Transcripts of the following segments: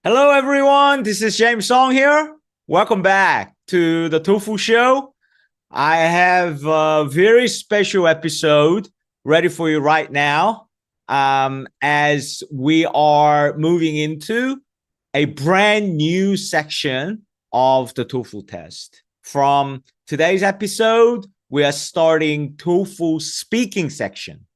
Hello, everyone. This is James Song here. Welcome back to the TOEFL show. I have a very special episode ready for you right now as we are moving into a brand new section of the TOEFL test. From today's episode, we are starting TOEFL speaking section.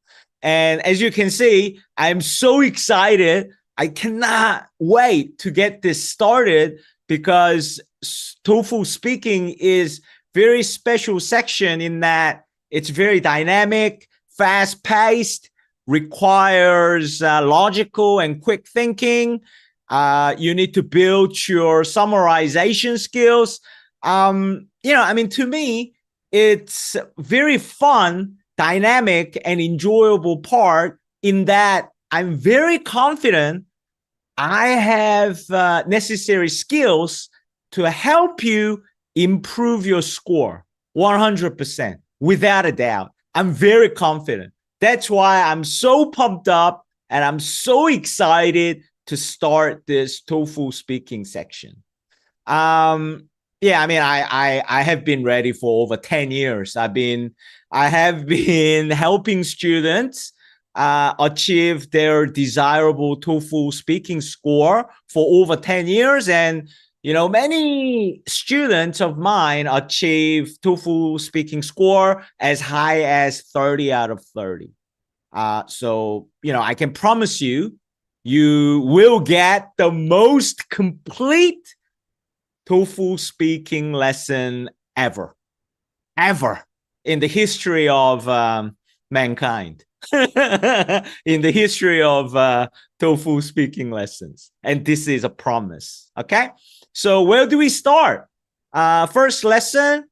And as you can see, I'm so excited. I cannot wait to get this started because TOEFL speaking is very special section in that it's very dynamic, fast-paced, requires logical and quick thinking. You need to build your summarization skills. To me, it's very fun, dynamic, and enjoyable part in that I'm very confident I have necessary skills to help you improve your score 100%, without a doubt. I'm very confident. That's why I'm so pumped up and I'm so excited to start this TOEFL speaking section. I have been ready for over 10 years. I have been helping students achieve their desirable TOEFL speaking score for over 10 years. And, many students of mine achieve TOEFL speaking score as high as 30 out of 30. I can promise you, you will get the most complete TOEFL speaking lesson ever in the history of mankind. In the history of TOEFL speaking lessons. And this is a promise. Okay. So where do we start? First lesson,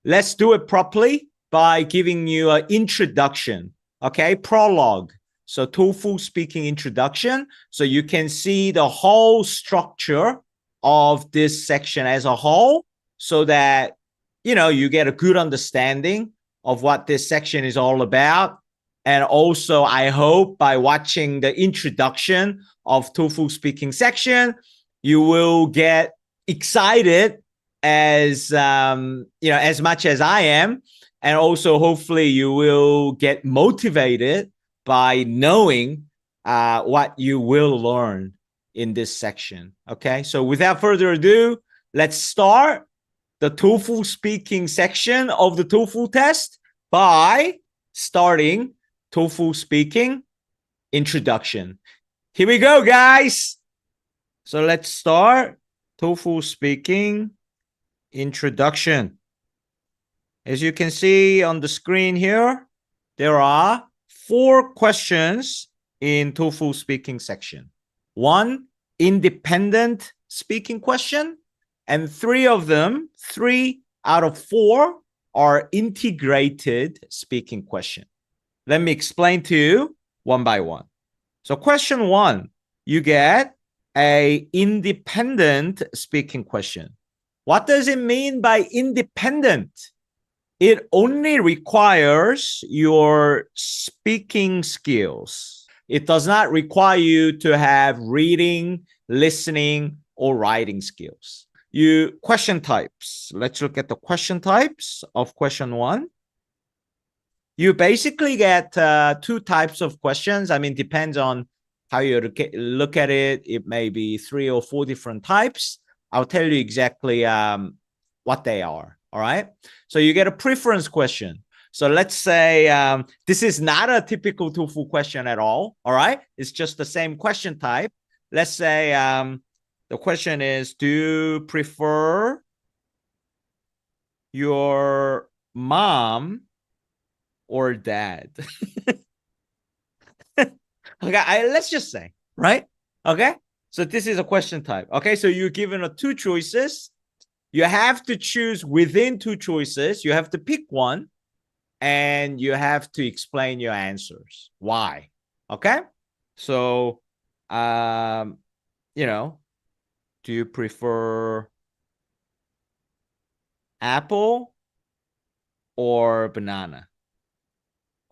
let's do it properly by giving you an introduction. Okay. Prologue. So TOEFL speaking introduction. So you can see the whole structure of this section as a whole so that, you get a good understanding of what this section is all about. And also, I hope by watching the introduction of TOEFL speaking section, you will get excited as much as I am. And also, hopefully, you will get motivated by knowing what you will learn in this section. Okay, so without further ado, let's start the TOEFL speaking section of the TOEFL test by starting TOEFL speaking introduction. Here we go, guys. So let's start TOEFL speaking introduction. As you can see on the screen here, there are 4 questions in TOEFL speaking section. 1 independent speaking question, and 3 of them, 3 out of 4, are integrated speaking question. Let me explain to you one by one. So question 1, you get a independent speaking question. What does it mean by independent? It only requires your speaking skills. It does not require you to have reading, listening, or writing skills. Question types. Let's look at the question types of question 1. You basically get 2 types of questions. Depends on how you look at it. It may be 3 or 4 different types. I'll tell you exactly what they are. All right. So you get a preference question. So let's say this is not a typical TOEFL question at all. All right. It's just the same question type. Let's say the question is, do you prefer your mom or dad? Okay, let's just say, right? Okay, so this is a question type. Okay, so you're given 2 choices. You have to choose within 2 choices. You have to pick one, and you have to explain your answers. Why? Okay, so do you prefer apple or banana?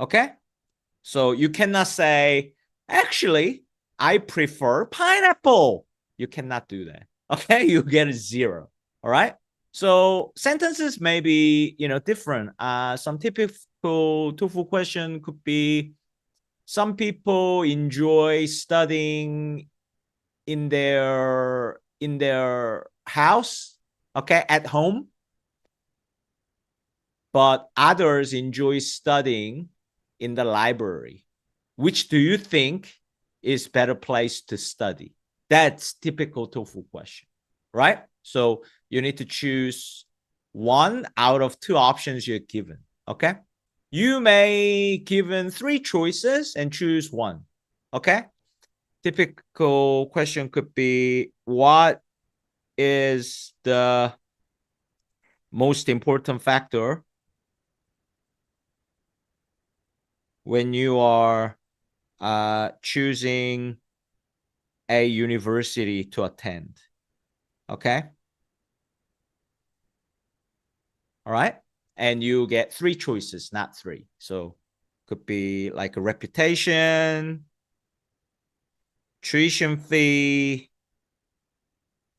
Okay, so you cannot say, actually, I prefer pineapple. You cannot do that. Okay, you get a 0. All right. So sentences may be, different. Some typical TOEFL question could be, some people enjoy studying in their house, okay, at home, but others enjoy studying in the library. Which do you think is better place to study? That's typical TOEFL question, right? So you need to choose one out of two options you're given, okay? You may given 3 choices and choose one, okay? Typical question could be, what is the most important factor when you are choosing a university to attend? Okay. All right. And you get 3 choices, not 3. So could be like a reputation, tuition fee,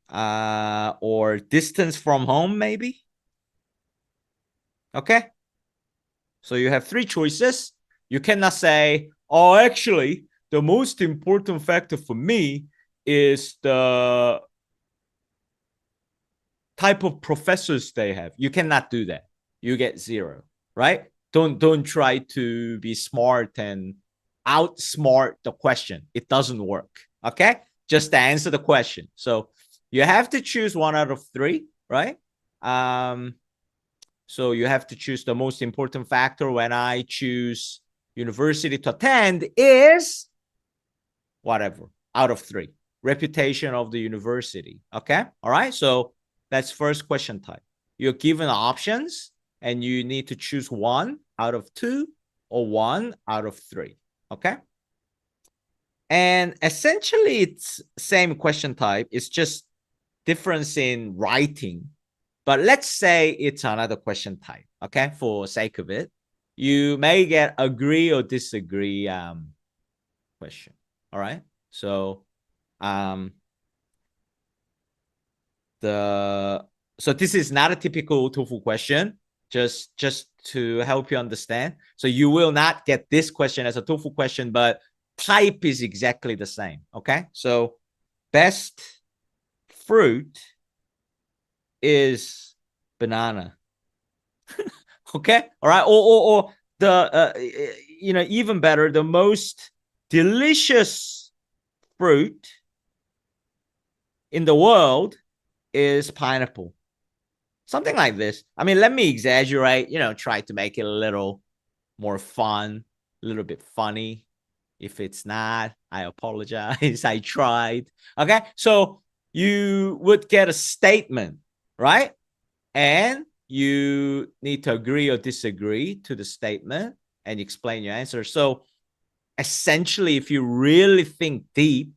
or distance from home, maybe. Okay. So you have 3 choices. You cannot say, oh, actually, the most important factor for me is the type of professors they have. You cannot do that. You get 0, right? Don't try to be smart and outsmart the question. It doesn't work. Okay? Just answer the question. So you have to choose one out of 3, right? So you have to choose the most important factor when I choose university to attend is whatever out of 3. Reputation of the university. Okay? All right? So that's first question type. You're given options and you need to choose 1 out of 2 or 1 out of 3. Okay? And essentially it's same question type. It's just difference in writing. But let's say it's another question type, okay, for sake of it. You may get agree or disagree question, all right? So so this is not a typical TOEFL question, just to help you understand. So you will not get this question as a TOEFL question, but type is exactly the same, okay? So best fruit is banana. Okay, all right, or the even better, the most delicious fruit in the world is pineapple. Something like this. I mean, let me exaggerate, try to make it a little more fun, a little bit funny. If it's not, I apologize. I tried. Okay, so you would get a statement, right? And you need to agree or disagree to the statement and explain your answer. So essentially, if you really think deep,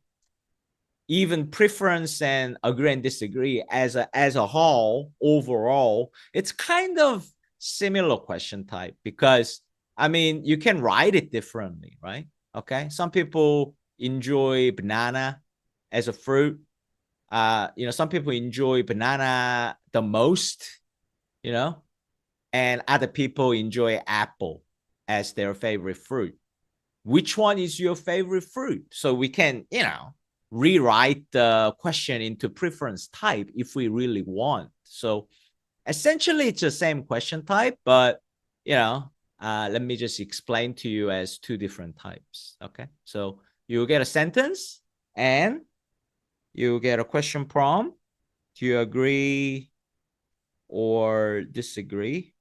even preference and agree and disagree as a whole, overall, it's kind of similar question type, because I mean, you can write it differently, right? Okay, some people enjoy banana as a fruit. Some people enjoy banana the most, and other people enjoy apple as their favorite fruit. Which one is your favorite fruit? So we can, rewrite the question into preference type if we really want. So essentially it's the same question type, but let me just explain to you as 2 different types. Okay, so you get a sentence and you get a question prompt. Do you agree or disagree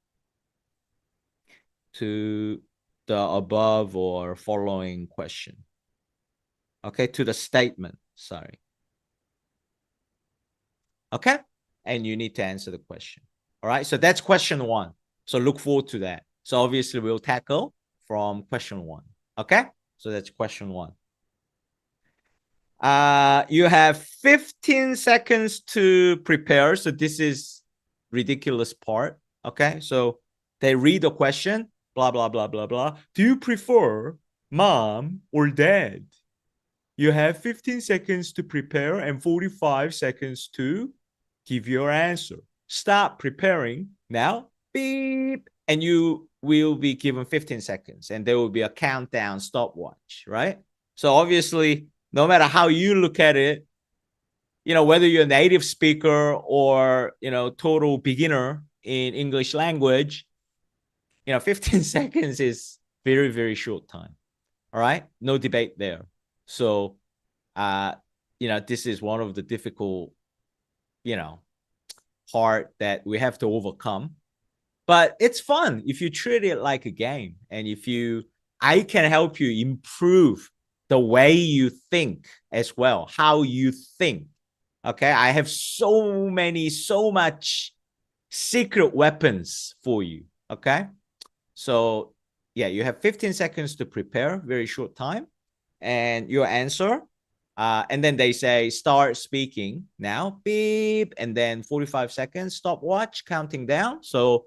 to the above or following question? Okay, to the statement, sorry. Okay, and you need to answer the question. All right, so that's question 1. So look forward to that. So obviously we'll tackle from question 1. Okay, so that's question 1. You have 15 seconds to prepare. So this is ridiculous part. Okay, so they read the question, blah, blah, blah, blah, blah. Do you prefer mom or dad? You have 15 seconds to prepare and 45 seconds to give your answer. Stop preparing now. Beep. And you will be given 15 seconds and there will be a countdown stopwatch, right? So obviously, no matter how you look at it, whether you're a native speaker or, total beginner in English language, 15 seconds is very, very short time. All right. No debate there. So, this is one of the difficult, part that we have to overcome. But it's fun if you treat it like a game. And I can help you improve the way you think as well, how you think. Okay. I have so much secret weapons for you. Okay. So yeah, you have 15 seconds to prepare, very short time, and your answer. And then they say, start speaking now, beep, and then 45 seconds, stopwatch, counting down. So,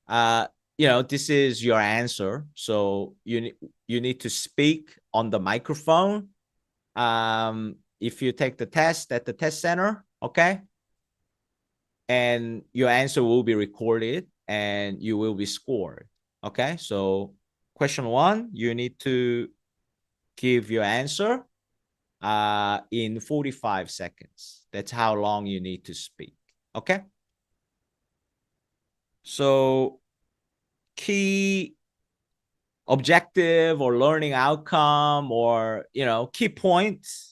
this is your answer. So you need to speak on the microphone. If you take the test at the test center, okay, and your answer will be recorded and you will be scored. Okay, so question 1, you need to give your answer in 45 seconds. That's how long you need to speak. Okay, so key objective or learning outcome or key points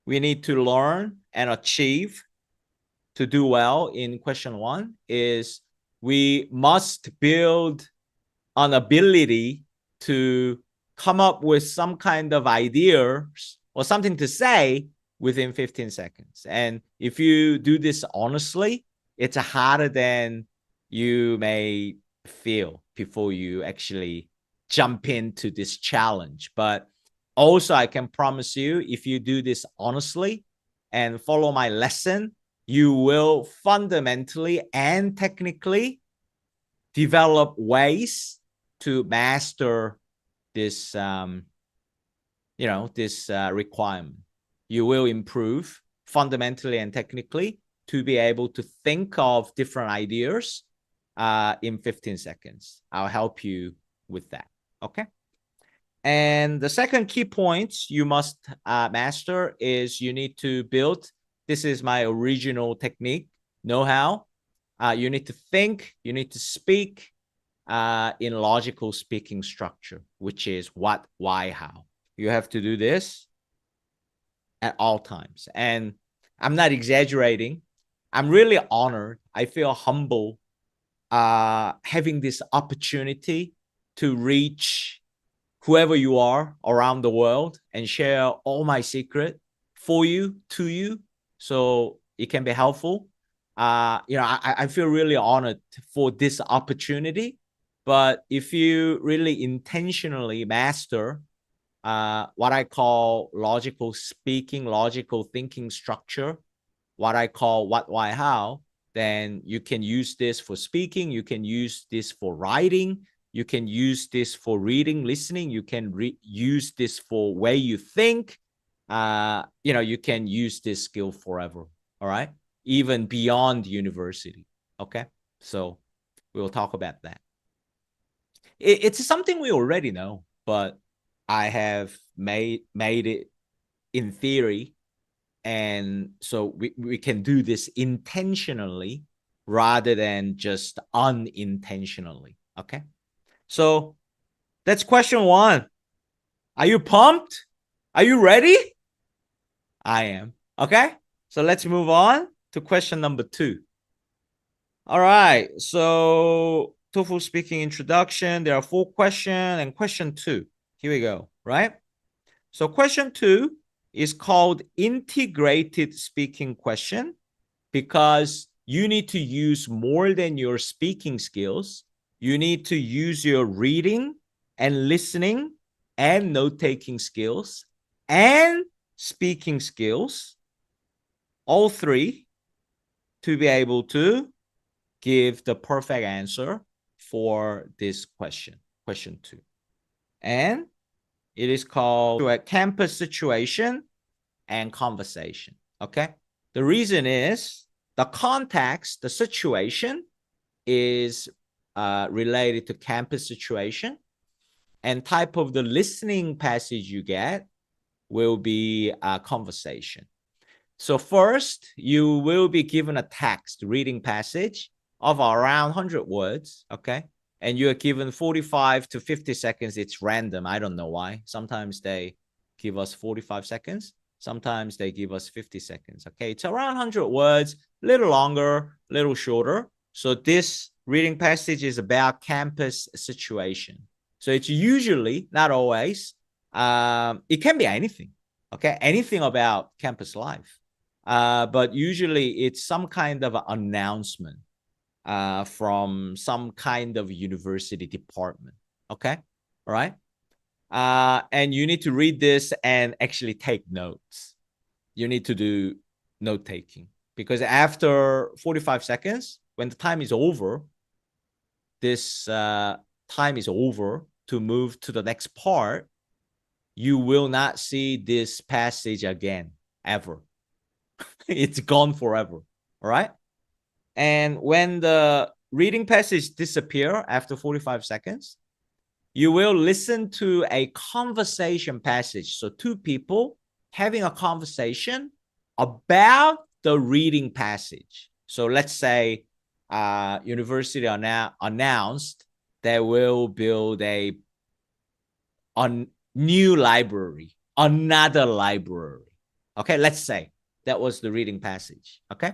we need to learn and achieve to do well in question 1 is we must build an ability to come up with some kind of ideas or something to say within 15 seconds. And if you do this honestly, it's harder than you may feel before you actually jump into this challenge. But also, I can promise you, if you do this honestly and follow my lesson, you will fundamentally and technically develop ways to master this, requirement. You will improve fundamentally and technically to be able to think of different ideas in 15 seconds. I'll help you with that. Okay. And the second key point you must master is you need to build. This is my original technique, know-how. You need to think, you need to speak in logical speaking structure, which is what, why, how. You have to do this at all times. And I'm not exaggerating. I'm really honored. I feel humble having this opportunity to reach whoever you are around the world and share all my secret for you, to you, so it can be helpful. I feel really honored for this opportunity. But if you really intentionally master what I call logical speaking, logical thinking structure, what I call what, why, how, then you can use this for speaking. You can use this for writing. You can use this for reading, listening. You can use this for way you think. You can use this skill forever. All right. Even beyond university. Okay. So we'll talk about that. It's something we already know, but I have made it in theory. And so we can do this intentionally rather than just unintentionally. Okay. So that's question 1. Are you pumped? Are you ready? I am. Okay. So let's move on to question number 2. All right. So TOEFL speaking introduction. There are 4 questions and question 2. Here we go. Right. So question 2 is called integrated speaking question because you need to use more than your speaking skills. You need to use your reading and listening and note-taking skills and speaking skills, all 3, to be able to give the perfect answer for this question, question 2. And It is called a campus situation and conversation. Okay. The reason is the context, the situation is related to campus situation, and type of the listening passage you get will be a conversation. So first, you will be given a text reading passage of around 100 words, okay? And you're given 45 to 50 seconds. It's random. I don't know why. Sometimes they give us 45 seconds. Sometimes they give us 50 seconds, okay? It's around 100 words, a little longer, a little shorter. So this reading passage is about campus situation. So it's usually, not always, it can be anything, okay? Anything about campus life. But usually it's some kind of an announcement from some kind of university department. Okay. All right. And you need to read this and actually take notes. You need to do note taking, because after 45 seconds, when the time is over, this time is over to move to the next part, you will not see this passage again, ever. It's gone forever. All right. And when the reading passage disappear after 45 seconds, you will listen to a conversation passage. So two people having a conversation about the reading passage. So let's say university announced they will build a new library, another library. Okay, let's say that was the reading passage. Okay.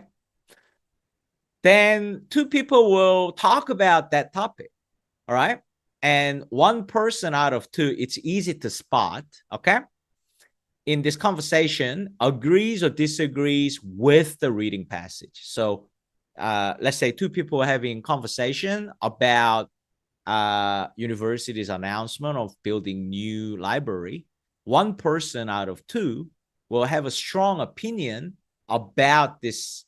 Then two people will talk about that topic. All right. And one person out of two, it's easy to spot. Okay. In this conversation, agrees or disagrees with the reading passage. So let's say two people are having conversation about university's announcement of building new library. One person out of two will have a strong opinion about this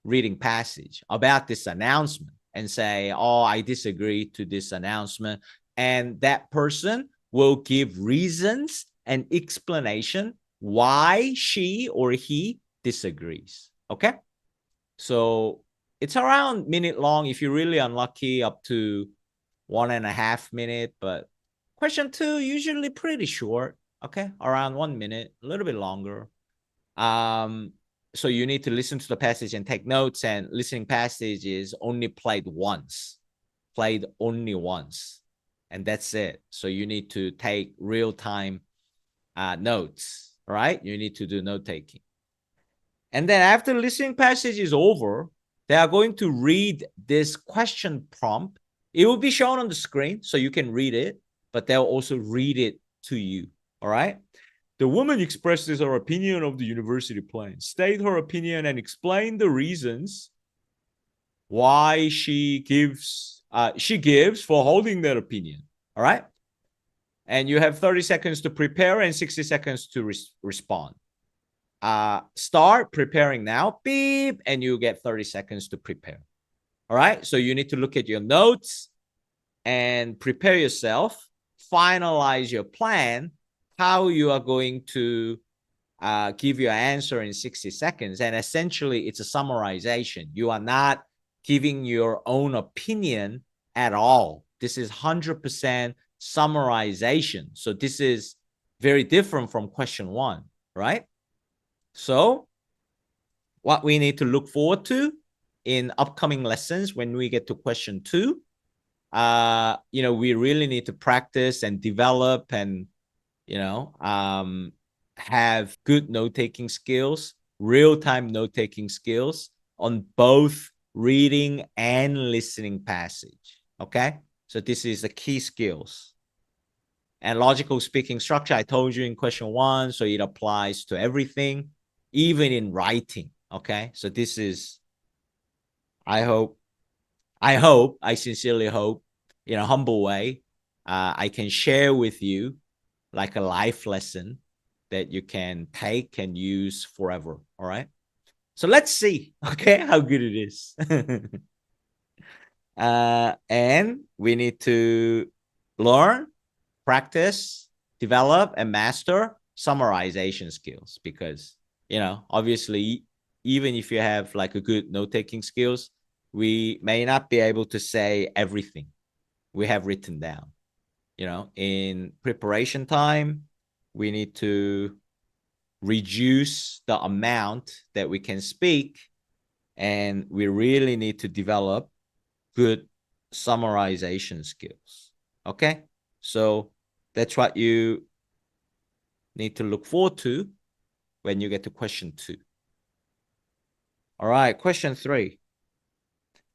reading passage, about this announcement, and say, oh, I disagree to this announcement. And that person will give reasons and explanation why she or he disagrees. Okay. So it's around minute long. If you're really unlucky, up to 1.5 minutes, but question two, usually pretty short. Okay. Around 1 minute, a little bit longer. So you need to listen to the passage and take notes, and listening passage is only played only once, and that's it. So you need to take real-time notes, right? You need to do note taking. And then after listening passage is over, they are going to read this question prompt. It will be shown on the screen so you can read it, but they'll also read it to you, all right? The woman expresses her opinion of the university plan. State her opinion and explain the reasons why she gives for holding that opinion. All right. And you have 30 seconds to prepare and 60 seconds to respond. Start preparing now. Beep. And you get 30 seconds to prepare. All right. So you need to look at your notes and prepare yourself. Finalize your plan, how you are going to give your answer in 60 seconds. And essentially, it's a summarization. You are not giving your own opinion at all. This is 100% summarization. So this is very different from question one, right? So what we need to look forward to in upcoming lessons when we get to question two, we really need to practice and develop and have good note-taking skills, real-time note-taking skills on both reading and listening passage. Okay. So this is the key skills. And logical speaking structure, I told you in question one, so it applies to everything, even in writing. Okay. So this is, I sincerely hope, in a humble way, I can share with you like a life lesson that you can take and use forever. All right. So let's see, okay, how good it is. And we need to learn, practice, develop and master summarization skills, because, obviously, even if you have like a good note-taking skills, we may not be able to say everything we have written down. In preparation time, we need to reduce the amount that we can speak, and we really need to develop good summarization skills. Okay, so that's what you need to look forward to when you get to question 2. All right, question 3.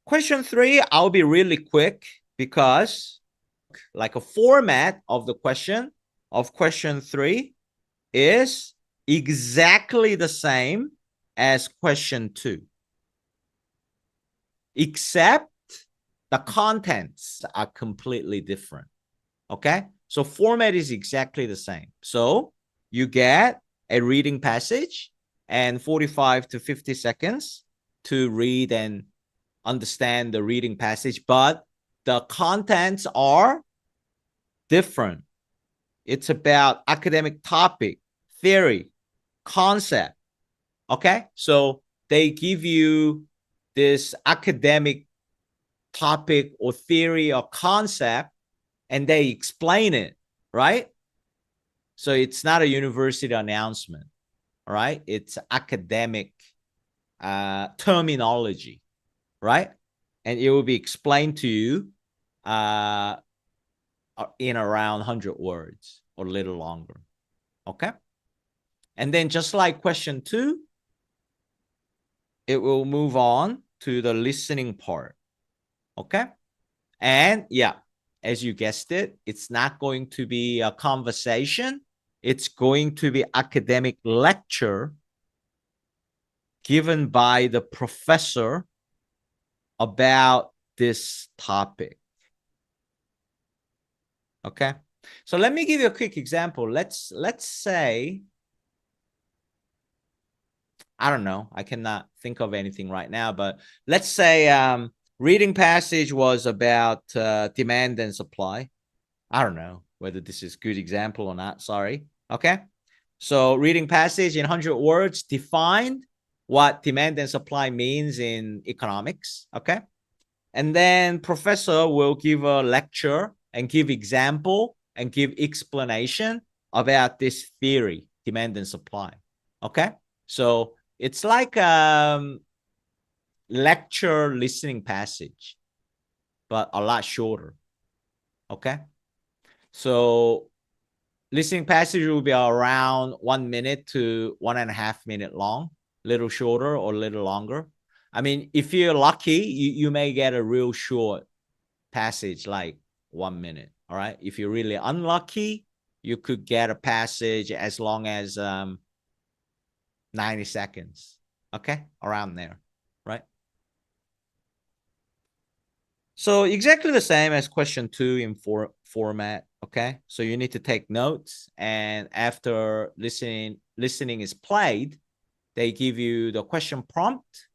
Question 3, I'll be really quick, because like a format of the question of question 3 is exactly the same as question 2, except the contents are completely different. Okay, so format is exactly the same. So you get a reading passage and 45 to 50 seconds to read and understand the reading passage, but the contents are different. It's about academic topic, theory, concept. Okay, so they give you this academic topic or theory or concept, and they explain it, right? So it's not a university announcement, all right? It's academic terminology, right? And it will be explained to you in around 100 words or a little longer, okay? And then just like question 2, it will move on to the listening part, okay? And yeah, as you guessed it, it's not going to be a conversation. It's going to be academic lecture given by the professor about this topic. Okay, so let me give you a quick example. Let's say, I don't know, I cannot think of anything right now, but let's say reading passage was about demand and supply. I don't know whether this is a good example or not, sorry. Okay, so reading passage in 100 words defined what demand and supply means in economics. Okay, and then professor will give a lecture and give example and give explanation about this theory, demand and supply. Okay, so it's like lecture listening passage, but a lot shorter. Okay, so listening passage will be around 1 minute to 1.5 minutes long, little shorter or a little longer. I mean, if you're lucky, you may get a real short passage like 1 minute. All right, if you're really unlucky, you could get a passage as long as 90 seconds. Okay, around there, right? So exactly the same as question 2 in format. Okay, so you need to take notes, and after listening is played, they give you the question prompt.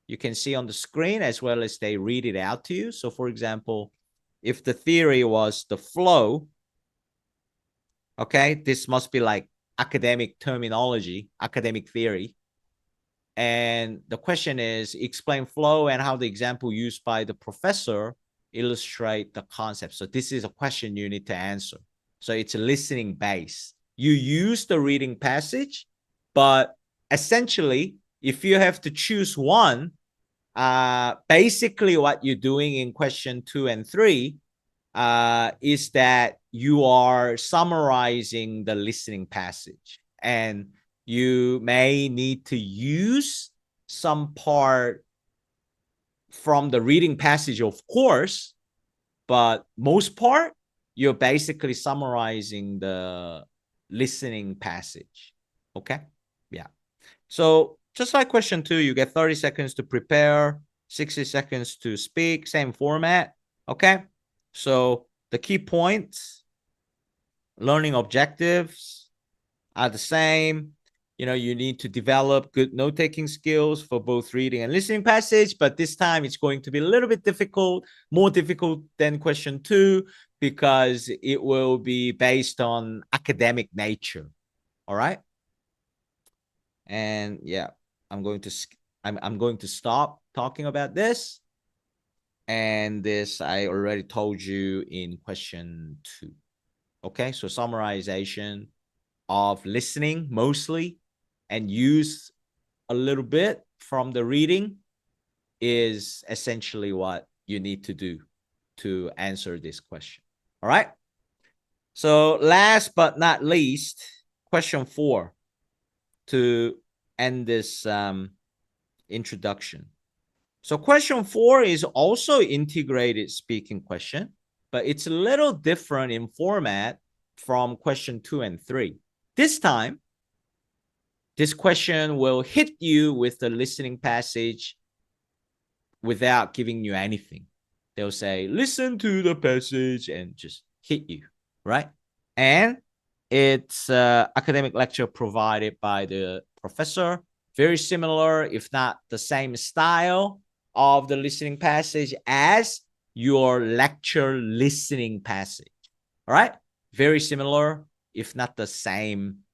You can see on the screen, as well as they read it out to you. So for example, if the theory was the flow, okay, this must be like academic terminology, academic theory. And the question is, explain flow and how the example used by the professor illustrate the concept. So this is a question you need to answer. So it's a listening base. You use the reading passage, but essentially, if you have to choose one, basically what you're doing in question 2 and 3 is that you are summarizing the listening passage, and you may need to use some part from the reading passage, of course, but most part, you're basically summarizing the listening passage. Okay? Yeah. So just like question 2, you get 30 seconds to prepare, 60 seconds to speak, same format. Okay? So the key points, learning objectives are the same. You need to develop good note-taking skills for both reading and listening passage, but this time it's going to be a little bit difficult, more difficult than question 2, because it will be based on academic nature. All right. And yeah, I'm going to stop talking about this. And this I already told you in question 2. Okay, so summarization of listening mostly and use a little bit from the reading is essentially what you need to do to answer this question. All right. So last but not least, question 4 to end this introduction. So question 4 is also integrated speaking question, but it's a little different in format from question 2 and 3. This time, this question will hit you with the listening passage without giving you anything. They'll say, listen to the passage and just hit you, right? And it's academic lecture provided by the professor. Very similar, if not the same style of the listening passage as your lecture listening passage. All right? Very similar, if not the same.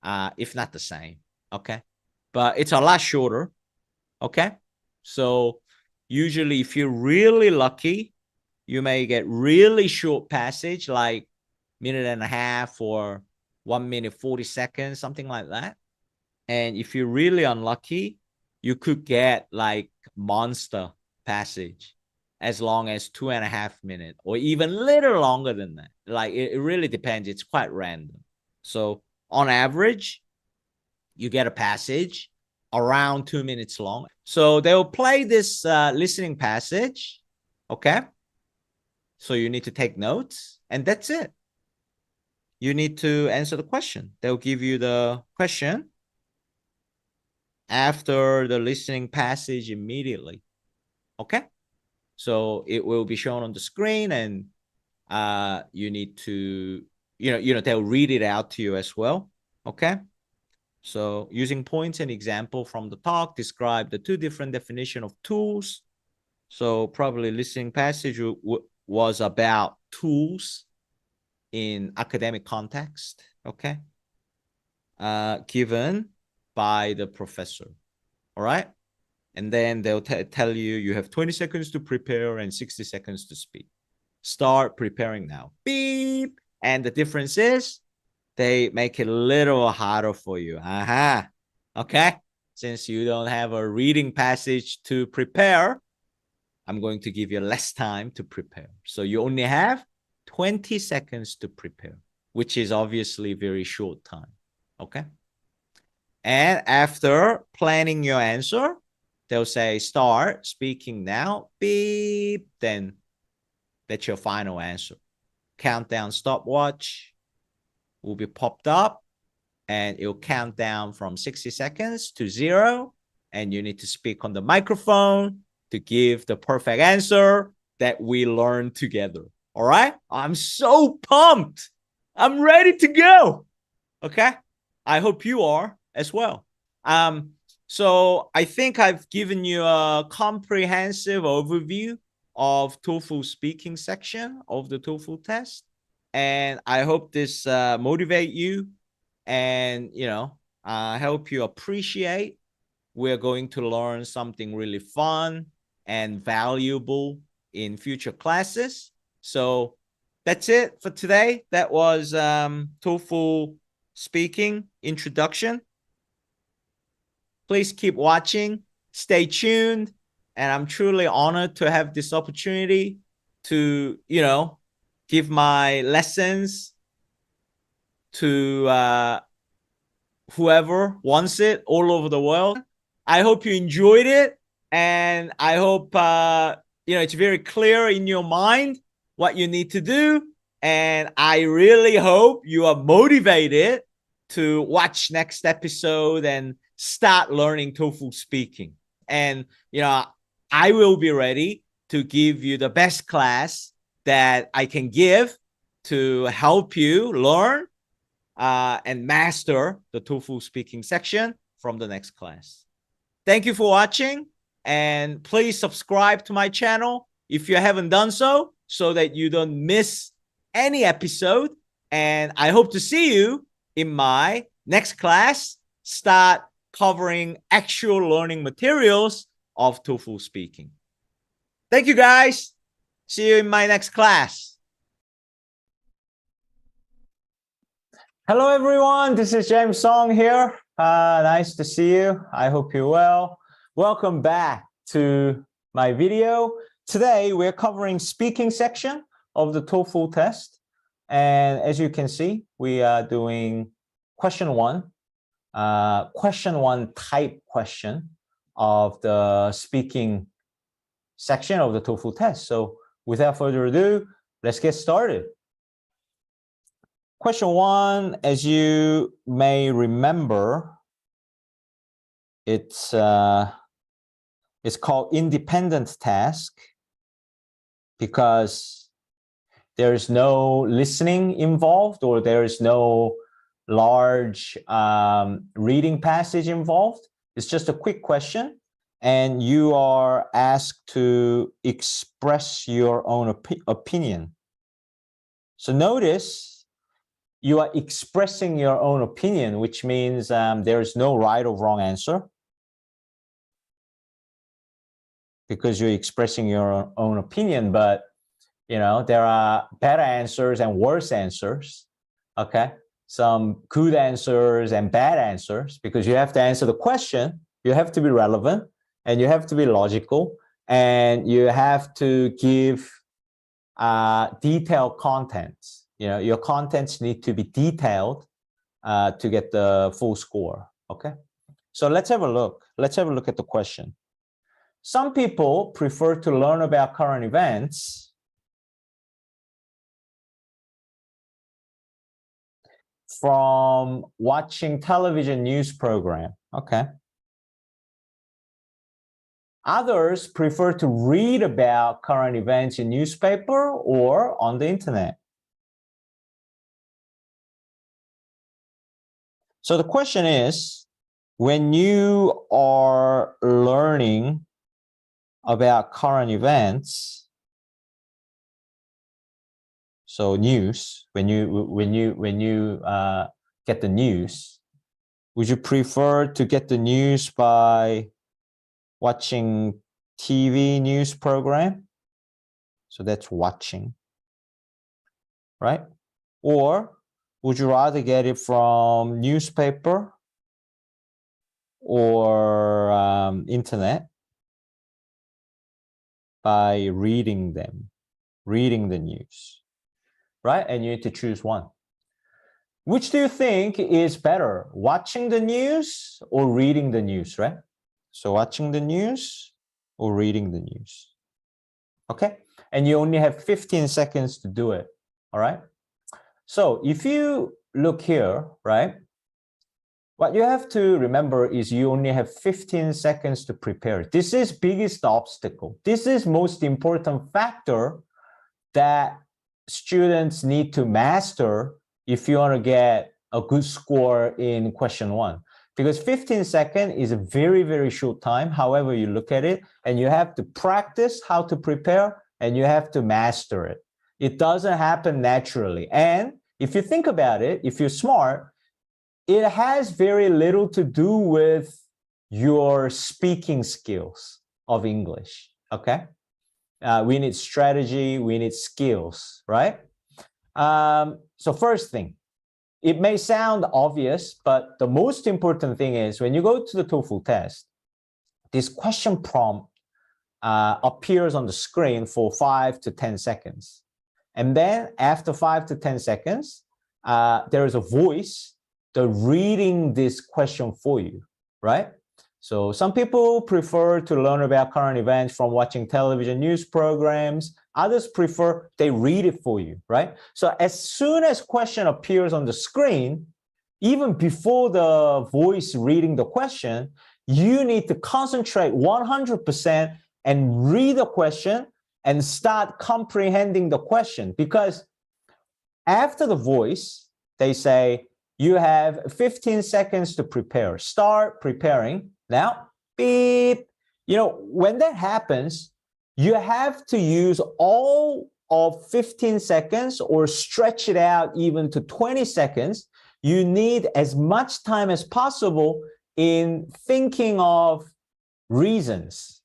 Okay? But it's a lot shorter. Okay? So usually if you're really lucky, you may get really short passage like 1.5 minutes or 1 minute 40 seconds, something like that. And if you're really unlucky, you could get like monster passage as long as 2.5 minutes or even a little longer than that. Like it really depends. It's quite random. So on average, you get a passage around 2 minutes long. So they'll play this listening passage. Okay. So you need to take notes and that's it. You need to answer the question. They'll give you the question after the listening passage immediately. Okay. So it will be shown on the screen and you need to, they'll read it out to you as well. Okay. So using points and example from the talk, describe the 2 different definition of tools. So probably listening passage was about tools in academic context. Okay. Given by the professor. All right. And then they'll tell you you have 20 seconds to prepare and 60 seconds to speak. Start preparing now. Beep. And the difference is they make it a little harder for you. Aha. Okay. Since you don't have a reading passage to prepare, I'm going to give you less time to prepare. So you only have 20 seconds to prepare, which is obviously very short time. Okay. And after planning your answer, they'll say, start speaking now. Beep. Then that's your final answer. Countdown stopwatch will be popped up and it'll count down from 60 seconds to 0. And you need to speak on the microphone to give the perfect answer that we learned together. All right. I'm so pumped. I'm ready to go. Okay. I hope you are as well. So I think I've given you a comprehensive overview of TOEFL speaking section of the TOEFL test. And I hope this motivate you and, help you appreciate we're going to learn something really fun and valuable in future classes. So that's it for today. That was TOEFL speaking introduction. Please keep watching, stay tuned, and I'm truly honored to have this opportunity to, give my lessons to whoever wants it all over the world. I hope you enjoyed it, and I hope it's very clear in your mind what you need to do, and I really hope you are motivated to watch next episode and start learning TOEFL speaking. And, I will be ready to give you the best class that I can give to help you learn and master the TOEFL speaking section from the next class. Thank you for watching, and please subscribe to my channel if you haven't done so that you don't miss any episode. And I hope to see you in my next class. Start covering actual learning materials of TOEFL speaking. Thank you, guys. See you in my next class. Hello, everyone. This is James Song here. Nice to see you. I hope you're well. Welcome back to my video. Today, we're covering speaking section of the TOEFL test. And as you can see, we are doing question one type question of the speaking section of the TOEFL test. So without further ado, let's get started. Question one, as you may remember, it's called independent task because there is no listening involved, or there is no large reading passage involved. It's just a quick question, and you are asked to express your own opinion. So notice, you are expressing your own opinion, which means there is no right or wrong answer, because you're expressing your own opinion. But you know, there are better answers and worse answers. Okay, some good answers and bad answers, because you have to answer the question, you have to be relevant, and you have to be logical, and you have to give detailed contents. You know, your contents need to be detailed to get the full score. Okay, so let's have a look. Let's have a look at the question. Some people prefer to learn about current events from watching television news program. Okay. Others prefer to read about current events in newspaper or on the internet. So the question is, when you are learning about current events, so news, when you get the news, would you prefer to get the news by watching TV news program? So that's watching, right? Or would you rather get it from newspaper or internet by reading the news, right? And you need to choose one. Which do you think is better, watching the news or reading the news, right? So watching the news or reading the news. Okay, and you only have 15 seconds to do it, all right? So if you look here, right, what you have to remember is you only have 15 seconds to prepare. This is biggest obstacle. This is most important factor that students need to master if you want to get a good score in question one. Because 15 seconds is a very, very short time, however you look at it, and you have to practice how to prepare, and you have to master it. It doesn't happen naturally. And if you think about it, if you're smart, it has very little to do with your speaking skills of English, okay? We need strategy, we need skills, right? So first thing, it may sound obvious, but the most important thing is when you go to the TOEFL test, this question prompt appears on the screen for 5 to 10 seconds. And then after 5 to 10 seconds, there is a voice that reading this question for you, right? So some people prefer to learn about current events from watching television news programs. Others prefer they read it for you, right? So as soon as question appears on the screen, even before the voice reading the question, you need to concentrate 100% and read the question and start comprehending the question, because after the voice, they say, you have 15 seconds to prepare. Start preparing. Now, beep. You know, when that happens, you have to use all of 15 seconds or stretch it out even to 20 seconds, you need as much time as possible in thinking of reasons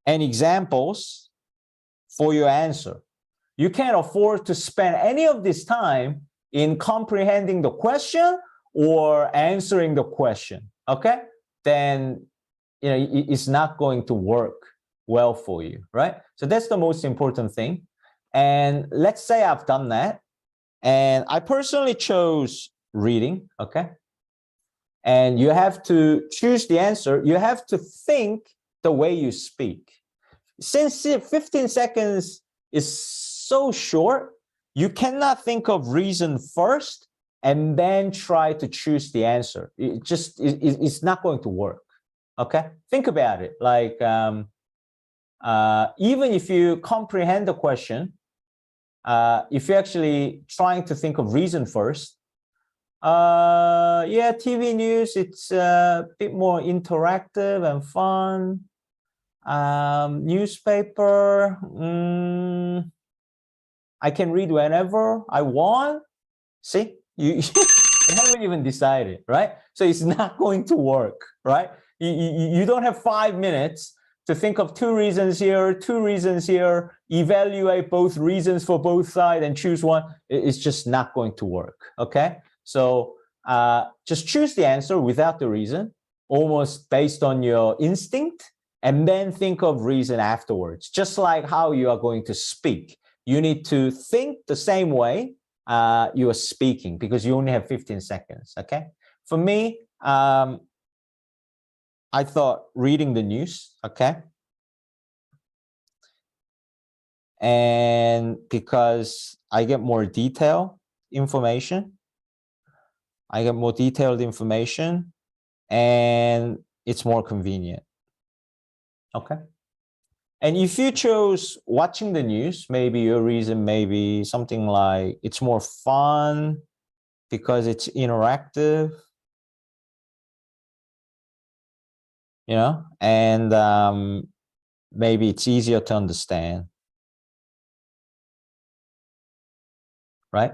and examples for your answer. You can't afford to spend any of this time in comprehending the question or answering the question, okay? Then, you know, it's not going to work well for you, right? So that's the most important thing. And let's say I've done that. And I personally chose reading, okay? And you have to choose the answer. You have to think the way you speak. Since 15 seconds is so short, you cannot think of reason first and then try to choose the answer. It's not going to work, okay? Think about it. Like, even if you comprehend the question, if you're actually trying to think of reason first, yeah, TV news, it's a bit more interactive and fun. Newspaper, I can read whenever I want. See, you haven't even decided, right? So it's not going to work, right? You don't have 5 minutes to think of 2 reasons here, 2 reasons here, evaluate both reasons for both sides and choose one. It's just not going to work, okay? So just choose the answer without the reason, almost based on your instinct, and then think of reason afterwards. Just like how you are going to speak. You need to think the same way you are speaking because you only have 15 seconds, okay? For me, I thought reading the news, okay? And because I get more detailed information, and it's more convenient, okay? And if you chose watching the news, maybe your reason may be something like it's more fun because it's interactive, you know, and maybe it's easier to understand, right?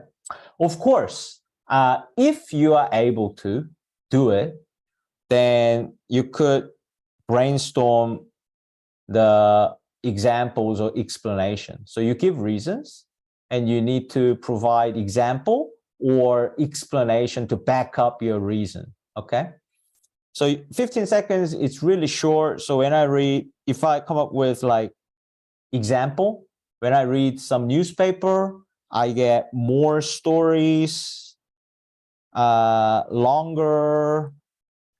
Of course, if you are able to do it, then you could brainstorm the examples or explanation. So you give reasons and you need to provide example or explanation to back up your reason, okay? So 15 seconds, it's really short. So when I read, if I come up with like example, when I read some newspaper, I get more stories, longer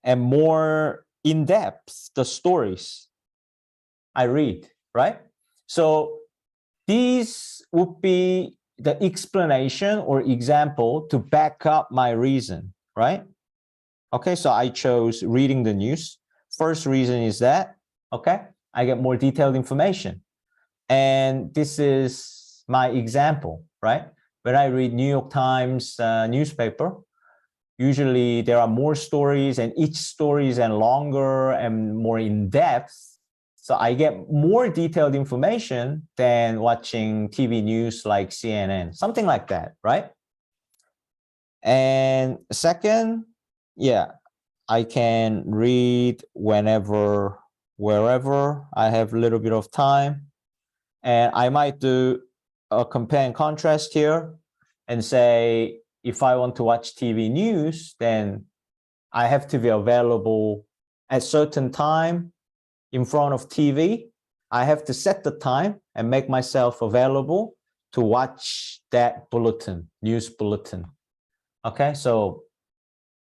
and more in depth, the stories I read, right? So these would be the explanation or example to back up my reason, right? Okay, so I chose reading the news. First reason is that, okay, I get more detailed information. And this is my example, right? When I read New York Times newspaper, usually there are more stories and each story is longer and more in depth. So I get more detailed information than watching TV news like CNN, something like that, right? And second, yeah, I can read whenever, wherever I have a little bit of time. And I might do a compare and contrast here and say, if I want to watch TV news, then I have to be available at certain time in front of TV. I have to set the time and make myself available to watch that bulletin, news bulletin. Okay, so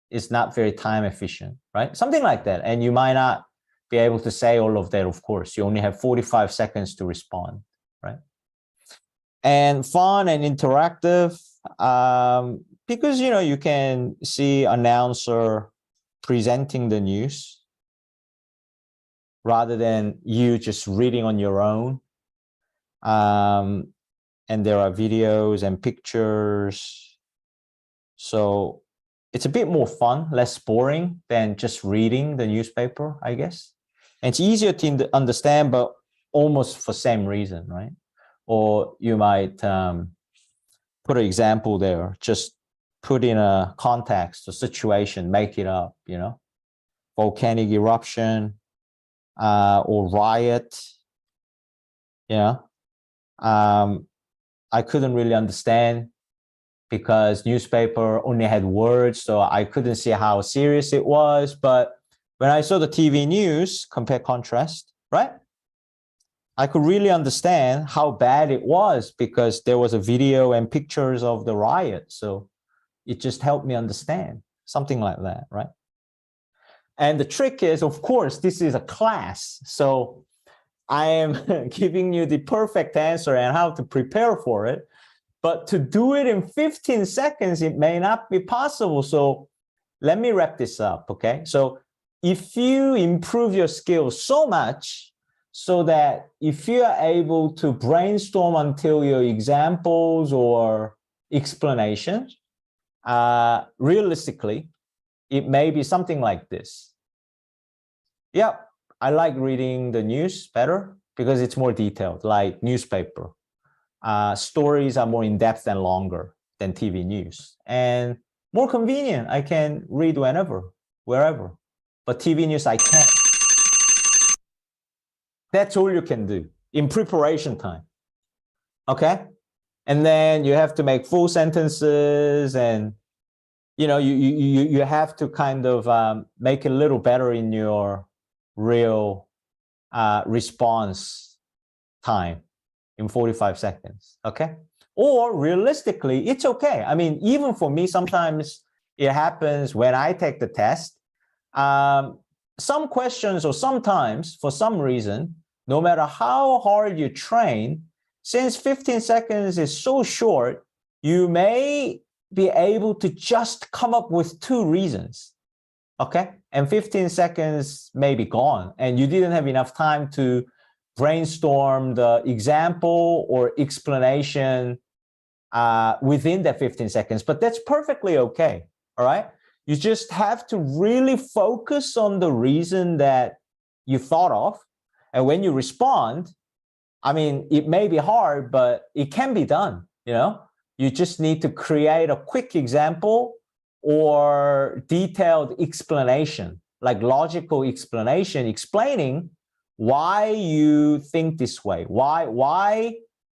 it's not very time efficient, right? Something like that. And you might not be able to say all of that, of course. You only have 45 seconds to respond, right? And fun and interactive, because, you know, you can see announcer presenting the news rather than you just reading on your own. And there are videos and pictures. So it's a bit more fun, less boring than just reading the newspaper, I guess. And it's easier to understand, but almost for same reason, right? or you might put an example there, just put in a context, a situation, make it up, you know, volcanic eruption or riot, you know. I couldn't really understand because newspaper only had words, so I couldn't see how serious it was. But when I saw the TV news, compare contrast, right? I could really understand how bad it was because there was a video and pictures of the riot. So it just helped me understand something like that, right? And the trick is, of course, this is a class. So I am giving you the perfect answer and how to prepare for it. But to do it in 15 seconds, it may not be possible. So let me wrap this up, okay? So if you improve your skills so much so that if you are able to brainstorm until your examples or explanations, realistically, it may be something like this. Yep, I like reading the news better because it's more detailed, like newspaper. Stories are more in-depth and longer than TV news. And more convenient. I can read whenever, wherever. But TV news, I can't. That's all you can do in preparation time. Okay? And then you have to make full sentences and you know, you have to kind of make it a little better in your real response time in 45 seconds, okay? Or realistically, it's okay. I mean, even for me, sometimes it happens when I take the test. Some questions or sometimes, for some reason, no matter how hard you train, since 15 seconds is so short, you may be able to just come up with 2 reasons, okay? And 15 seconds may be gone and you didn't have enough time to brainstorm the example or explanation within that 15 seconds, but that's perfectly okay, all right? You just have to really focus on the reason that you thought of. And when you respond, I mean, it may be hard, but it can be done, you know? You just need to create a quick example or detailed explanation, like logical explanation, explaining why you think this way. Why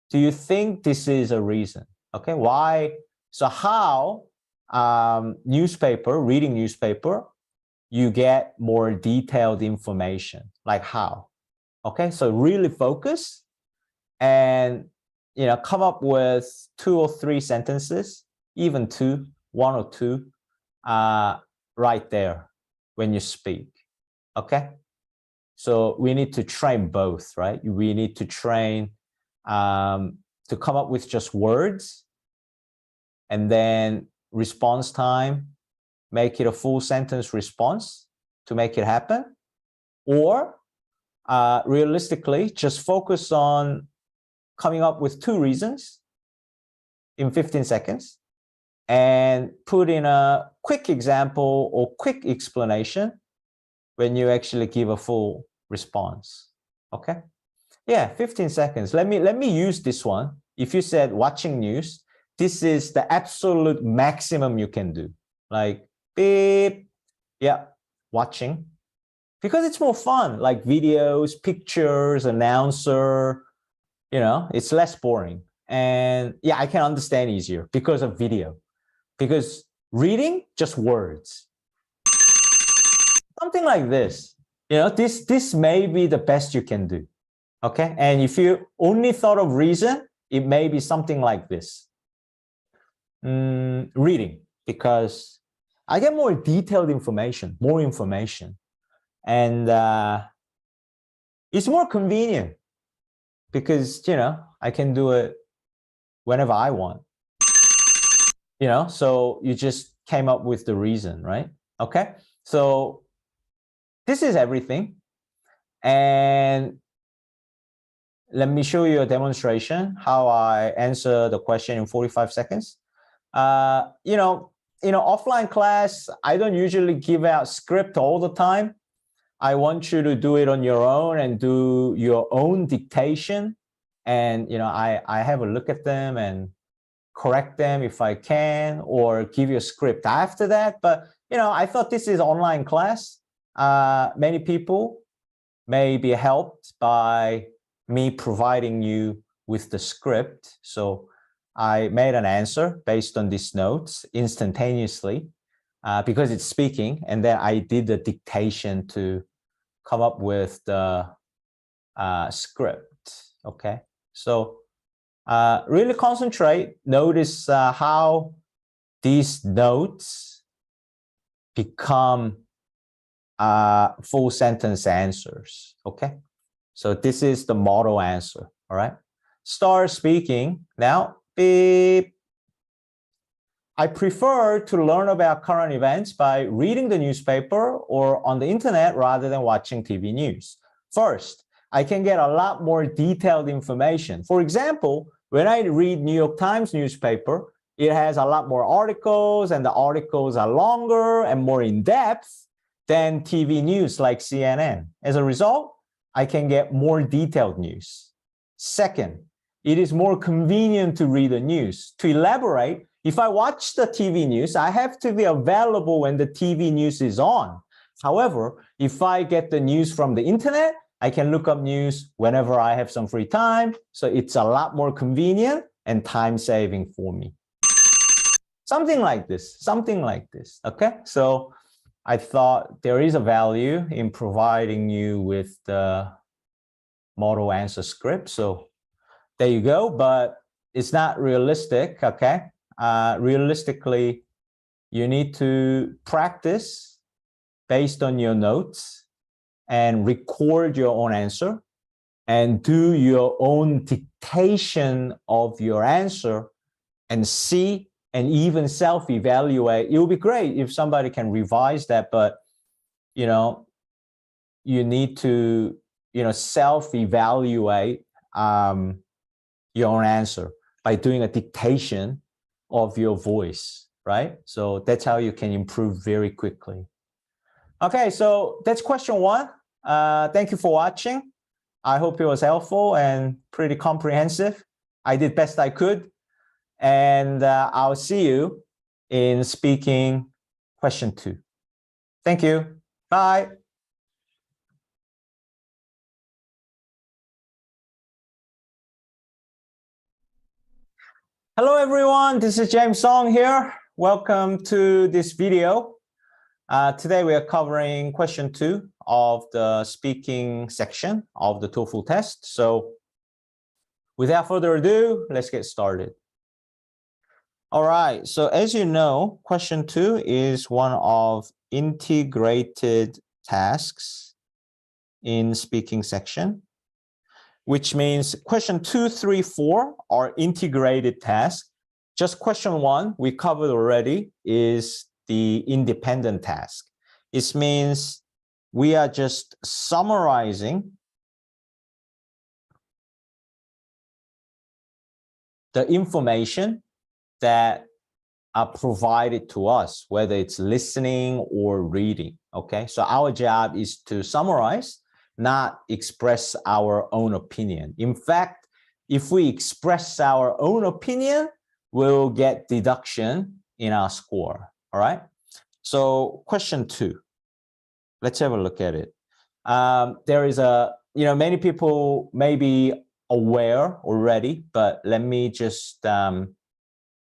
do you think this is a reason? Okay, why? So how reading newspaper, you get more detailed information, like how. Okay, so really focus and you know, come up with 2 or 3 sentences, even 2, 1 or 2, right there when you speak, okay? So we need to train both, right? We need to train to come up with just words and then response time, make it a full sentence response to make it happen. Or realistically, just focus on coming up with 2 reasons in 15 seconds and put in a quick example or quick explanation when you actually give a full response, okay? Yeah, 15 seconds. Let me use this one. If you said watching news, this is the absolute maximum you can do. Like, beep, yeah, watching. Because it's more fun, like videos, pictures, announcer, you know, it's less boring. And yeah, I can understand easier because of video. Because reading, just words. Something like this. You know, this may be the best you can do. Okay? And if you only thought of reason, it may be something like this. Reading, because I get more detailed information, more information. And it's more convenient. Because, you know, I can do it whenever I want. You know, so you just came up with the reason, right? Okay, so this is everything. And let me show you a demonstration how I answer the question in 45 seconds. You know, offline class, I don't usually give out script all the time. I want you to do it on your own and do your own dictation and I have a look at them and correct them if I can, or give you a script after that. But I thought this is online class. Many people may be helped by me providing you with the script. So I made an answer based on these notes instantaneously because it's speaking, and then I did the dictation to come up with the script. Okay, so really concentrate. Notice how these notes become full sentence answers. Okay, so this is the model answer. All right, start speaking now. Beep. I prefer to learn about current events by reading the newspaper or on the internet rather than watching TV news. First, I can get a lot more detailed information. For example, when I read New York Times newspaper, it has a lot more articles, and the articles are longer and more in-depth than TV news like CNN. As a result, I can get more detailed news. Second, it is more convenient to read the news. To elaborate, if I watch the TV news, I have to be available when the TV news is on. However, if I get the news from the internet, I can look up news whenever I have some free time. So it's a lot more convenient and time saving for me. Something like this, okay? So I thought there is a value in providing you with the model answer script. So there you go, but it's not realistic, okay? Realistically, you need to practice based on your notes and record your own answer and do your own dictation of your answer and see and even self-evaluate. It would be great if somebody can revise that, but you need to self-evaluate your own answer by doing a dictation of your voice, right? So that's how you can improve very quickly. Okay, so that's question one. Thank you for watching. I hope it was helpful and pretty comprehensive. I did best I could. And I'll see you in speaking question 2. Thank you. Bye. Hello, everyone. This is James Song here. Welcome to this video. Today we are covering question 2 of the speaking section of the TOEFL test. So without further ado, let's get started. All right, so as you know, question 2 is one of integrated tasks in speaking section, which means question 2, 3, 4 are integrated tasks. Just question 1 we covered already is the independent task. It means we are just summarizing the information that are provided to us, whether it's listening or reading, okay? So our job is to summarize, not express our own opinion. In fact, if we express our own opinion, we'll get deduction in our score. All right. So question 2, let's have a look at it. There is many people may be aware already, but let me just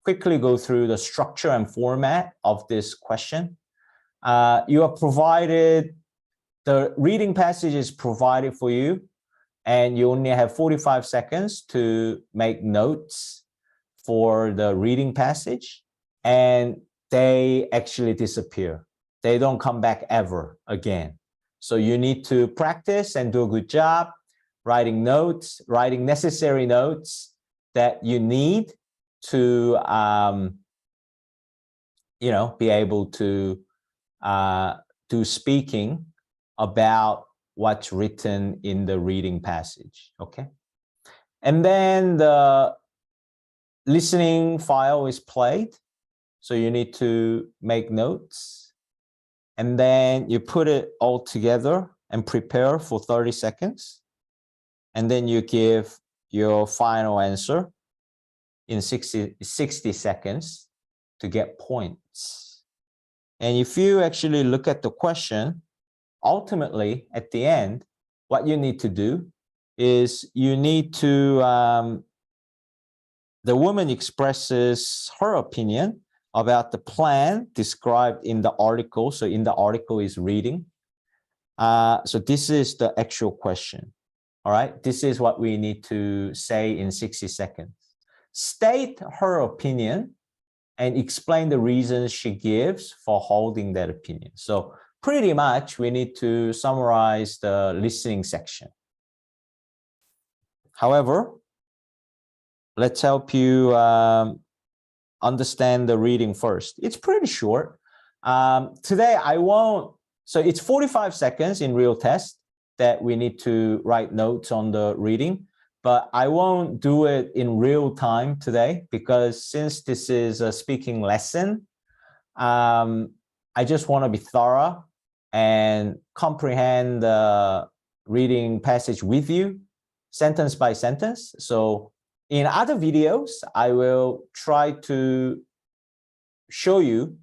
quickly go through the structure and format of this question. You are provided, the reading passage is provided for you, and you only have 45 seconds to make notes for the reading passage, and they actually disappear. They don't come back ever again. So you need to practice and do a good job writing notes, writing necessary notes that you need to, be able to do speaking about what's written in the reading passage, okay? And then the listening file is played. So you need to make notes, and then you put it all together and prepare for 30 seconds. And then you give your final answer in 60 seconds to get points. And if you actually look at the question, ultimately, at the end, what you need to do is you need to, the woman expresses her opinion about the plan described in the article. So in the article is reading. So this is the actual question. All right, this is what we need to say in 60 seconds. State her opinion and explain the reasons she gives for holding that opinion. So pretty much we need to summarize the listening section. However, let's help you understand the reading first. It's pretty short. Today I won't, so it's 45 seconds in real test that we need to write notes on the reading, but I won't do it in real time today because since this is a speaking lesson, I just want to be thorough and comprehend the reading passage with you, sentence by sentence. So in other videos, I will try to show you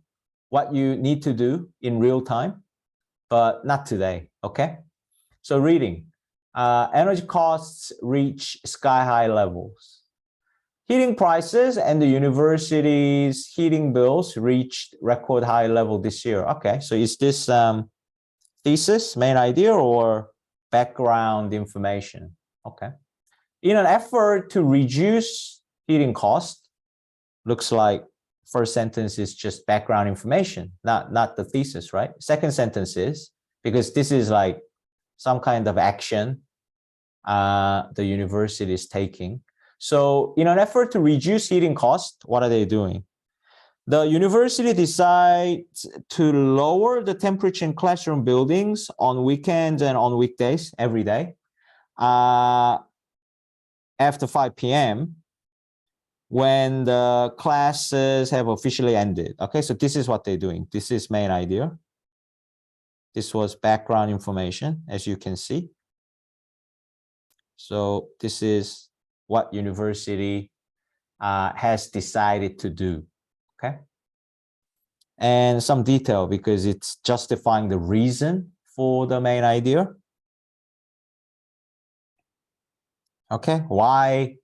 what you need to do in real time, but not today, okay? So reading, energy costs reach sky-high levels. Heating prices and the university's heating bills reached record high level this year. Okay, so is this thesis, main idea, or background information? Okay. In an effort to reduce heating cost, looks like first sentence is just background information, not the thesis, right? Second sentence is, because this is like some kind of action the university is taking. So in an effort to reduce heating cost, what are they doing? The university decides to lower the temperature in classroom buildings on weekends and on weekdays every day after 5 p.m. when the classes have officially ended. Okay, so this is what they're doing. This is main idea. This was background information, as you can see. So this is what university has decided to do, okay? And some detail because it's justifying the reason for the main idea. Okay, why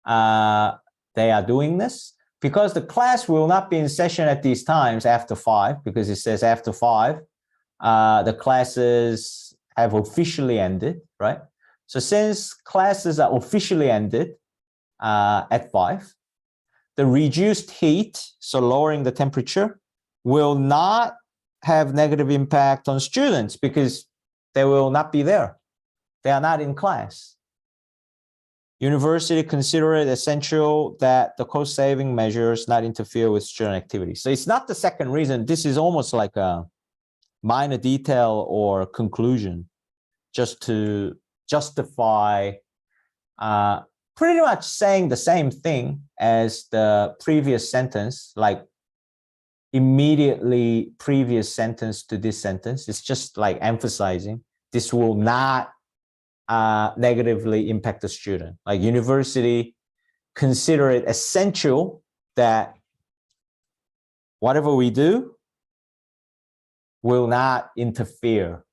they are doing this? Because the class will not be in session at these times after 5, because it says after 5, the classes have officially ended, right? So since classes are officially ended at 5, the reduced heat, so lowering the temperature, will not have negative impact on students because they will not be there. They are not in class. University consider it essential that the cost-saving measures not interfere with student activities. So it's not the second reason. This is almost like a minor detail or conclusion just to justify pretty much saying the same thing as the previous sentence, like immediately previous sentence to this sentence. It's just like emphasizing this will not negatively impact the student. Like university consider it essential that whatever we do will not interfere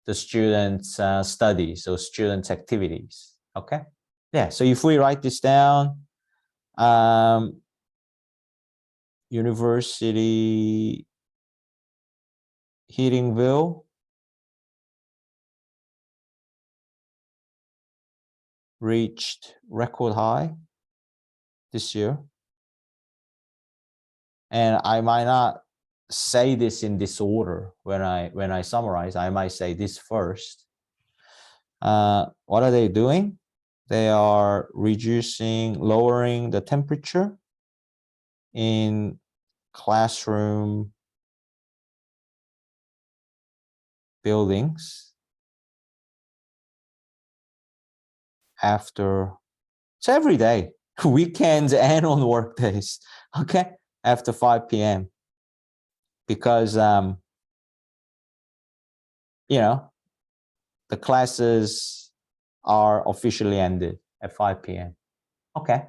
the students' studies or students' activities. Okay. Yeah. So if we write this down, university heating bill reached record high this year. And I might not say this in this order when I summarize. I might say this first. What are they doing? They are lowering the temperature in classroom buildings after, it's every day, weekends and on work days, okay, after 5 p.m. because, you know, the classes are officially ended. at 5 p.m. Okay.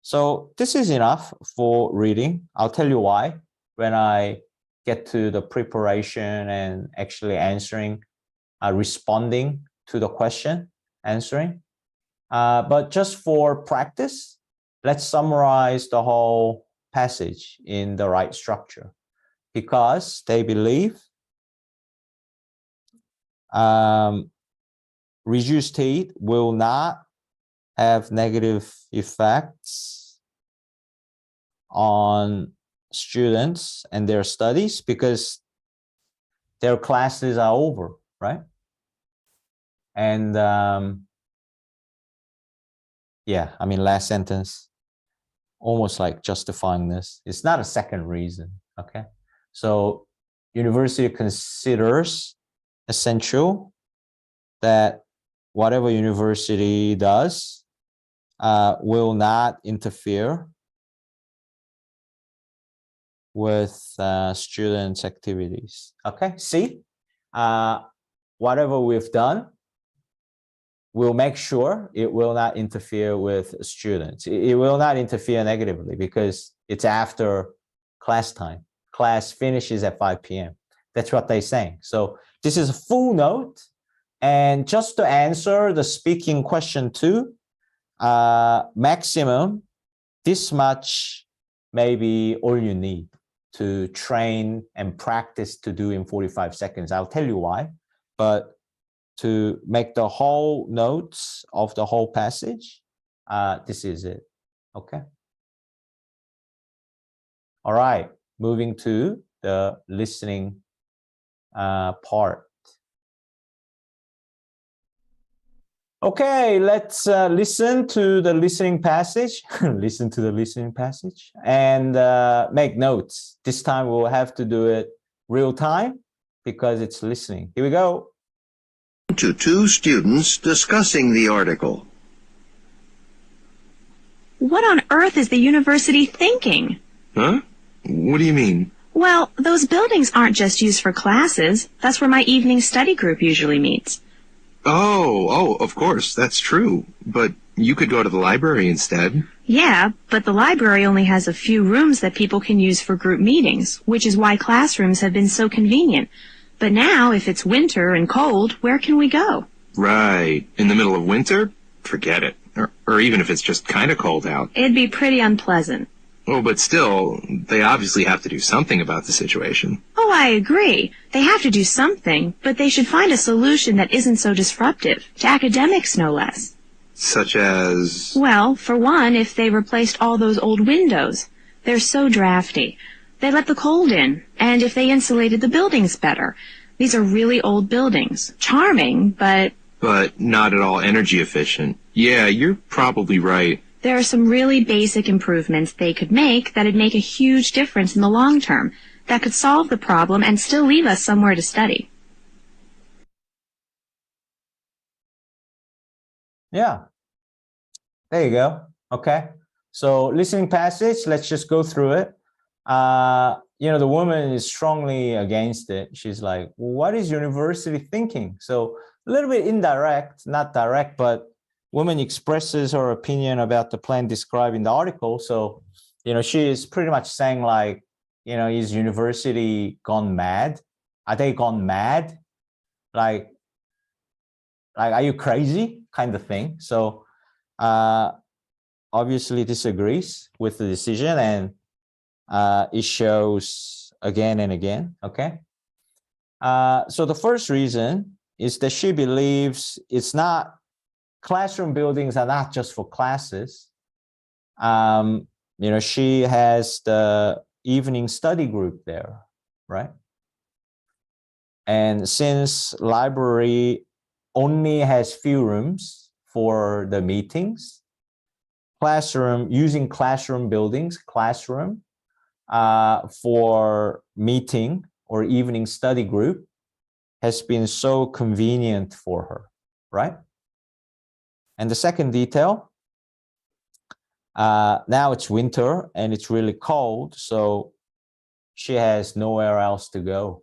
So this is enough for reading. I'll tell you why when I get to the preparation and actually answering, responding to the question, answering. But just for practice, let's summarize the whole passage in the right structure. Because they believe reduced heat will not have negative effects on students and their studies because their classes are over, right? And yeah, I mean, last sentence, almost like justifying this. It's not a second reason, okay? So university considers essential that whatever university does will not interfere with students' activities. Okay, see, whatever we've done, we'll make sure it will not interfere with students. It will not interfere negatively because it's after class time. Class finishes at 5 p.m. That's what they're saying. So this is a full note. And just to answer the speaking question 2, maximum, this much may be all you need to train and practice to do in 45 seconds. I'll tell you why. But to make the whole notes of the whole passage, this is it. Okay. All right. Moving to the listening part. Okay, let's listen to the listening passage. Listen to the listening passage and make notes. This time we'll have to do it real time because it's listening. Here we go. To 2 students discussing the article. What on earth is the university thinking? Huh? What do you mean? Well, those buildings aren't just used for classes. That's where my evening study group usually meets. Oh, of course, that's true. But you could go to the library instead. Yeah, but the library only has a few rooms that people can use for group meetings, which is why classrooms have been so convenient. But now, if it's winter and cold, where can we go? Right. In the middle of winter? Forget it. Or even if it's just kind of cold out. It'd be pretty unpleasant. Oh, but still, they obviously have to do something about the situation. Oh, I agree. They have to do something, but they should find a solution that isn't so disruptive, to academics no less. Such as? Well, for one, if they replaced all those old windows. They're so drafty. They let the cold in, and if they insulated the buildings better. These are really old buildings. Charming, but not at all energy efficient. Yeah, you're probably right. There are some really basic improvements they could make that'd make a huge difference in the long term, that could solve the problem and still leave us somewhere to study. Yeah. There you go. Okay. So listening passage, let's just go through it. The woman is strongly against it. She's like, what is university thinking? So a little bit indirect, not direct, but woman expresses her opinion about the plan described in the article. So, she is pretty much saying like, is university gone mad? Are they gone mad? Like, are you crazy? Kind of thing. So, obviously disagrees with the decision and it shows again and again. Okay. So the first reason is that she believes classroom buildings are not just for classes. She has the evening study group there, right? And since library only has few rooms for the meetings, using classroom buildings, for meeting or evening study group has been so convenient for her, right? And the second detail, now it's winter and it's really cold, so she has nowhere else to go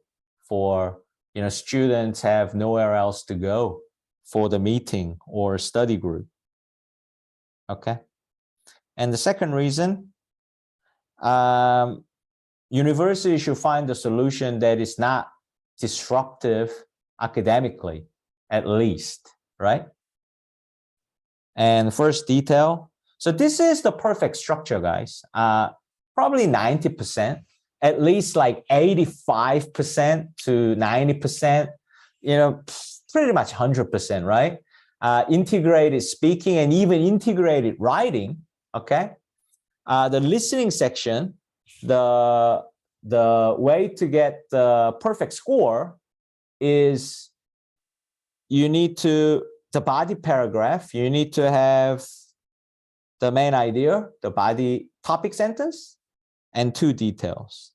students have nowhere else to go for the meeting or study group. Okay. And the second reason, university should find a solution that is not disruptive academically, at least, right? And first detail. So this is the perfect structure, guys. Probably 90%, at least like 85% to 90%, you know, pretty much 100%, right? Integrated speaking and even integrated writing, okay? The listening section, the way to get the perfect score is you need to, the body paragraph, you need to have the main idea, the body topic sentence, and 2 details.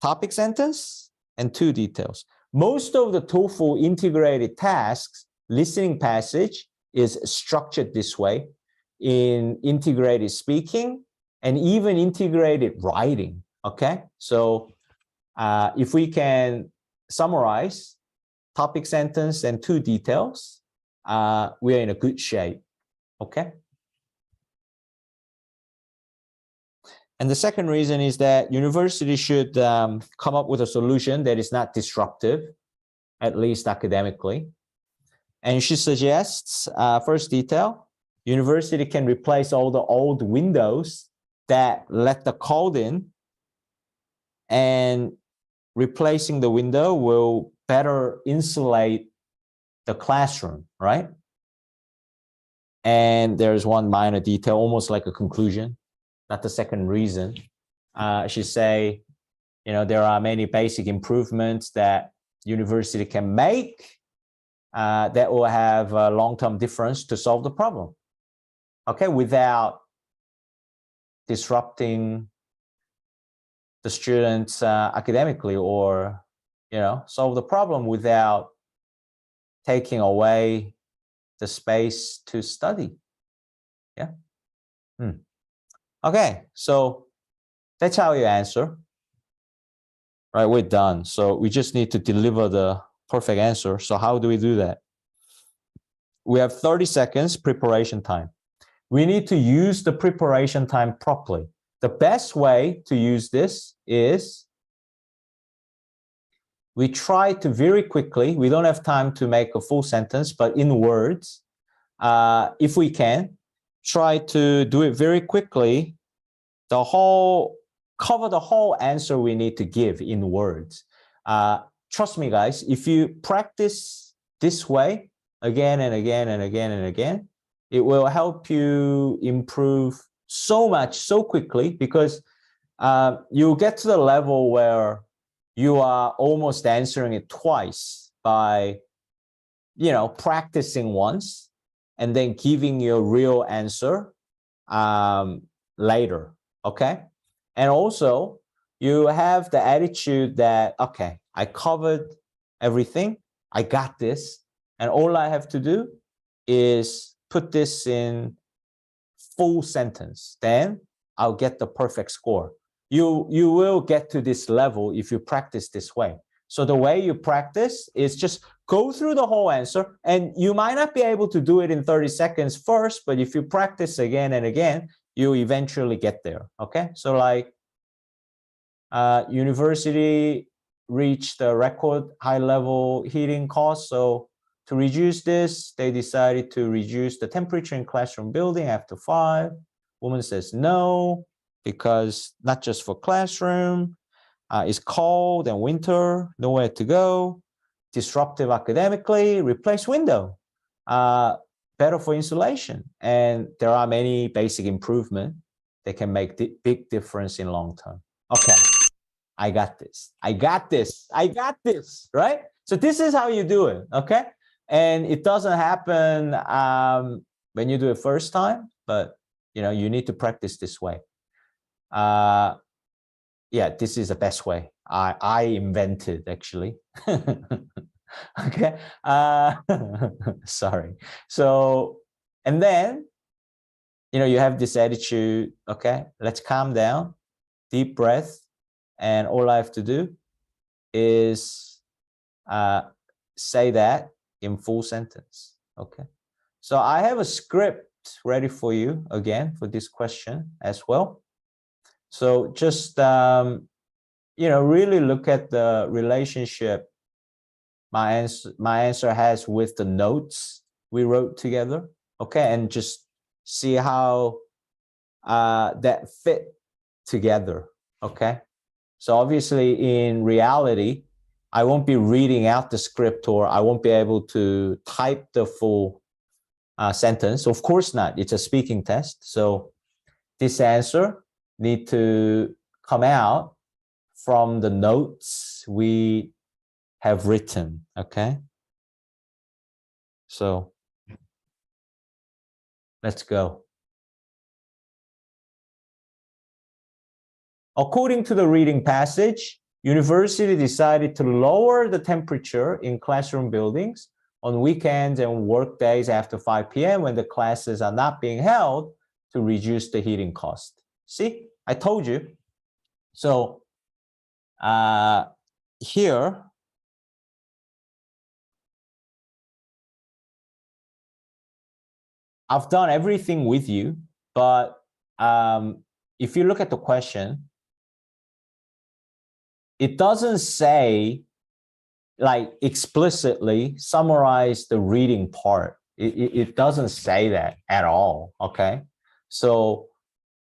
Topic sentence and 2 details. Most of the TOEFL integrated tasks, listening passage is structured this way in integrated speaking and even integrated writing, okay? So if we can summarize topic sentence and 2 details, we are in a good shape, okay? And the second reason is that university should come up with a solution that is not disruptive, at least academically. And she suggests, first detail, university can replace all the old windows that let the cold in, and replacing the window will better insulate the classroom, right? And there's one minor detail, almost like a conclusion. Not the second reason. She say, you know, there are many basic improvements that university can make that will have a long-term difference to solve the problem. Okay, without disrupting the students academically, or, you know, solve the problem without taking away the space to study. Yeah. Okay, so that's how you answer. Right, we're done. So we just need to deliver the perfect answer. So how do we do that? We have 30 seconds preparation time. We need to use the preparation time properly. The best way to use this is we try to very quickly, we don't have time to make a full sentence, but in words, if we can, try to do it very quickly, cover the whole answer we need to give in words. Trust me, guys, if you practice this way again and again and again and again, it will help you improve so much, so quickly, because you get to the level where you are almost answering it twice by, you know, practicing once and then giving your real answer later, okay? And also, you have the attitude that, okay, I covered everything, I got this, and all I have to do is put this in full sentence, then I'll get the perfect score. You will get to this level if you practice this way. So the way you practice is just go through the whole answer, and you might not be able to do it in 30 seconds first, but if you practice again and again, you eventually get there, okay? So like university reached the record high level heating cost. So to reduce this, they decided to reduce the temperature in classroom building after 5. Woman says no, because not just for classroom, it's cold and winter, nowhere to go, disruptive academically, replace window, better for insulation. And there are many basic improvements that can make big difference in long term. Okay, I got this, I got this, I got this, right? So this is how you do it, okay? And it doesn't happen when you do it first time, but you know, you need to practice this way. Yeah, this is the best way. I invented, actually. Okay. Sorry. So, and then, you know, you have this attitude, okay, let's calm down, deep breath. And all I have to do is say that in full sentence, okay? So I have a script ready for you again for this question as well. So just, really look at the relationship my answer has with the notes we wrote together, okay? And just see how that fit together, okay? So obviously in reality, I won't be reading out the script, or I won't be able to type the full sentence. Of course not, it's a speaking test. So this answer need to come out from the notes we have written, okay? So let's go. According to the reading passage, university decided to lower the temperature in classroom buildings on weekends and work days after 5 p.m. when the classes are not being held to reduce the heating cost. See, I told you. So here, I've done everything with you, but if you look at the question, it doesn't say, like, explicitly summarize the reading part. It doesn't say that at all, okay? So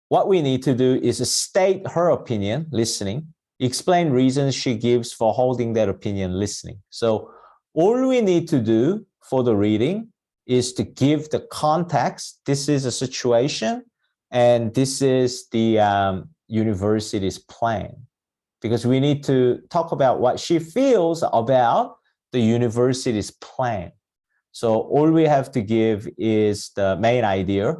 what we need to do is state her opinion, listening, explain reasons she gives for holding that opinion, listening. So all we need to do for the reading is to give the context. This is a situation, and this is the university's plan. Because we need to talk about what she feels about the university's plan. So all we have to give is the main idea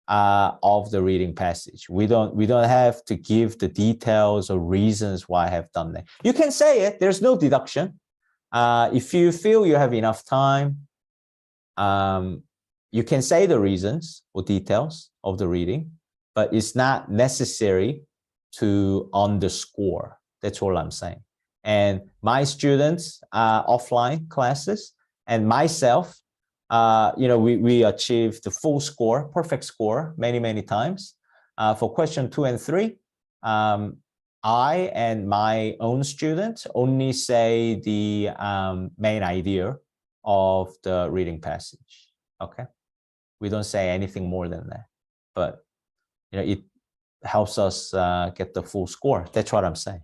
of the reading passage. We don't have to give the details or reasons why I have done that. You can say it, there's no deduction. If you feel you have enough time, you can say the reasons or details of the reading, but it's not necessary to underscore. That's all I'm saying. And my students, offline classes, and myself, we achieved the full score, perfect score, many times. For question 2 and 3, I and my own students only say the main idea of the reading passage, okay? We don't say anything more than that, but it helps us get the full score. That's what I'm saying.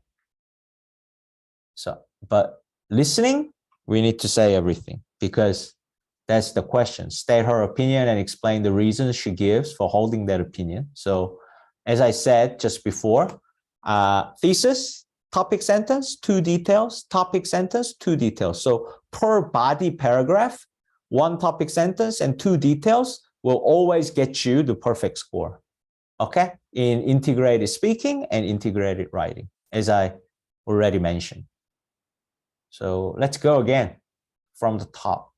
So, but listening, we need to say everything, because that's the question. State her opinion and explain the reasons she gives for holding that opinion. So as I said just before, thesis, topic sentence, 2 details, topic sentence, 2 details. So per body paragraph, 1 topic sentence and 2 details will always get you the perfect score, okay? In integrated speaking and integrated writing, as I already mentioned. So let's go again from the top.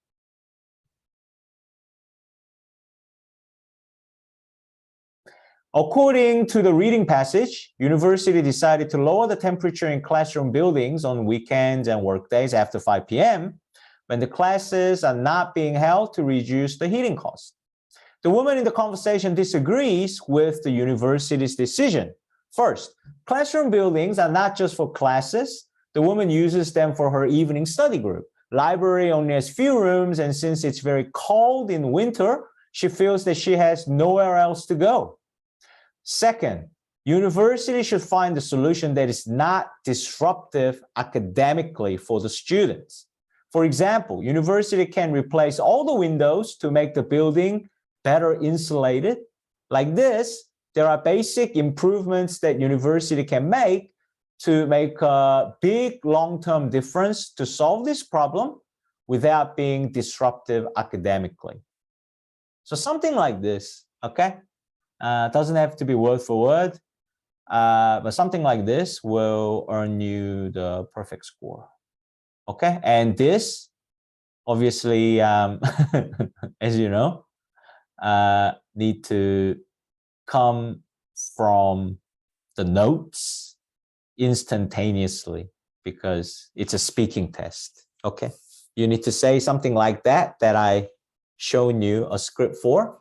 According to the reading passage, university decided to lower the temperature in classroom buildings on weekends and workdays after 5 p.m. when the classes are not being held to reduce the heating cost. The woman in the conversation disagrees with the university's decision. First, classroom buildings are not just for classes. The woman uses them for her evening study group. Library only has few rooms, and since it's very cold in winter, she feels that she has nowhere else to go. Second, university should find a solution that is not disruptive academically for the students. For example, university can replace all the windows to make the building better insulated. Like this, there are basic improvements that university can make to make a big long-term difference to solve this problem without being disruptive academically. So something like this, okay? Doesn't have to be word for word, but something like this will earn you the perfect score, okay? And this, obviously, as you know, need to come from the notes instantaneously, because it's a speaking test, okay? You need to say something like that I shown you a script for,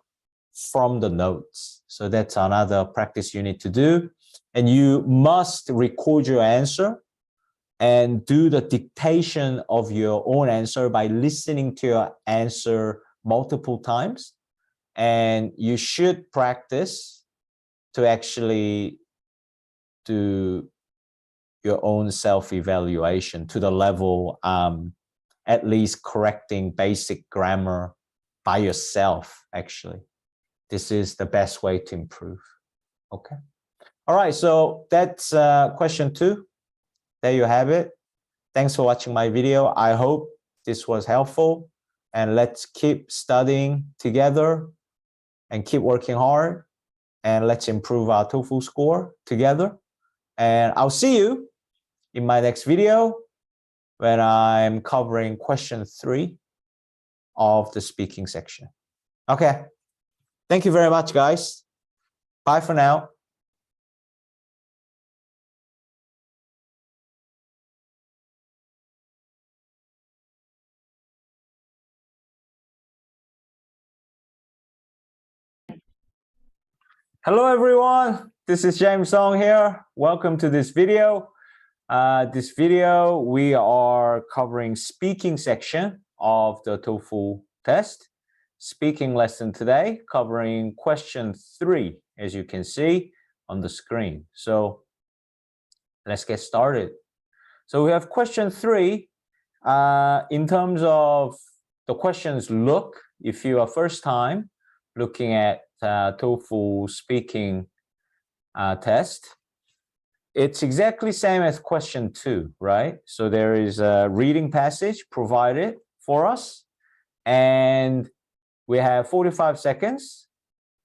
from the notes. So that's another practice you need to do. And you must record your answer and do the dictation of your own answer by listening to your answer multiple times. And you should practice to actually do your own self-evaluation to the level at least correcting basic grammar by yourself. Actually, this is the best way to improve. Okay. All right, so that's question 2. There you have it. Thanks for watching my video. I hope this was helpful, and let's keep studying together and keep working hard, and let's improve our TOEFL score together. And I'll see you in my next video when I'm covering question 3 of the speaking section. Okay. Thank you very much, guys. Bye for now. Hello, everyone. This is James Song here. Welcome to this video. We are covering speaking section of the TOEFL test. Speaking lesson today, covering question 3, as you can see on the screen. So let's get started. So we have question 3. In terms of the questions look, if you are first time looking at TOEFL speaking test, it's exactly same as question 2, right? So there is a reading passage provided for us, and we have 45 seconds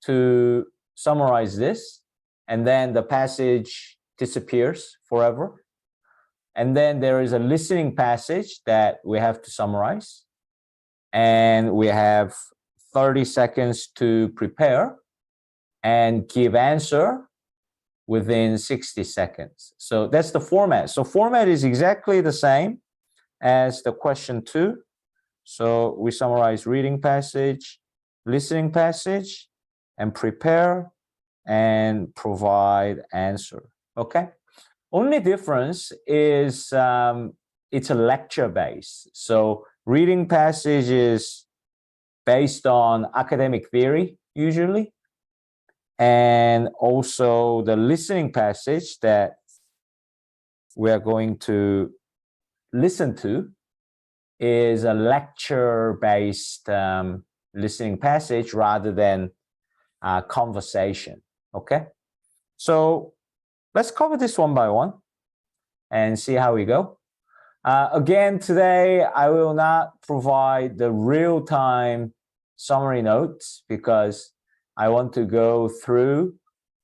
to summarize this, and then the passage disappears forever. And then there is a listening passage that we have to summarize, and we have 30 seconds to prepare and give answer within 60 seconds. So that's the format. So format is exactly the same as the question 2. So we summarize reading passage, listening passage, and prepare and provide answer. Okay. Only difference is it's a lecture base. So reading passage is based on academic theory usually, and also the listening passage that we are going to listen to is a lecture-based listening passage rather than conversation. Okay, so let's cover this one by one and see how we go. Again, today I will not provide the real-time summary notes because I want to go through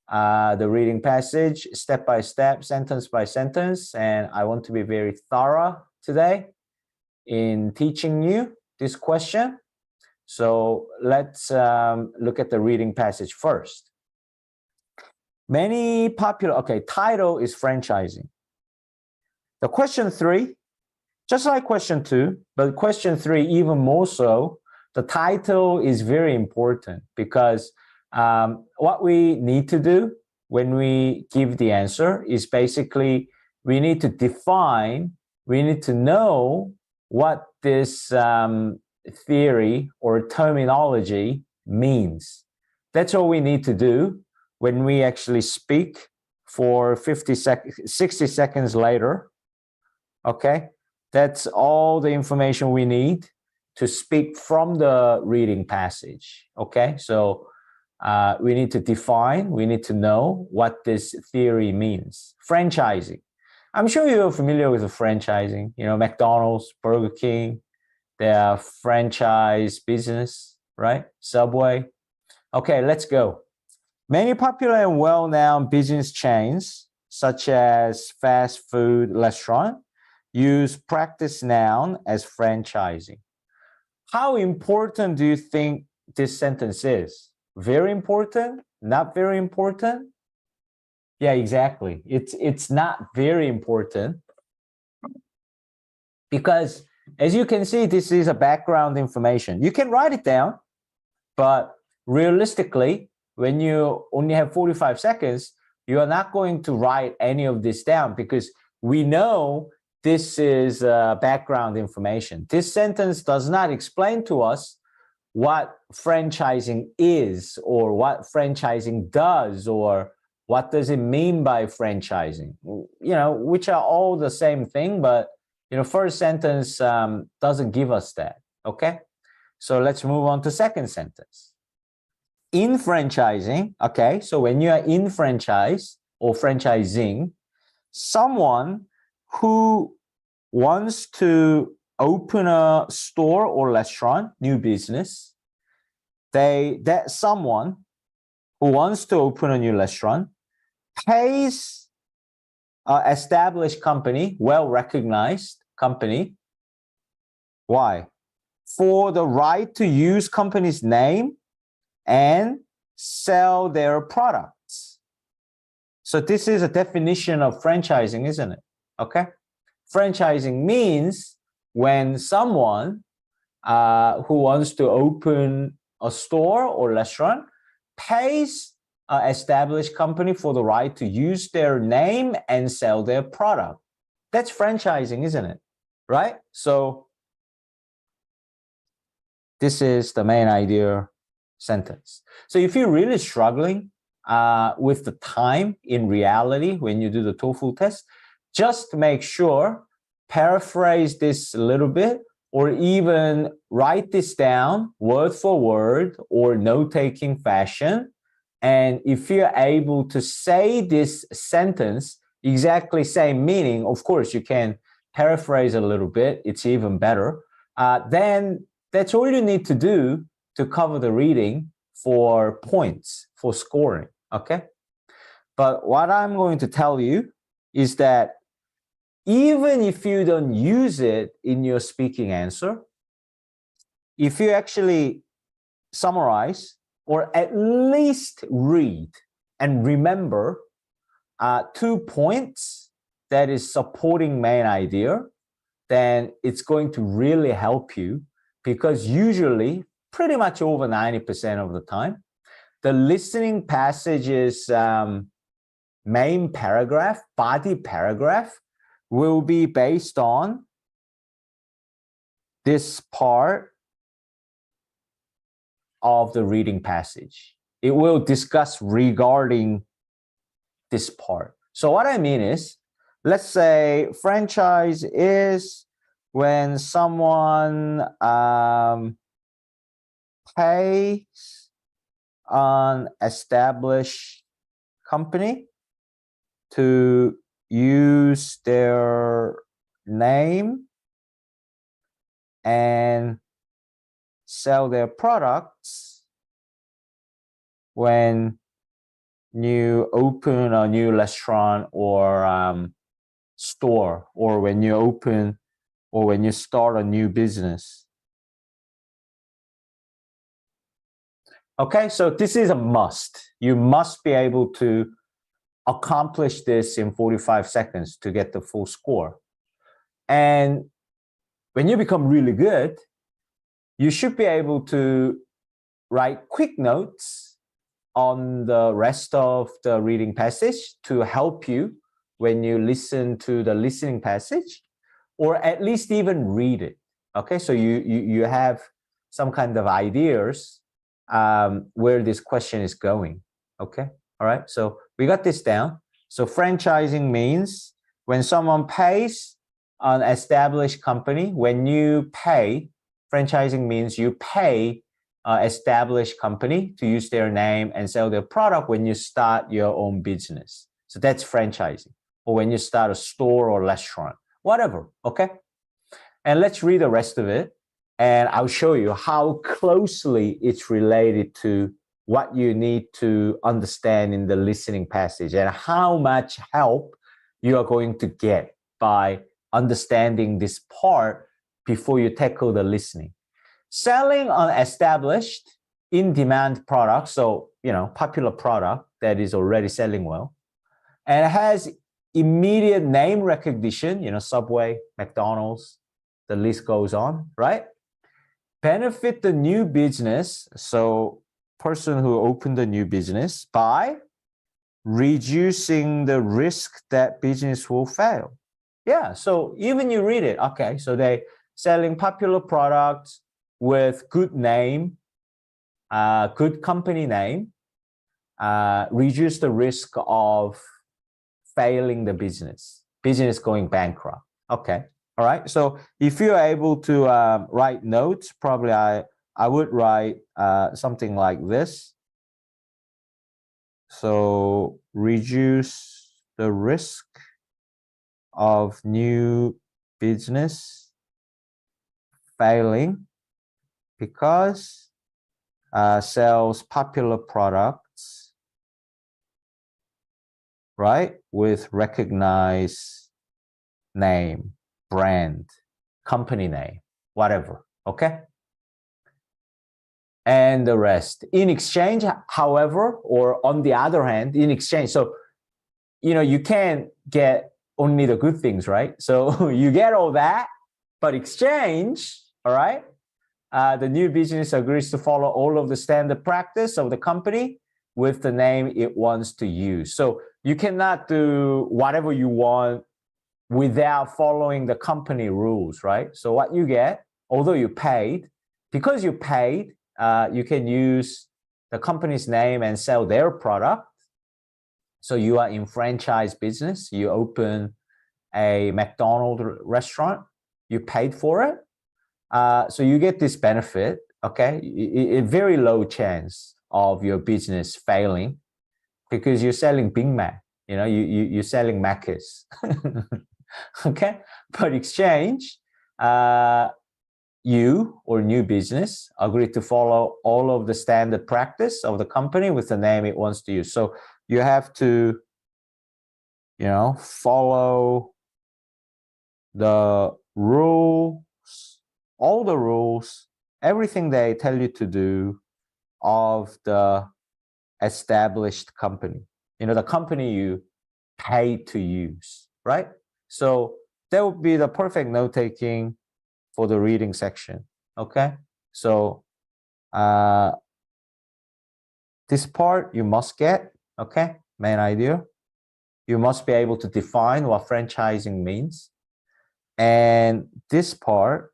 the reading passage step by step, sentence by sentence, and I want to be very thorough today in teaching you this question. So let's look at the reading passage first. Many popular, okay, title is franchising. The question 3, just like question 2, but question 3 even more so, the title is very important because what we need to do when we give the answer is basically we need to define, we need to know what this theory or terminology means. That's all we need to do when we actually speak for 60 seconds later. Okay, that's all the information we need to speak from the reading passage. Okay, so we need to define, we need to know what this theory means. Franchising. I'm sure you're familiar with the franchising, you know, McDonald's, Burger King, their franchise business, right? Subway. Okay, let's go. Many popular and well-known business chains, such as fast food restaurant, use practice noun as franchising. How important do you think this sentence is? Very important? Not very important? Yeah, exactly. It's not very important because, as you can see, this is a background information. You can write it down, but realistically, when you only have 45 seconds, you are not going to write any of this down because we know this is background information. This sentence does not explain to us what franchising is or what franchising does or what does it mean by franchising, which are all the same thing, but first sentence doesn't give us that. Okay, so let's move on to second sentence. In franchising, okay, so when you are in franchise or franchising, someone who wants to open a store or restaurant, new business, that someone who wants to open a new restaurant pays an established company, well-recognized company. Why? For the right to use company's name and sell their products. So this is a definition of franchising, isn't it? Okay. Franchising means when someone who wants to open a store or restaurant pays an established company for the right to use their name and sell their product. That's franchising, isn't it? Right? So this is the main idea sentence. So if you're really struggling with the time in reality when you do the TOEFL test, just make sure, paraphrase this a little bit, or even write this down word for word or note-taking fashion. And if you're able to say this sentence, exactly same meaning, of course, you can paraphrase a little bit, it's even better. Then that's all you need to do to cover the reading for points, for scoring, okay? But what I'm going to tell you is that even if you don't use it in your speaking answer, if you actually summarize or at least read and remember 2 points that is supporting main idea, then it's going to really help you, because usually pretty much over 90% of the time, the listening passage's main paragraph, body paragraph, will be based on this part of the reading passage. It will discuss regarding this part. So what I mean is, let's say franchise is when someone pays an established company to use their name and sell their products when you open a new restaurant or store, or when you open or when you start a new business. Okay, so this is a must. You must be able to accomplish this in 45 seconds to get the full score. And when you become really good, you should be able to write quick notes on the rest of the reading passage to help you when you listen to the listening passage, or at least even read it. Okay, so you have some kind of ideas where this question is going. Okay, all right, so we got this down. So franchising means when someone pays an established company. When you pay, franchising means you pay an established company to use their name and sell their product when you start your own business. So that's franchising. Or when you start a store or restaurant, whatever, okay? And let's read the rest of it, and I'll show you how closely it's related to what you need to understand in the listening passage and how much help you are going to get by understanding this part before you tackle the listening. Selling an established, in-demand product, so, popular product that is already selling well, and it has immediate name recognition, Subway, McDonald's, the list goes on, right? Benefit the new business, so person who opened a new business by reducing the risk that business will fail. Yeah, so even you read it, okay, so they selling popular products with good name, good company name, reduce the risk of failing the business going bankrupt. Okay, all right. So if you're able to write notes, probably I would write something like this. So reduce the risk of new business failing because sells popular products, right, with recognized name, brand, company name, whatever, okay? And the rest. In exchange, however, or on the other hand, in exchange, so, you know, you can't get only the good things, right? So you get all that, but exchange, all right? The new business agrees to follow all of the standard practice of the company with the name it wants to use. So you cannot do whatever you want without following the company rules, right? So what you get, although you paid, because you paid, you can use the company's name and sell their product. So you are in franchise business, you open a McDonald's restaurant, you paid for it. So you get this benefit, okay? A very low chance of your business failing because you're selling Big Mac, you know, you're selling Macca's, okay? But exchange, you or new business agree to follow all of the standard practice of the company with the name it wants to use. So you have to, you know, follow the rules, all the rules, everything they tell you to do of the established company, you know, the company you pay to use, right? So that would be the perfect note-taking for the reading section, okay? So this part you must get, okay? Main idea. You must be able to define what franchising means. And this part,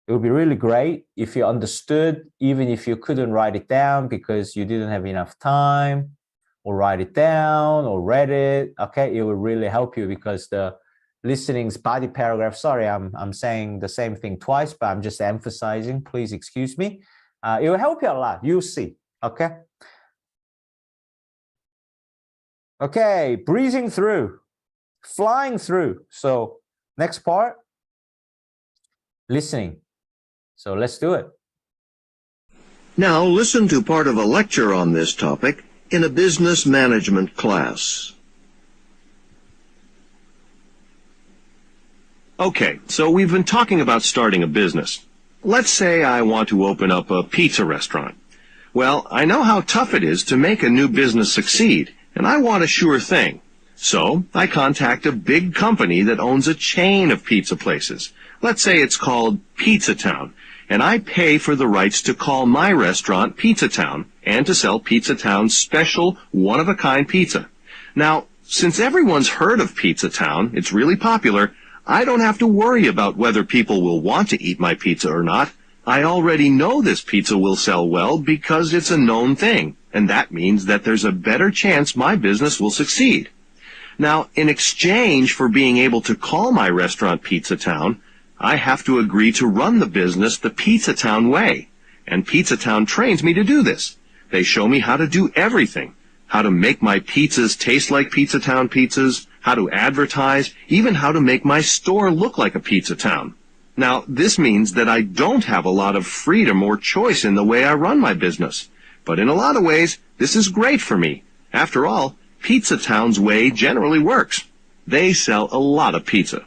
it would be really great if you understood, even if you couldn't write it down because you didn't have enough time, or write it down or read it, okay? It will really help you because the listening's body paragraph, sorry, I'm saying the same thing twice, but I'm just emphasizing, please excuse me. It will help you a lot, you'll see, okay? Okay, breezing through, flying through. So next part, listening. So let's do it. Now listen to part of a lecture on this topic in a business management class. Okay, so we've been talking about starting a business. Let's say I want to open up a pizza restaurant. Well, I know how tough it is to make a new business succeed, and I want a sure thing. So I contact a big company that owns a chain of pizza places. Let's say it's called Pizza Town, and I pay for the rights to call my restaurant Pizza Town and to sell Pizza Town's special, one-of-a-kind pizza. Now, since everyone's heard of Pizza Town, it's really popular, I don't have to worry about whether people will want to eat my pizza or not. I already know this pizza will sell well because it's a known thing, and that means that there's a better chance my business will succeed. Now, in exchange for being able to call my restaurant Pizza Town, I have to agree to run the business the Pizza Town way, and Pizza Town trains me to do this. They show me how to do everything, how to make my pizzas taste like Pizza Town pizzas, how to advertise, even how to make my store look like a Pizza Town. Now, this means that I don't have a lot of freedom or choice in the way I run my business. But in a lot of ways, this is great for me. After all, Pizza Town's way generally works. They sell a lot of pizza.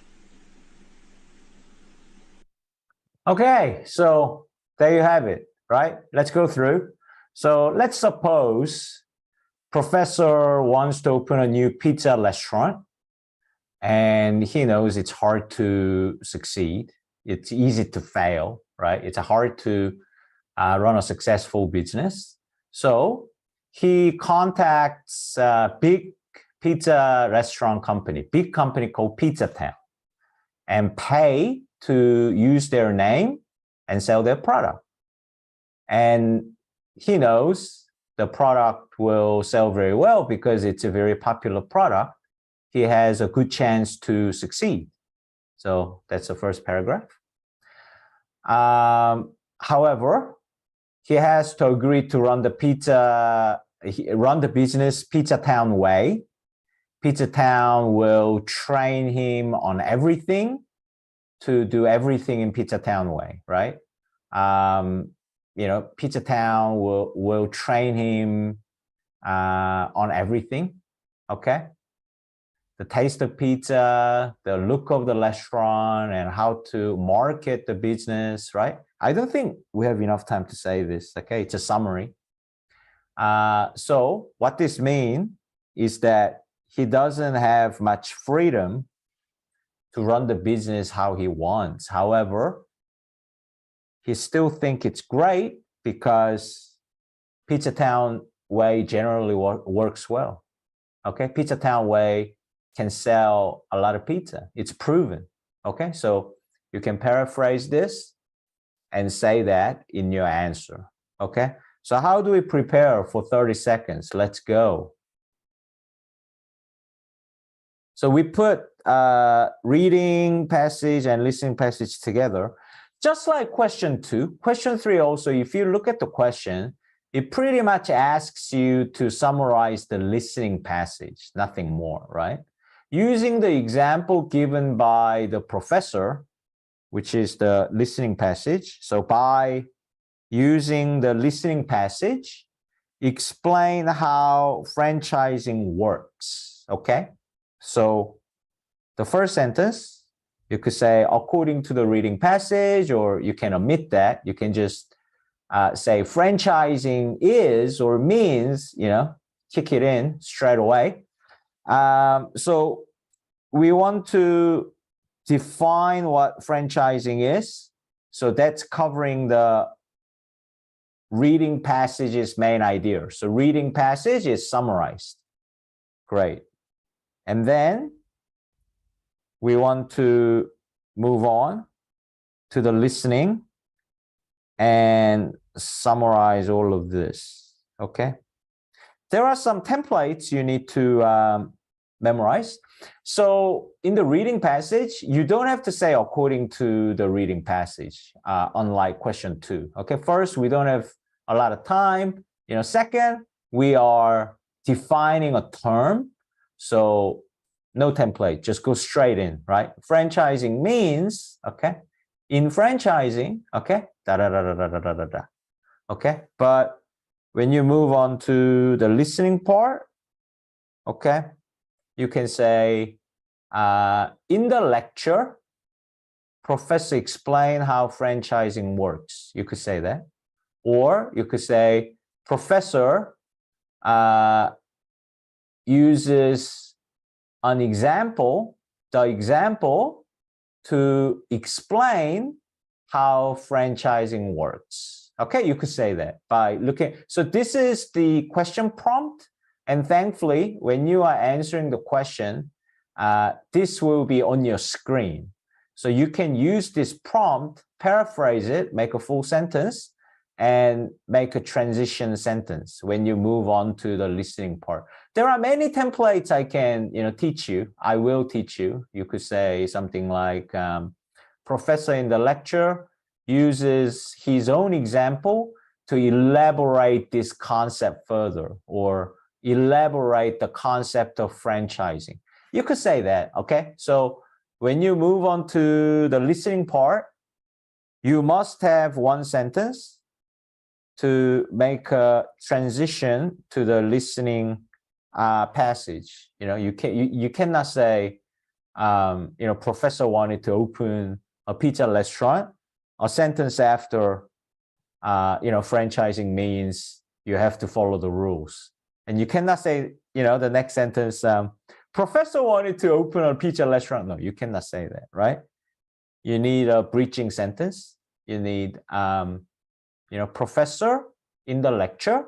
Okay, so there you have it, right? Let's go through. So let's suppose professor wants to open a new pizza restaurant and he knows it's hard to succeed. It's easy to fail, right? It's hard to run a successful business. So he contacts a big pizza restaurant company, big company called Pizza Town, and pay to use their name and sell their product. And he knows the product will sell very well because it's a very popular product. He has a good chance to succeed. So that's the first paragraph. However, he has to agree to run the business Pizza Town way. Pizza Town will train him on everything to do everything in Pizza Town way, right? Pizza Town will train him on everything, okay? The taste of pizza, the look of the restaurant, and how to market the business, right? I don't think we have enough time to say this, okay? It's a summary. So what this means is that he doesn't have much freedom to run the business how he wants. However, he still think it's great because Pizza Town way generally works well. Okay, Pizza Town way can sell a lot of pizza. It's proven. Okay, so you can paraphrase this and say that in your answer. Okay, so how do we prepare for 30 seconds? Let's go. So we put reading passage and listening passage together, just like question 2. Question 3 also, if you look at the question, it pretty much asks you to summarize the listening passage, nothing more, right? Using the example given by the professor, which is the listening passage. So by using the listening passage, explain how franchising works, okay? So the first sentence, you could say, according to the reading passage, or you can omit that. You can just say franchising is or means, kick it in straight away. So we want to define what franchising is. So that's covering the reading passage's main idea. So reading passage is summarized. Great. And then we want to move on to the listening and summarize all of this, okay? There are some templates you need to memorize. So in the reading passage, you don't have to say according to the reading passage, unlike question 2, okay? First, we don't have a lot of time. Second, we are defining a term. So no template, just go straight in, right? Franchising means, okay? In franchising, okay? Da-da-da-da-da-da-da-da. Okay? But when you move on to the listening part, okay? You can say, in the lecture, professor explained how franchising works. You could say that. Or you could say, professor uses an example, the example to explain how franchising works. Okay, you could say that by looking. So this is the question prompt. And thankfully, when you are answering the question, this will be on your screen. So you can use this prompt, paraphrase it, make a full sentence, and make a transition sentence when you move on to the listening part. There are many templates I can, teach you. I will teach you. You could say something like, professor in the lecture uses his own example to elaborate this concept further, or elaborate the concept of franchising. You could say that, okay? So when you move on to the listening part, you must have one sentence to make a transition to the listening passage. You cannot say, professor wanted to open a pizza restaurant. A sentence after, franchising means you have to follow the rules. And you cannot say, the next sentence, professor wanted to open a pizza restaurant. No, you cannot say that, right? You need a bridging sentence. You need professor in the lecture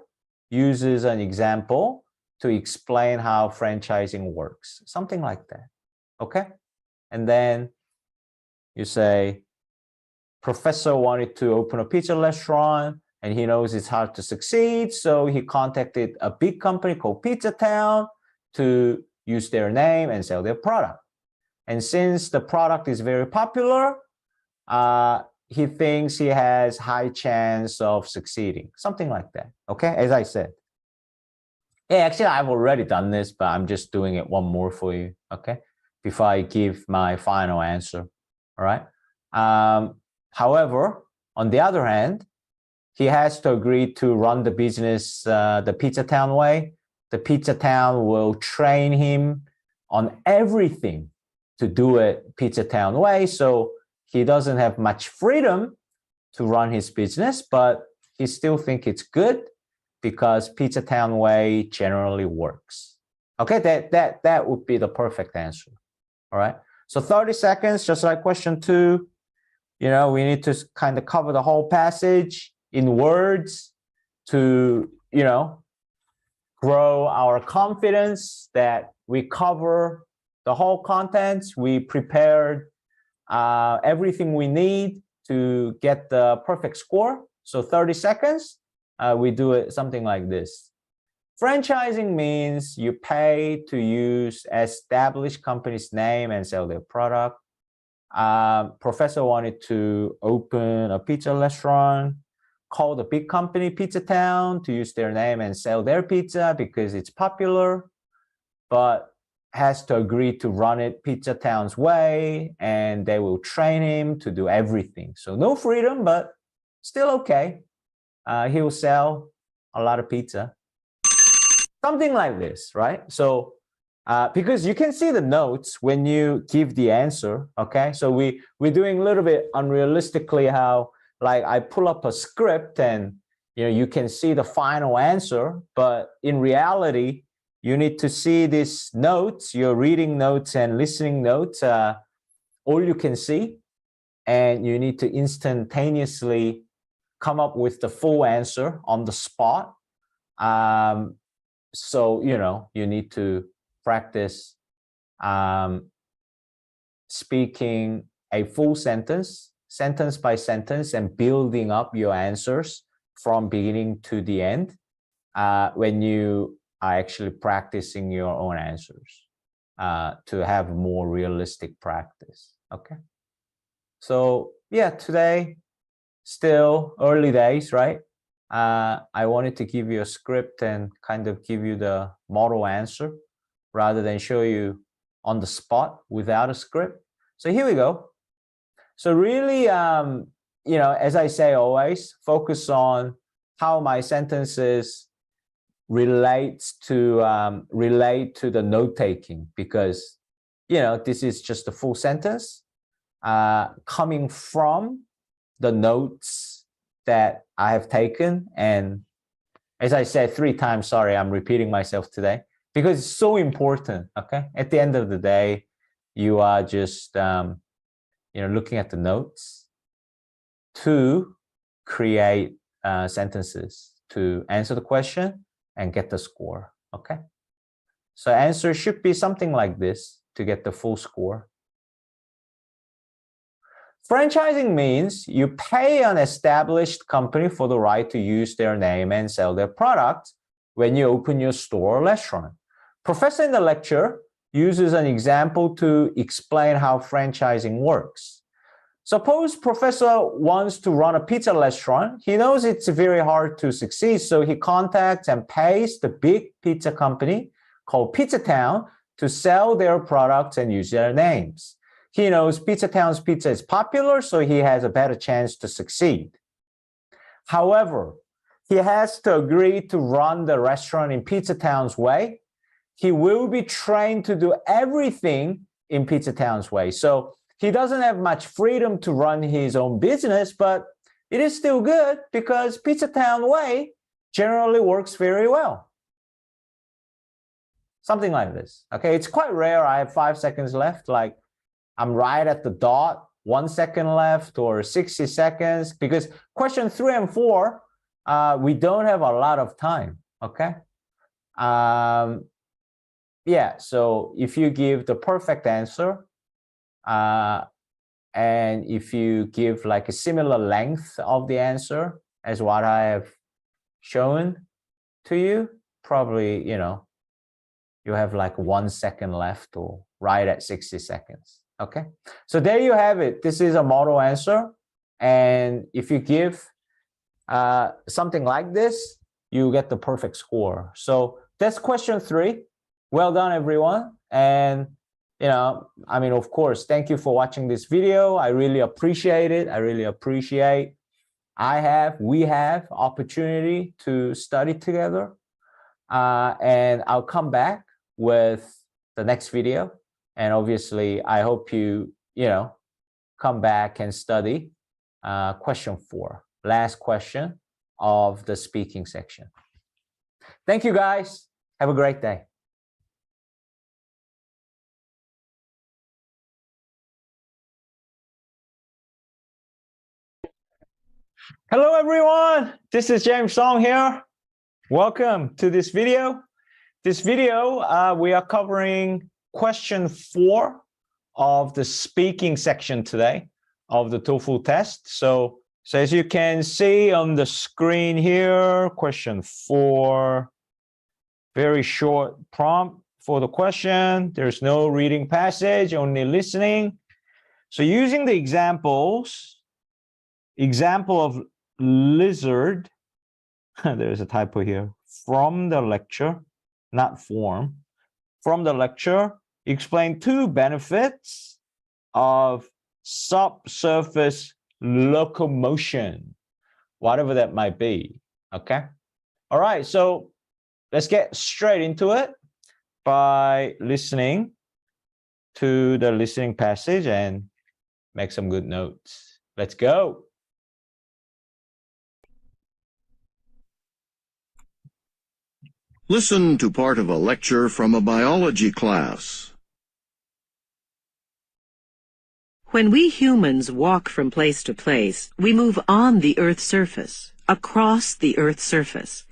uses an example to explain how franchising works. Something like that. Okay? And then you say, professor wanted to open a pizza restaurant and he knows it's hard to succeed. So he contacted a big company called Pizza Town to use their name and sell their product. And since the product is very popular, he thinks he has high chance of succeeding. Something like that. Okay, as I said. Yeah, actually, I've already done this, but I'm just doing it one more for you. Okay, before I give my final answer. All right. However, on the other hand, he has to agree to run the business the Pizza Town way. The Pizza Town will train him on everything to do it Pizza Town way. So he doesn't have much freedom to run his business, but he still thinks it's good because Pizza Town way generally works. Okay, that would be the perfect answer. All right. So 30 seconds, just like question 2. We need to kind of cover the whole passage in words to, grow our confidence that we cover the whole contents. We prepared everything we need to get the perfect score. So 30 seconds, we do it something like this. Franchising means you pay to use established company's name and sell their product. Professor wanted to open a pizza restaurant, call the big company Pizza Town to use their name and sell their pizza because it's popular, but has to agree to run it Pizza Town's way, and they will train him to do everything. So no freedom, but still okay. He will sell a lot of pizza. Something like this, right? So because you can see the notes when you give the answer, okay? So we're doing a little bit unrealistically how, like, I pull up a script and, you can see the final answer, but in reality, you need to see these notes, your reading notes and listening notes, all you can see, and you need to instantaneously come up with the full answer on the spot. So, you need to practice speaking a full sentence by sentence, and building up your answers from beginning to the end when you are actually practicing your own answers to have more realistic practice. Okay. So yeah, today, still early days, right? I wanted to give you a script and kind of give you the model answer rather than show you on the spot without a script. So here we go. So really, as I say always, focus on how my sentences relate to the note taking, because this is just a full sentence coming from the notes that I have taken. And as I said 3 times, sorry, I'm repeating myself today because it's so important. Okay, at the end of the day, you are just looking at the notes to create sentences to answer the question and get the score. Okay, so answer should be something like this to get the full score. Franchising means you pay an established company for the right to use their name and sell their product when you open your store or restaurant. Professor in the lecture uses an example to explain how franchising works. Suppose professor wants to run a pizza restaurant. He knows it's very hard to succeed, so he contacts and pays the big pizza company called Pizza Town to sell their products and use their names. He knows Pizza Town's pizza is popular, so he has a better chance to succeed. However, he has to agree to run the restaurant in Pizza Town's way. He will be trained to do everything in Pizza Town's way. So he doesn't have much freedom to run his own business, but it is still good because Pizza Town way generally works very well. Something like this. Okay, it's quite rare. I have 5 seconds left. Like, I'm right at the dot 1 second left or 60 seconds, because question 3 and 4, we don't have a lot of time, okay? Yeah, so if you give the perfect answer, and if you give like a similar length of the answer as what I have shown to you, probably, you know, you have like 1 second left or right at 60 seconds. Okay, so there you have it. This is a model answer. And if you give something like this, you get the perfect score. So that's question 3. Well done, everyone. And, you know, I mean, of course, thank you for watching this video. I really appreciate it. I really appreciate we have opportunity to study together. And I'll come back with the next video. And obviously, I hope you know, come back and study question 4, last question of the speaking section. Thank you, guys. Have a great day. Hello, everyone. This is James Song here. Welcome to this video. This video, we are covering question 4 of the speaking section today of the TOEFL test. So as you can see on the screen here, question 4, very short prompt for the question. There's no reading passage, only listening. So using the examples, example of lizard, there's a typo here, from the lecture, not form, from the lecture, explain 2 benefits of subsurface locomotion, whatever that might be, okay? All right, so let's get straight into it by listening to the listening passage and make some good notes. Let's go. Listen to part of a lecture from a biology class. When we humans walk from place to place, we move on the Earth's surface, across the Earth's surface.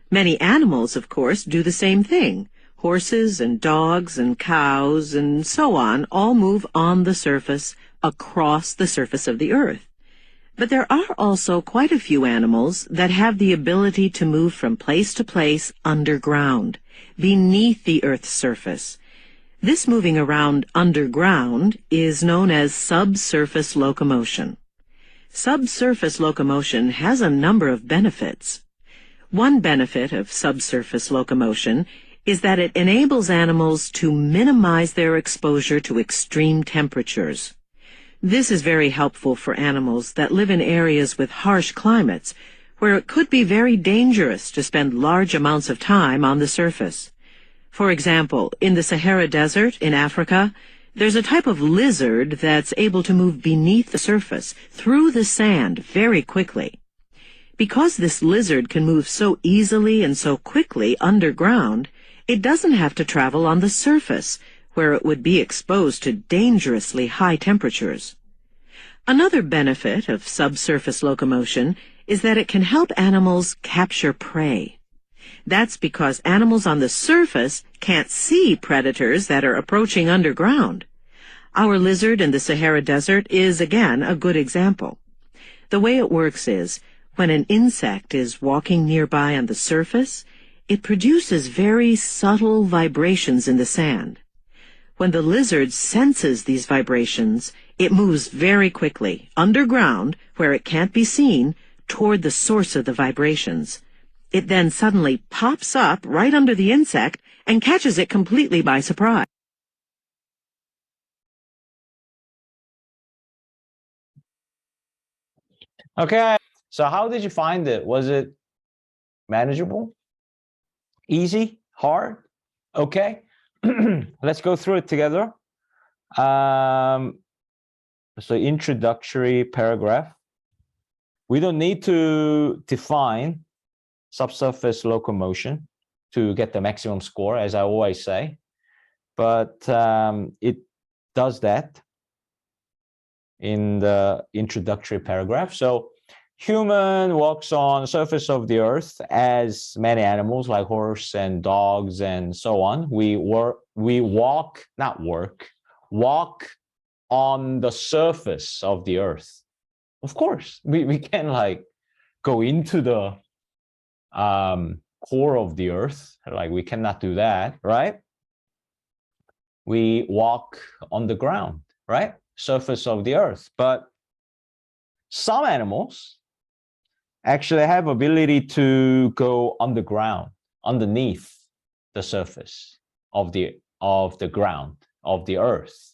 Many animals, of course, do the same thing. Horses and dogs and cows and so on all move on the surface, across the surface of the Earth. But there are also quite a few animals that have the ability to move from place to place underground, beneath the Earth's surface. This moving around underground is known as subsurface locomotion. Subsurface locomotion has a number of benefits. One benefit of subsurface locomotion is that it enables animals to minimize their exposure to extreme temperatures. This is very helpful for animals that live in areas with harsh climates, where it could be very dangerous to spend large amounts of time on the surface. For example, in the Sahara Desert in Africa, there's a type of lizard that's able to move beneath the surface, through the sand, very quickly. Because this lizard can move so easily and so quickly underground, it doesn't have to travel on the surface, where it would be exposed to dangerously high temperatures. Another benefit of subsurface locomotion is that it can help animals capture prey. That's because animals on the surface can't see predators that are approaching underground. Our lizard in the Sahara Desert is, again, a good example. The way it works is, when an insect is walking nearby on the surface, it produces very subtle vibrations in the sand. When the lizard senses these vibrations, it moves very quickly, underground, where it can't be seen, toward the source of the vibrations. It then suddenly pops up right under the insect and catches it completely by surprise. Okay, so how did you find it? Was it manageable? Easy? Hard? Okay, let's go through it together. So introductory paragraph. We don't need to define subsurface locomotion to get the maximum score, as I always say, but it does that. in the introductory paragraph. So human walks on surface of the earth as many animals like horse and dogs and so on. We walk on the surface of the earth. Of course, we can like go into the core of the earth. Like we cannot do that, right? We walk on the ground, right? Surface of the earth. But some animals actually have ability to go underground, underneath the surface of the ground, of the earth.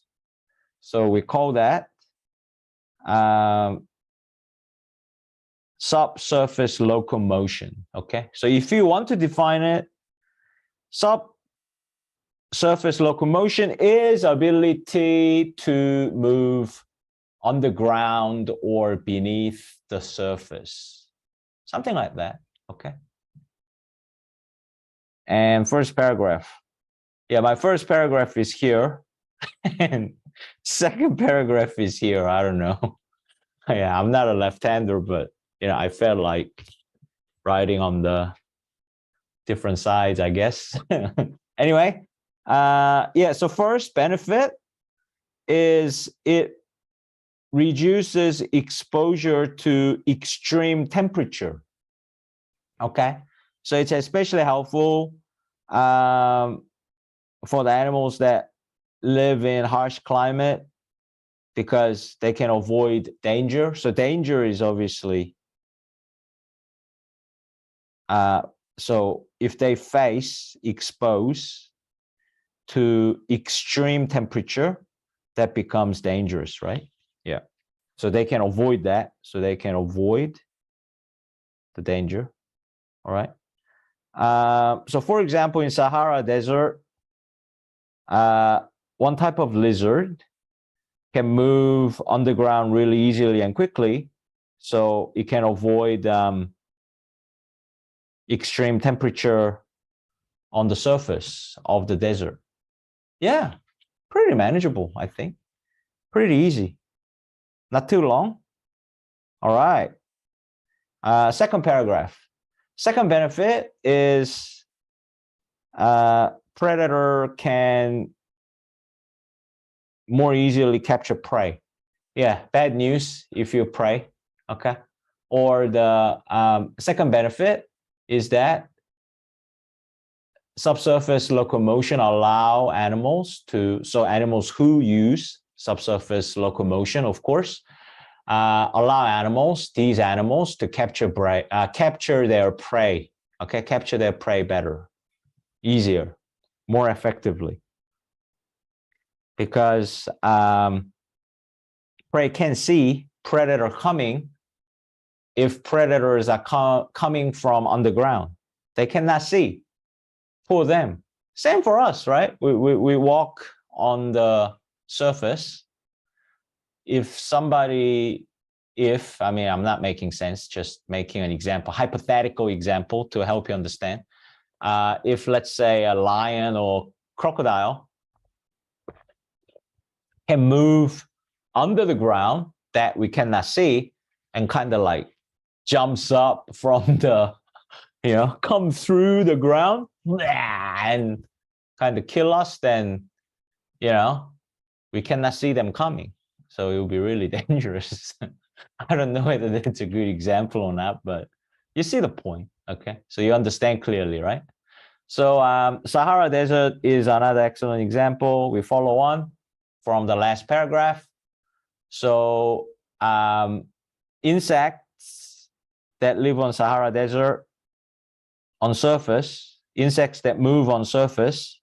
So we call that subsurface locomotion. Okay, so if you want to define it, subsurface locomotion is ability to move underground or beneath the surface, something like that. Okay, and first paragraph, yeah, my first paragraph is here and second paragraph is here. I don't know. Yeah, I'm not a left-hander, but you know, I felt like writing on the different sides, I guess. Anyway, yeah, so first benefit is it reduces exposure to extreme temperature. Okay, so it's especially helpful for the animals that live in harsh climate because they can avoid danger. So danger is obviously so if they face expose to extreme temperature, that becomes dangerous, right? Yeah. So they can avoid that. So they can avoid the danger. All right. So for example, in Sahara Desert, one type of lizard can move underground really easily and quickly. So it can avoid extreme temperature on the surface of the desert. Yeah, pretty manageable, I think. Pretty easy. Not too long. All right. Second paragraph. Second benefit is predator can more easily capture prey. Yeah, bad news if you prey. Okay. Or the second benefit is that subsurface locomotion allow animals to, so animals who use subsurface locomotion, of course, allow animals, these animals, to capture their prey. Okay, capture their prey better, easier, more effectively, because prey can see predator coming. If predators are coming from underground, they cannot see. For them, same for us, right? We walk on the surface. If somebody, I mean, I'm not making sense, just making an example, hypothetical example to help you understand. If let's say a lion or crocodile can move under the ground that we cannot see and kind of like jumps up from the, you know, come through the ground and kind of kill us, then, you know, we cannot see them coming. So it will be really dangerous. I don't know whether that's a good example or not, but you see the point. Okay, so you understand clearly, right? So Sahara Desert is another excellent example. We follow on from the last paragraph. So insects that live on Sahara Desert on surface, insects that move on surface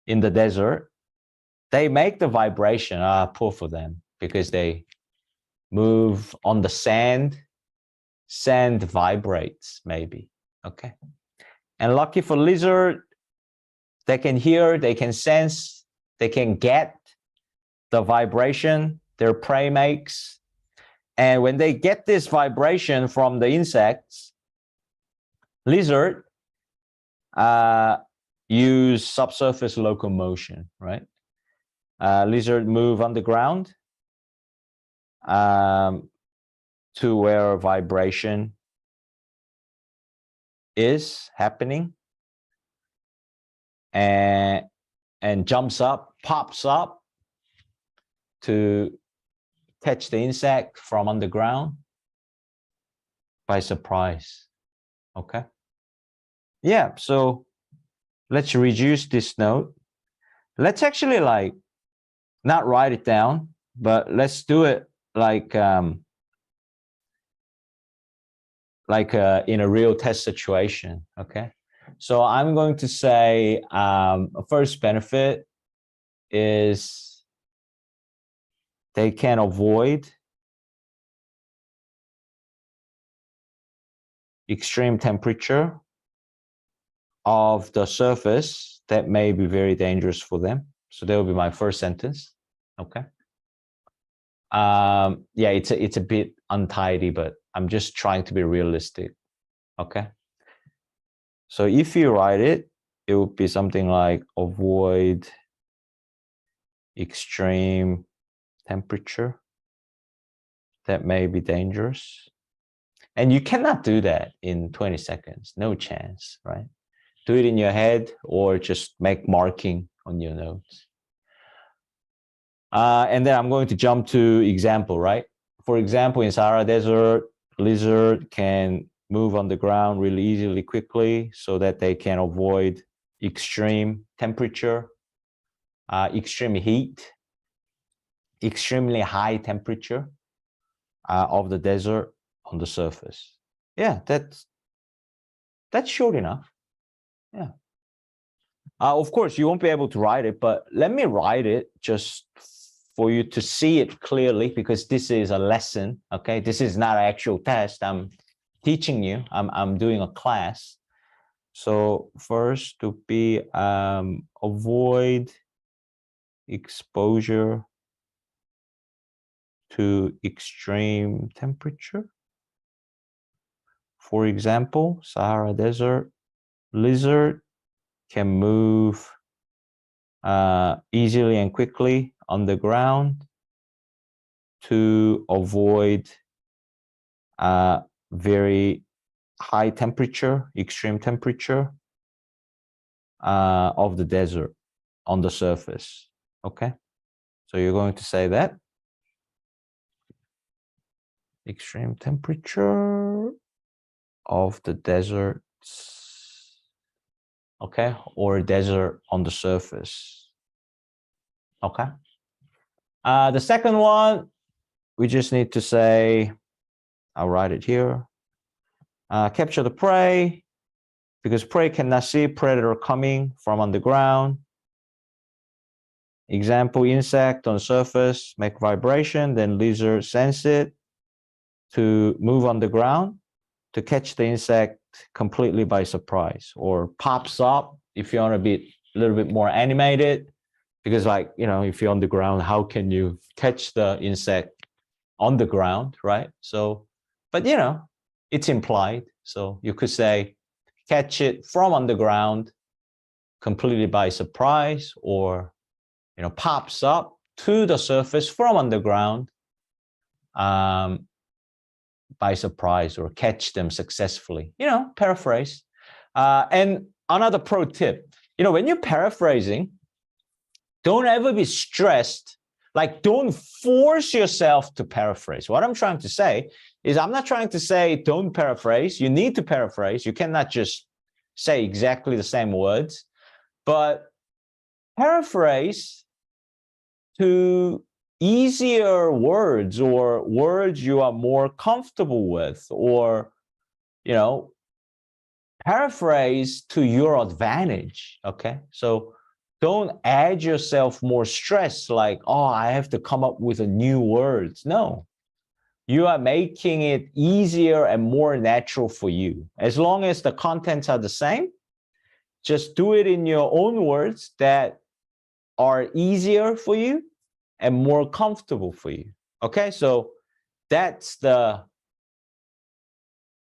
in the desert, they make the vibration. Poor for them, because they move on the sand. Sand vibrates, maybe. Okay. And lucky for lizard, they can hear, they can sense, they can get the vibration their prey makes. And when they get this vibration from the insects, lizard use subsurface locomotion, right? Lizard move underground to where vibration is happening and jumps up, pops up to catch the insect from underground by surprise. Okay. Yeah, so let's reduce this note. Let's actually like not write it down, but let's do it like in a real test situation. Okay. So I'm going to say first benefit is they can avoid extreme temperature of the surface that may be very dangerous for them. So that will be my first sentence. Okay. Yeah, it's a bit untidy, but I'm just trying to be realistic. Okay. So if you write it, it would be something like avoid extreme temperature that may be dangerous. And you cannot do that in 20 seconds. No chance, right? Do it in your head or just make marking on your notes. And then I'm going to jump to example, right? For example, in Sahara Desert, lizard can move on the ground really easily, quickly, so that they can avoid extreme temperature, extreme heat, extremely high temperature of the desert on the surface. Yeah, that's short enough. Yeah. Of course, you won't be able to write it, but let me write it just for you to see it clearly, because this is a lesson. Okay, this is not an actual test. I'm teaching you. I'm doing a class. So first to be avoid exposure to extreme temperature. For example, Sahara Desert, lizard can move easily and quickly on the ground to avoid very high temperature, extreme temperature of the desert on the surface. Okay, so you're going to say that extreme temperature of the deserts, okay, or desert on the surface. Okay. The second one, we just need to say, I'll write it here. Capture the prey, because prey cannot see predator coming from underground. Example, insect on surface, make vibration, then lizard sense it to move on the ground to catch the insect completely by surprise, or pops up if you want to be a little bit more animated, because like, you know, if you're on the ground, how can you catch the insect on the ground, right? So, but you know, it's implied. So you could say catch it from underground completely by surprise, or, you know, pops up to the surface from underground by surprise, or catch them successfully, you know, paraphrase. And another pro tip, you know, when you're paraphrasing, don't ever be stressed. Like, don't force yourself to paraphrase. What I'm trying to say is, I'm not trying to say don't paraphrase. You need to paraphrase. You cannot just say exactly the same words, but paraphrase to easier words, or words you are more comfortable with, or, you know, paraphrase to your advantage. Okay, so don't add yourself more stress, like, oh, I have to come up with a new words. No, you are making it easier and more natural for you. As long as the contents are the same, just do it in your own words that are easier for you and more comfortable for you. Okay, so that's the,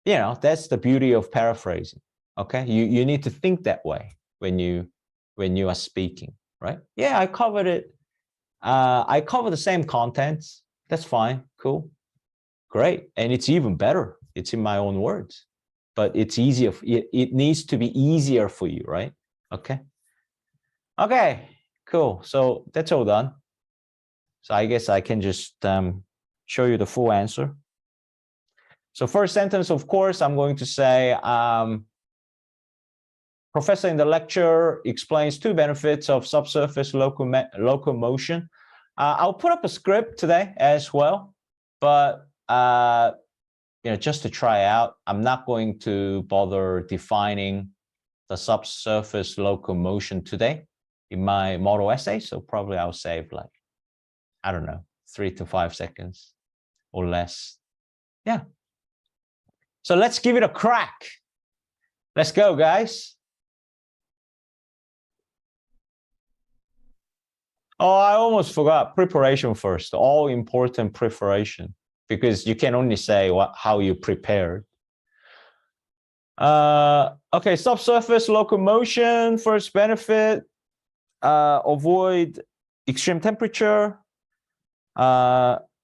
you know, that's the beauty of paraphrasing. Okay, you need to think that way when you are speaking, right? Yeah, I covered it. I cover the same contents That's fine. Cool. Great. And it's even better. It's in my own words, but it's easier. It needs to be easier for you, right? Okay. Okay, cool. So that's all done. So I guess I can just show you the full answer. So first sentence, of course, I'm going to say, professor in the lecture explains 2 benefits of subsurface locomotion. I'll put up a script today as well, but just to try out, I'm not going to bother defining the subsurface locomotion today in my model essay. So probably I'll save like, I don't know, 3 to 5 seconds or less. Yeah. So let's give it a crack. Let's go, guys. Oh, I almost forgot preparation first. All important preparation, because you can only say how you prepared. Okay, subsurface locomotion, first benefit, avoid extreme temperature.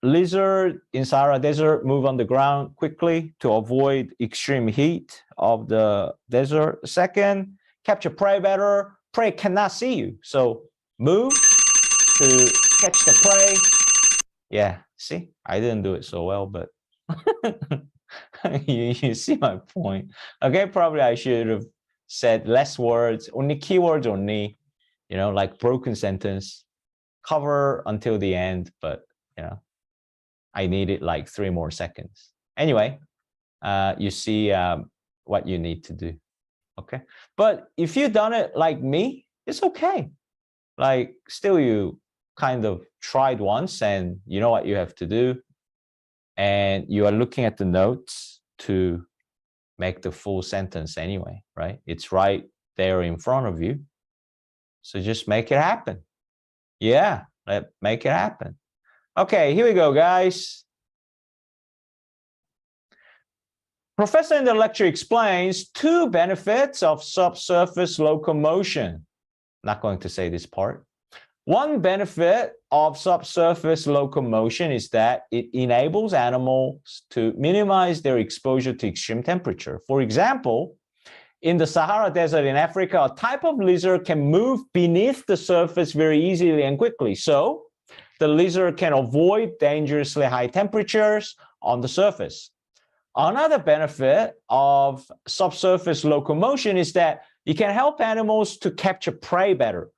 Lizard in Sahara Desert move on the ground quickly to avoid extreme heat of the desert. Second, capture prey better. Prey cannot see you, so move to catch the prey. Yeah, see, I didn't do it so well, but you see my point. Okay, probably I should have said less words, only keywords only, like broken sentence, cover until the end, but I needed like 3 more seconds. Anyway, you see what you need to do. Okay, but if you've done it like me, it's okay. Like still you kind of tried once and you know what you have to do, and you are looking at the notes to make the full sentence anyway, right? It's right there in front of you. So just make it happen. Yeah, make it happen. Okay, here we go, guys. Professor in the lecture explains 2 benefits of subsurface locomotion. Not going to say this part. One benefit of subsurface locomotion is that it enables animals to minimize their exposure to extreme temperature. For example, in the Sahara Desert in Africa, a type of lizard can move beneath the surface very easily and quickly. So the lizard can avoid dangerously high temperatures on the surface. Another benefit of subsurface locomotion is that it can help animals to capture prey better.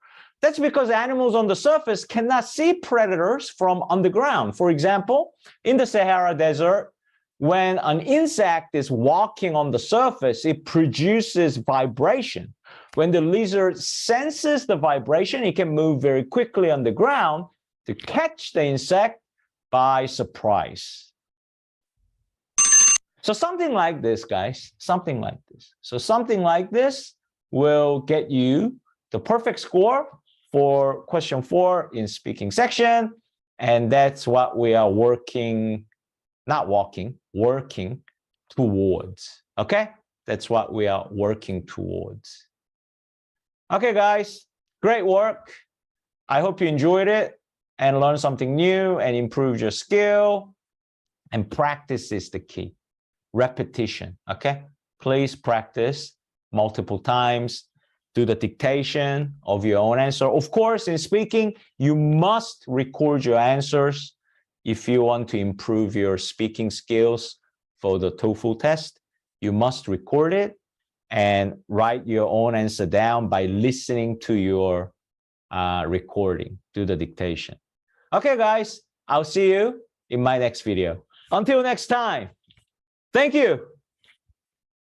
That's because animals on the surface cannot see predators from underground. For example, in the Sahara Desert, when an insect is walking on the surface, it produces vibration. When the lizard senses the vibration, it can move very quickly on the ground to catch the insect by surprise. So something like this, guys, something like this. So something like this will get you the perfect score for question 4 in speaking section. And that's what we are working towards. Okay? That's what we are working towards. Okay, guys, great work. I hope you enjoyed it and learned something new and improved your skill. And practice is the key. Repetition, okay? Please practice multiple times. Do the dictation of your own answer. Of course, in speaking, you must record your answers if you want to improve your speaking skills for the TOEFL test. You must record it and write your own answer down by listening to your recording. Do the dictation. Okay, guys, I'll see you in my next video. Until next time, thank you.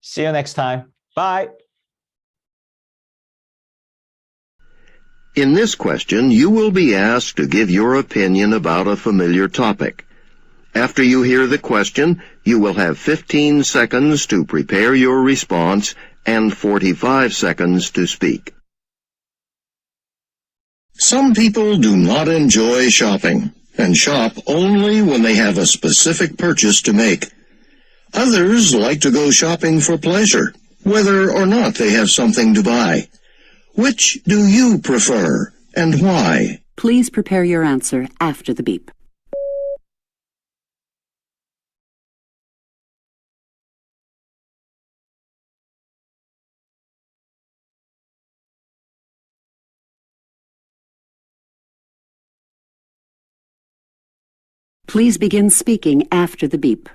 See you next time. Bye. In this question, you will be asked to give your opinion about a familiar topic. After you hear the question, you will have 15 seconds to prepare your response and 45 seconds to speak. Some people do not enjoy shopping and shop only when they have a specific purchase to make. Others like to go shopping for pleasure, whether or not they have something to buy. Which do you prefer, and why? Please prepare your answer after the beep. Please begin speaking after the beep.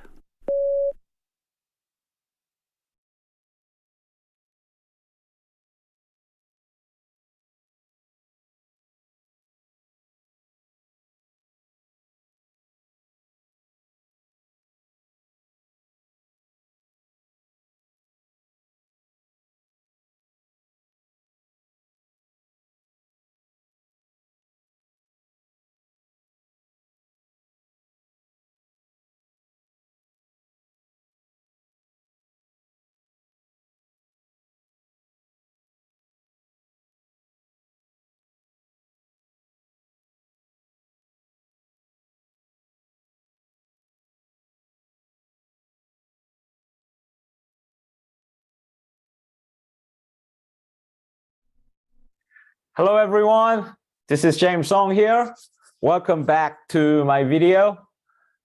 Hello everyone, this is James Song here. Welcome back to my video.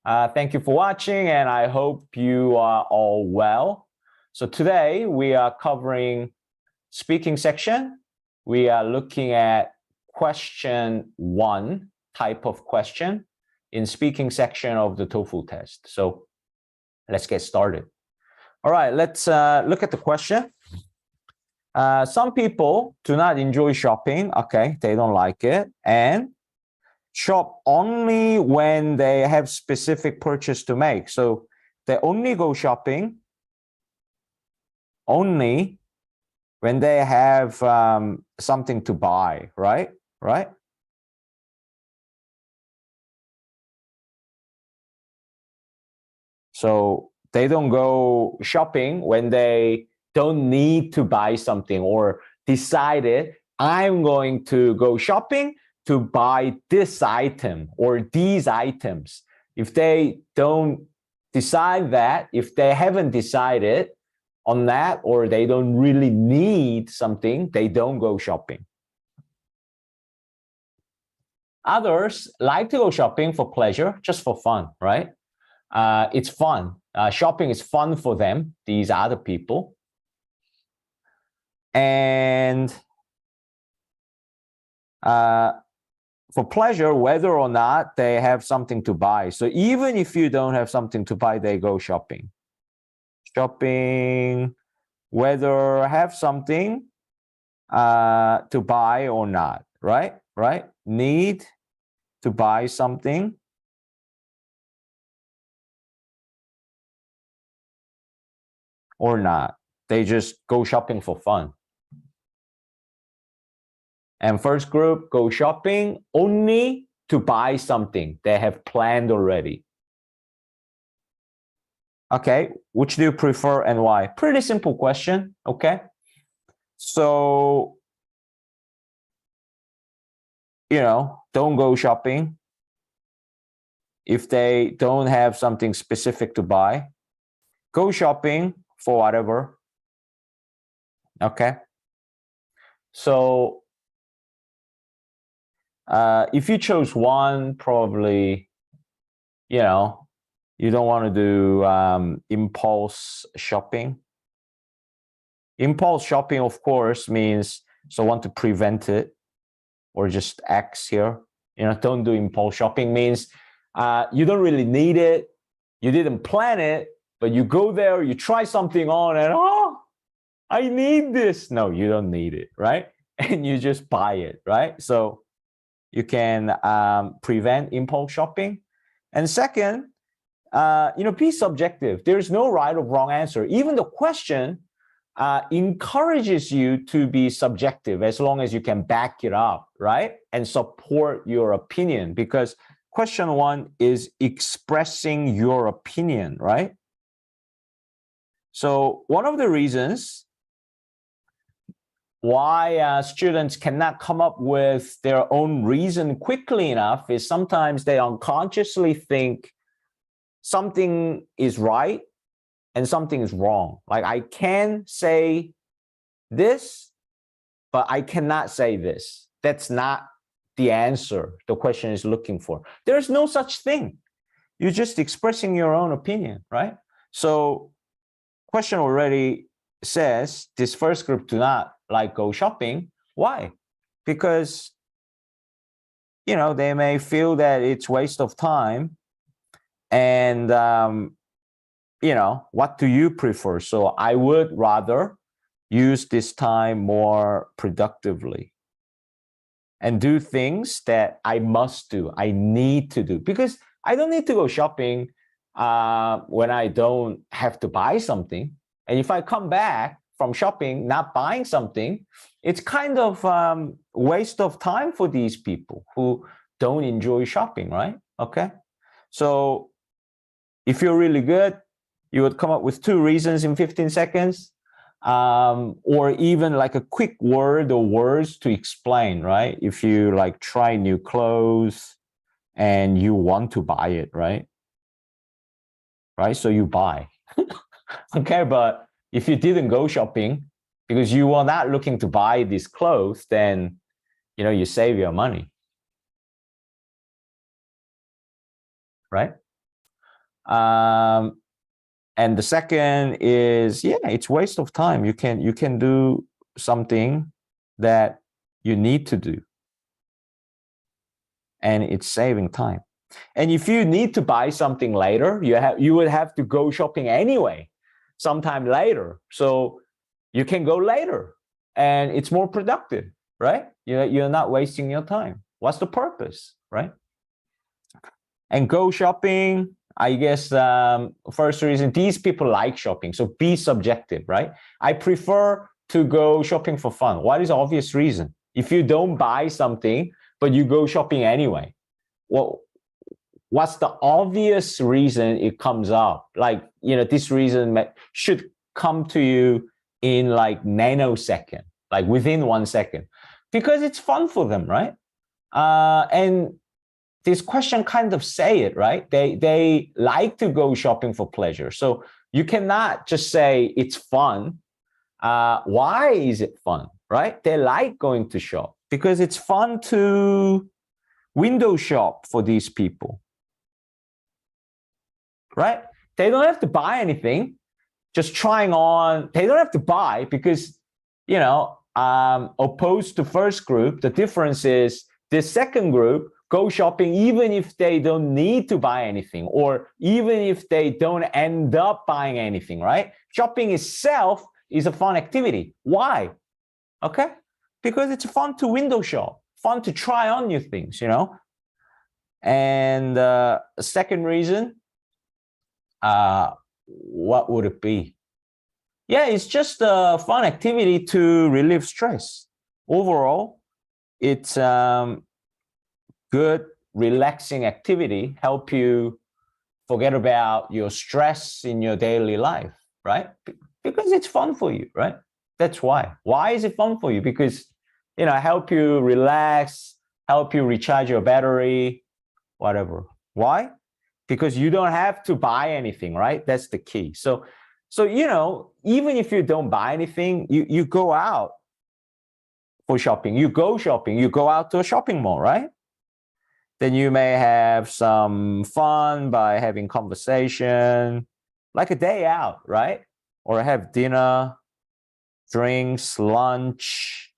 Thank you for watching and I hope you are all well. So today we are covering speaking section. We are looking at question 1 type of question in speaking section of the TOEFL test. So let's get started. All right, let's look at the question. Some people do not enjoy shopping. Okay, they don't like it. And shop only when they have specific purchase to make. So they only go shopping only when they have something to buy, right? Right? So they don't go shopping when they don't need to buy something or decided I'm going to go shopping to buy this item or these items. If they don't decide that, if they haven't decided on that or they don't really need something, they don't go shopping. Others like to go shopping for pleasure, just for fun, right? It's fun. Shopping is fun for them, these other people. And for pleasure, whether or not they have something to buy. So even if you don't have something to buy, they go shopping. Shopping, whether have something to buy or not, right? Right? Need to buy something or not. They just go shopping for fun. And first group go shopping only to buy something they have planned already. Okay, which do you prefer and why? Pretty simple question, okay? So, you know, don't go shopping if they don't have something specific to buy. Go shopping for whatever. Okay. So, if you chose one, probably, you know, you don't want to do impulse shopping. Impulse shopping, of course, means so want to prevent it or just X here. You know, don't do impulse shopping means you don't really need it. You didn't plan it, but you go there, you try something on and, oh, I need this. No, you don't need it, right? And you just buy it, right? So you can prevent impulse shopping. And second, you know, be subjective. There's no right or wrong answer. Even the question encourages you to be subjective as long as you can back it up, right? And support your opinion, because question 1 is expressing your opinion, right? So one of the reasons why students cannot come up with their own reason quickly enough is sometimes they unconsciously think something is right and something is wrong. Like I can say this, but I cannot say this. That's not the answer the question is looking for. There's no such thing. You're just expressing your own opinion, right? So question already says this first group do not like go shopping. Why? Because, you know, they may feel that it's waste of time And, you know, what do you prefer? So I would rather use this time more productively and do things that I must do, I need to do, because I don't need to go shopping when I don't have to buy something. And if I come back from shopping not buying something, it's kind of waste of time for these people who don't enjoy shopping, right? Okay. So if you're really good, you would come up with 2 reasons in 15 seconds, or even like a quick word or words to explain, right? If you like try new clothes and you want to buy it, right? Right? So you buy. Okay, but if you didn't go shopping because you were not looking to buy these clothes, then, you know, you save your money. Right? And the second is, yeah, it's waste of time. You can do something that you need to do, and it's saving time. And if you need to buy something later, you would have to go shopping anyway, sometime later. So you can go later, and it's more productive, right? You're not wasting your time. What's the purpose, right? And go shopping, I guess, first reason, these people like shopping. So be subjective, right? I prefer to go shopping for fun. What is the obvious reason? If you don't buy something, but you go shopping anyway, well, what's the obvious reason it comes up? Like, you know, this reason should come to you in like nanosecond, like within 1 second, because it's fun for them, right? And this question kind of say it, right? They like to go shopping for pleasure. So you cannot just say it's fun. Why is it fun, right? They like going to shop because it's fun to window shop for these people, right? They don't have to buy anything, just trying on. They don't have to buy because, you know, opposed to first group, the difference is the second group go shopping even if they don't need to buy anything, or even if they don't end up buying anything, right? Shopping itself is a fun activity. Why? Okay? Because it's fun to window shop, fun to try on new things, you know? And second reason, what would it be? Yeah, it's just a fun activity to relieve stress. Overall, it's good, relaxing activity, help you forget about your stress in your daily life, right? Because it's fun for you, right? That's why. Why is it fun for you? Because, you know, help you relax, help you recharge your battery, whatever. Why? Because you don't have to buy anything, right? That's the key. So you know, even if you don't buy anything, you go out for shopping, you go shopping, you go out to a shopping mall, right? Then you may have some fun by having conversation, like a day out, right? Or have dinner, drinks, lunch,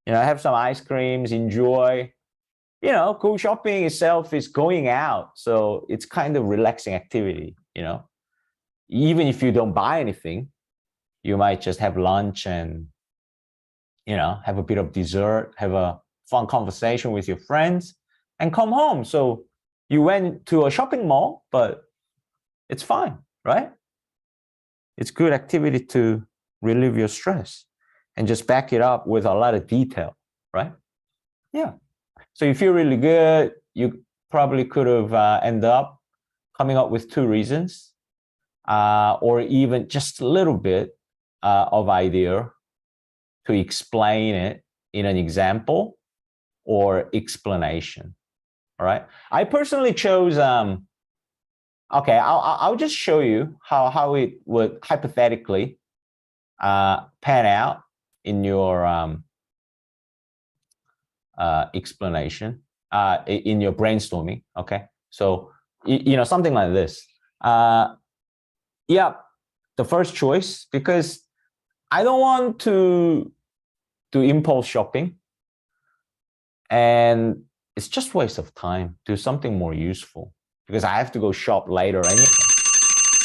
you know, have some ice creams, enjoy. You know, go shopping itself is going out. So it's kind of relaxing activity, you know. Even if you don't buy anything, you might just have lunch and, you know, have a bit of dessert, have a fun conversation with your friends, and come home. So you went to a shopping mall, but it's fine, right? It's good activity to relieve your stress and just back it up with a lot of detail, right? Yeah. So you feel really good. You probably could have ended up coming up with 2 reasons, or even just a little bit of idea to explain it in an example or explanation. All right. I personally chose. Okay, I'll just show you how it would hypothetically pan out in your explanation, in your brainstorming. Okay, so you know, something like this. Yeah, the first choice, because I don't want to do impulse shopping, and it's just waste of time. Do something more useful. because I have to go shop later anyway.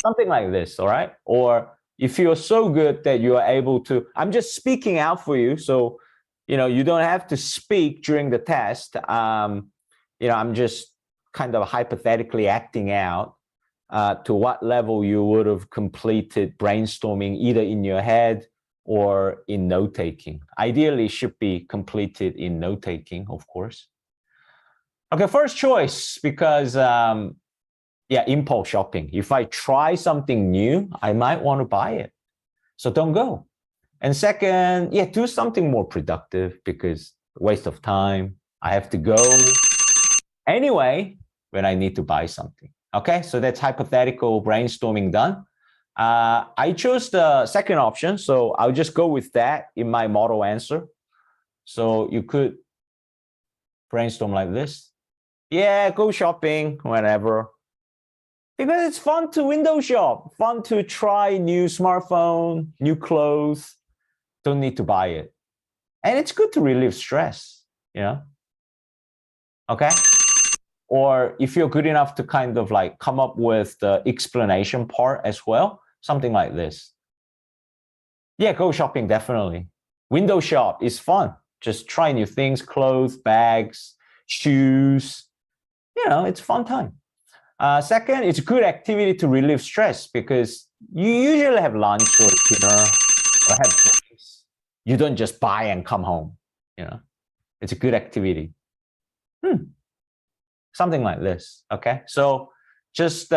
Something like this, all right? Or if you're so good that you are able to, I'm just speaking out for you, so you don't have to speak during the test. I'm just kind of hypothetically acting out to what level you would have completed brainstorming either in your head or in note-taking. Ideally, it should be completed in note-taking, of course. Okay, first choice, because impulse shopping. If I try something new, I might want to buy it. So don't go. And second, do something more productive, because waste of time. I have to go anyway when I need to buy something. Okay, so that's hypothetical brainstorming done. I chose the second option, so I'll just go with that in my model answer. So you could brainstorm like this. Yeah, go shopping whenever. Because it's fun to window shop, fun to try new smartphone, new clothes. Don't need to buy it. And it's good to relieve stress, Okay? Or if you're good enough to kind of like come up with the explanation part as well, something like this. Yeah, go shopping, definitely. Window shop is fun. Just try new things, clothes, bags, shoes. It's fun time. Second, it's a good activity to relieve stress, because you usually have lunch or dinner or have drinks. You don't just buy and come home. It's a good activity. Something like this. Okay, so just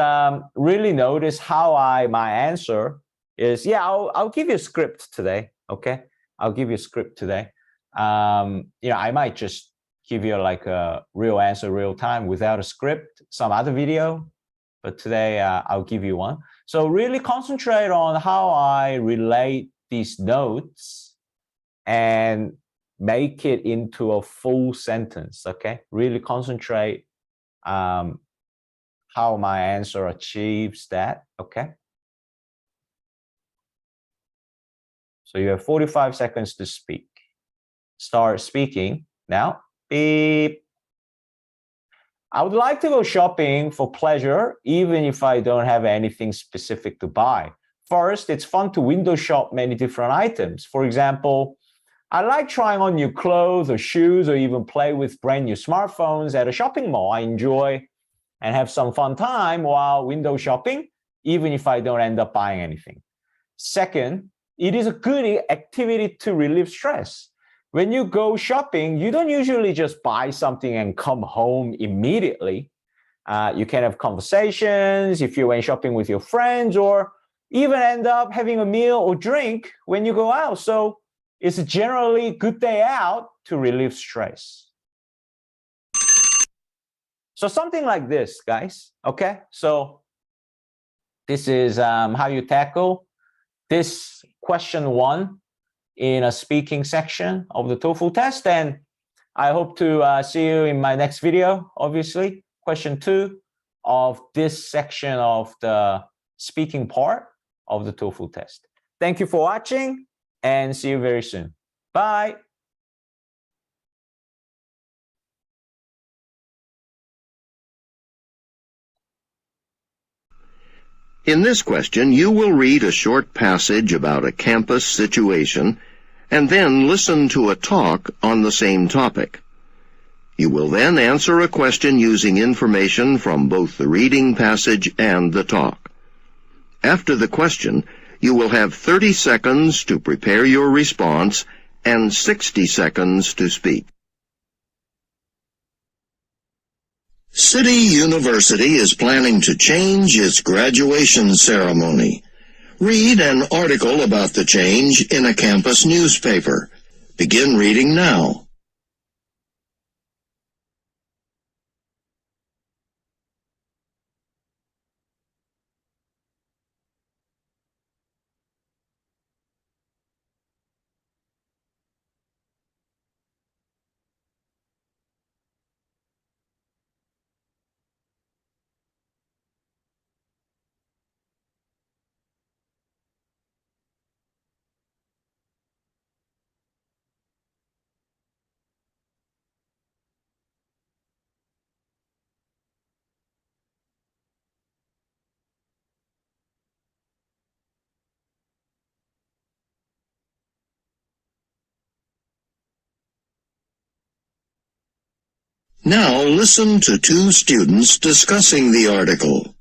really notice how my answer is. I'll give you a script today. Okay, I'll give you a script today. I might just give you like a real answer, real time, without a script, some other video. But today I'll give you one. So really concentrate on how I relate these notes and make it into a full sentence. Okay, really concentrate how my answer achieves that. Okay. So you have 45 seconds to speak. Start speaking now. Beep. I would like to go shopping for pleasure, even if I don't have anything specific to buy. First, it's fun to window shop many different items. For example, I like trying on new clothes or shoes, or even play with brand new smartphones at a shopping mall. I enjoy and have some fun time while window shopping, even if I don't end up buying anything. Second, it is a good activity to relieve stress. When you go shopping, you don't usually just buy something and come home immediately. You can have conversations if you went shopping with your friends, or even end up having a meal or drink when you go out. So it's generally a good day out to relieve stress. So something like this, guys. Okay, so this is how you tackle this question 1 in a speaking section of the TOEFL test. And I hope to see you in my next video, obviously. Question 2 of this section of the speaking part of the TOEFL test. Thank you for watching, and see you very soon. Bye. In this question, you will read a short passage about a campus situation and then listen to a talk on the same topic. You will then answer a question using information from both the reading passage and the talk. After the question, you will have 30 seconds to prepare your response and 60 seconds to speak. City University is planning to change its graduation ceremony. Read an article about the change in a campus newspaper. Begin reading now. Now listen to two students discussing the article.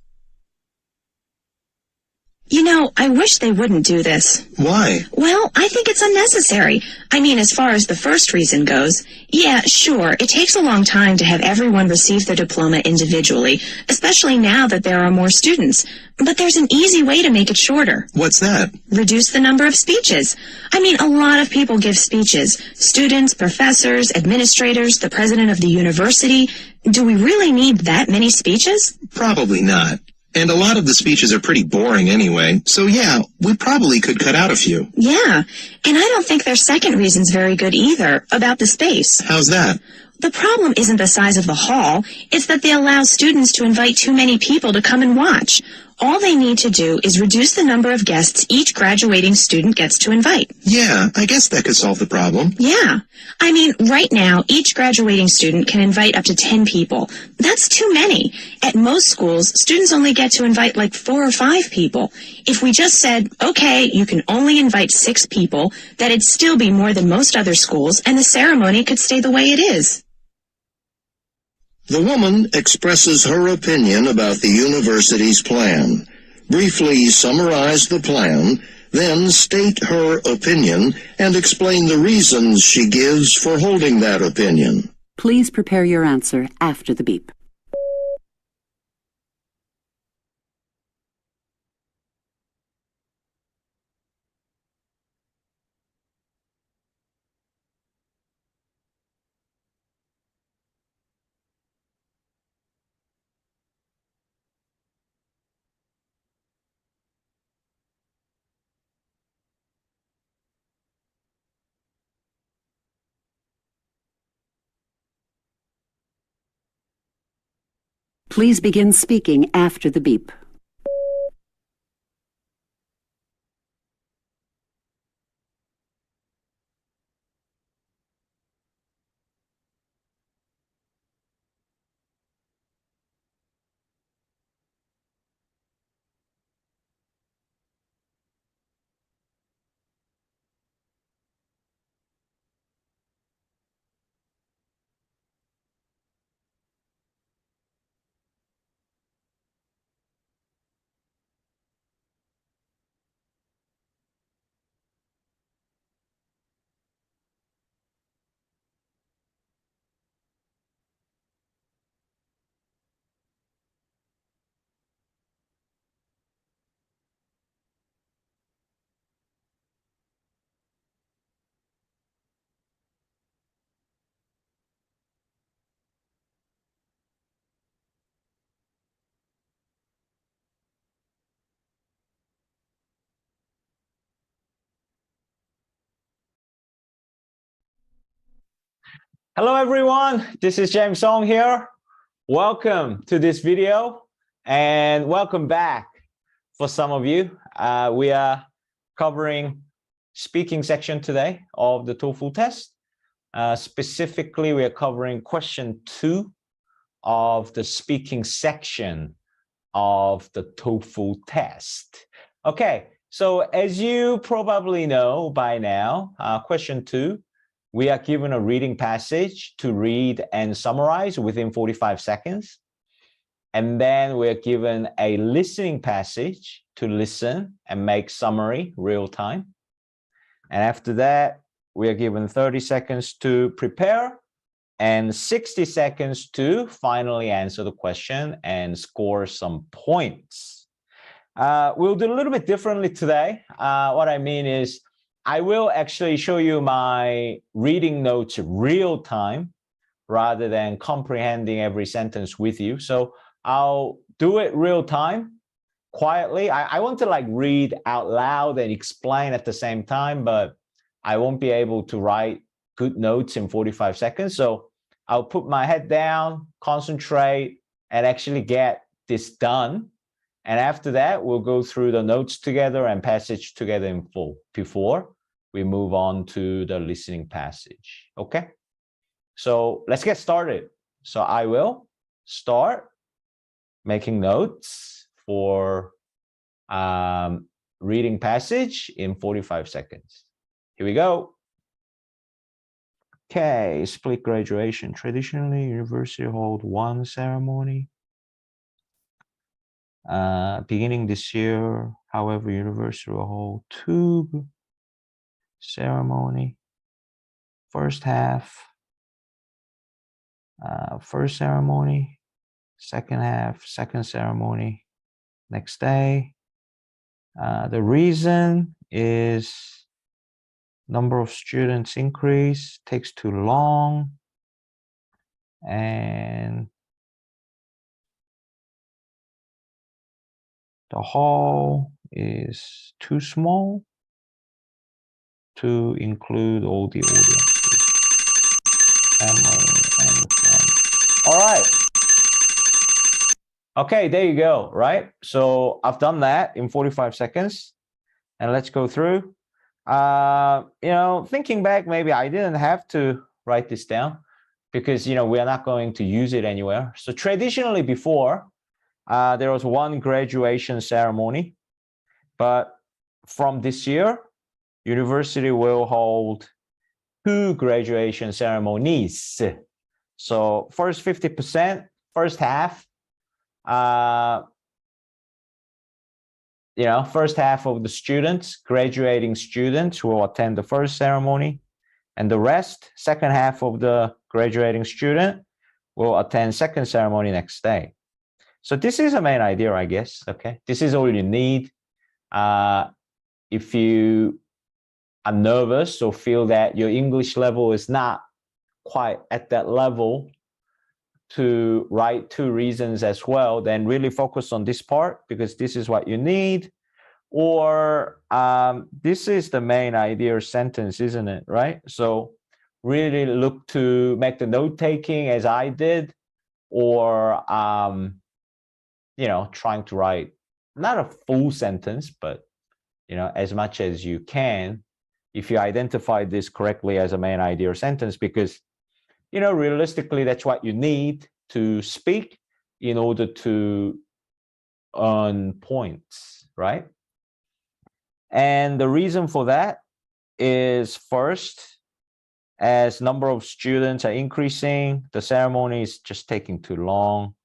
You know, I wish they wouldn't do this. Why? Well, I think it's unnecessary. I mean, as far as the first reason goes, yeah, sure, it takes a long time to have everyone receive their diploma individually, especially now that there are more students. But there's an easy way to make it shorter. What's that? Reduce the number of speeches. I mean, a lot of people give speeches. Students, professors, administrators, the president of the university. Do we really need that many speeches? Probably not. And a lot of the speeches are pretty boring anyway, so yeah, we probably could cut out a few. Yeah, and I don't think their second reason's very good either, about the space. How's that? The problem isn't the size of the hall, it's that they allow students to invite too many people to come and watch. All they need to do is reduce the number of guests each graduating student gets to invite. Yeah, I guess that could solve the problem. Yeah. I mean, right now, each graduating student can invite up to 10 people. That's too many. At most schools, students only get to invite like 4 or 5 people. If we just said, okay, you can only invite 6 people, that'd still be more than most other schools, and the ceremony could stay the way it is. The woman expresses her opinion about the university's plan. Briefly summarize the plan, then state her opinion and explain the reasons she gives for holding that opinion. Please prepare your answer after the beep. Please begin speaking after the beep. Hello everyone, this is James Song here. Welcome to this video and welcome back for some of you. We are covering speaking section today of the TOEFL test. Specifically, we are covering question 2 of the speaking section of the TOEFL test. Okay, so as you probably know by now, question 2, we are given a reading passage to read and summarize within 45 seconds. And then we're given a listening passage to listen and make summary real time. And after that, we are given 30 seconds to prepare and 60 seconds to finally answer the question and score some points. We'll do a little bit differently today. What I mean is, I will actually show you my reading notes real time rather than comprehending every sentence with you. So I'll do it real time, quietly. I want to like read out loud and explain at the same time, but I won't be able to write good notes in 45 seconds. So I'll put my head down, concentrate, and actually get this done. And after that, we'll go through the notes together and passage together in full before we move on to the listening passage. Okay, so let's get started. So I will start making notes for reading passage in 45 seconds. Here we go. Okay, split graduation. Traditionally, university hold one ceremony. Beginning this year, however, university will hold two ceremony. First half, first ceremony. Second half, second ceremony. Next day. The reason is number of students increase, takes too long, and the hall is too small to include all the audiences, family and friends. All right. Okay, there you go, right? So I've done that in 45 seconds, and let's go through. Thinking back, maybe I didn't have to write this down because, we are not going to use it anywhere. So traditionally before, there was one graduation ceremony, but from this year, university will hold two graduation ceremonies. So first 50%, first half, first half of the students, graduating students will attend the first ceremony, and the rest, second half of the graduating student will attend second ceremony next day. So this is the main idea, I guess. Okay, this is all you need. If you are nervous or feel that your English level is not quite at that level to write two reasons as well, then really focus on this part because this is what you need. Or this is the main idea sentence, isn't it? Right? So really look to make the note taking as I did, or trying to write not a full sentence, but as much as you can if you identify this correctly as a main idea sentence, because realistically that's what you need to speak in order to earn points, right? And the reason for that is, first, as number of students are increasing, the ceremony is just taking too long.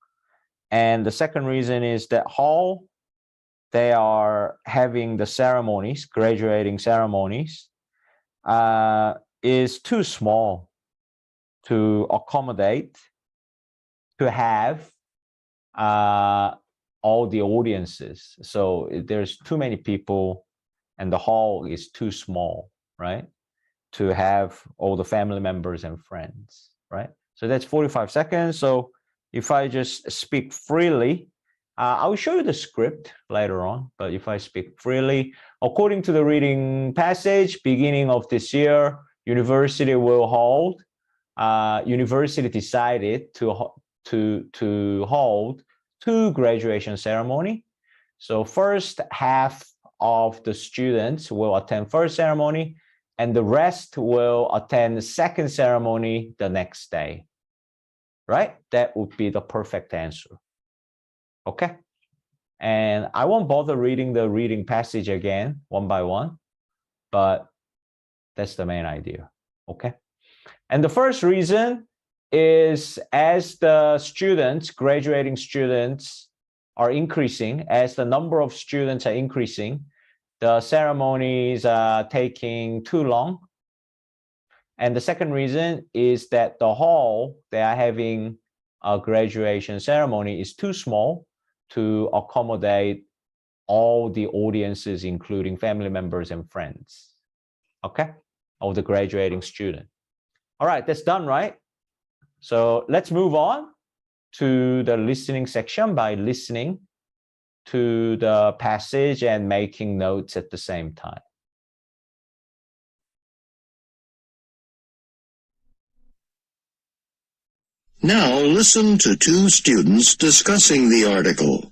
And the second reason is that hall, they are having the ceremonies, graduating ceremonies, is too small to accommodate, to have all the audiences. So there's too many people and the hall is too small, right, to have all the family members and friends, right? So that's 45 seconds. So if I just speak freely, I will show you the script later on, but if I speak freely, according to the reading passage, beginning of this year, university will hold, university decided to hold two graduation ceremony. So first half of the students will attend first ceremony, and the rest will attend the second ceremony the next day, right? That would be the perfect answer. Okay, and I won't bother reading the reading passage again one by one, but that's the main idea. Okay, and the first reason is, as the students, graduating students are increasing, as the number of students are increasing, the ceremonies are taking too long. And the second reason is that the hall they are having a graduation ceremony is too small to accommodate all the audiences, including family members and friends, okay, of the graduating student. All right, that's done, right? So let's move on to the listening section by listening to the passage and making notes at the same time. Now listen to two students discussing the article.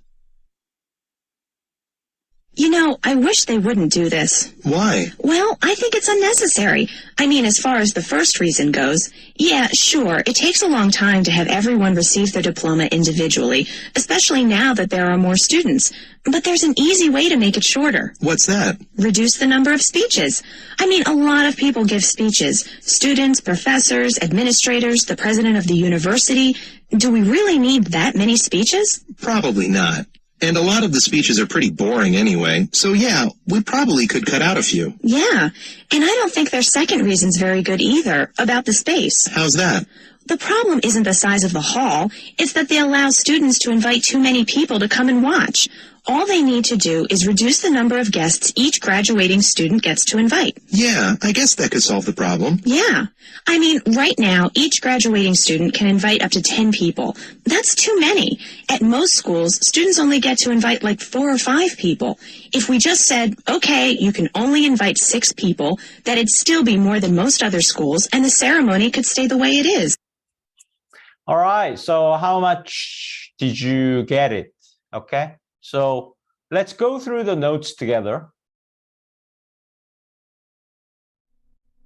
You know, I wish they wouldn't do this. Why? Well, I think it's unnecessary. I mean, as far as the first reason goes, yeah, sure, it takes a long time to have everyone receive their diploma individually, especially now that there are more students. But there's an easy way to make it shorter. What's that? Reduce the number of speeches. I mean, a lot of people give speeches. Students, professors, administrators, the president of the university. Do we really need that many speeches? Probably not. And a lot of the speeches are pretty boring anyway, so yeah, we probably could cut out a few. Yeah, and I don't think their second reason's very good either, about the space. How's that? The problem isn't the size of the hall, it's that they allow students to invite too many people to come and watch. All they need to do is reduce the number of guests each graduating student gets to invite. Yeah, I guess that could solve the problem. Yeah. I mean, right now, each graduating student can invite up to 10 people. That's too many. At most schools, students only get to invite like 4 or 5 people. If we just said, okay, you can only invite 6 people, that'd still be more than most other schools, and the ceremony could stay the way it is. All right, so how much did you get it? Okay, so let's go through the notes together.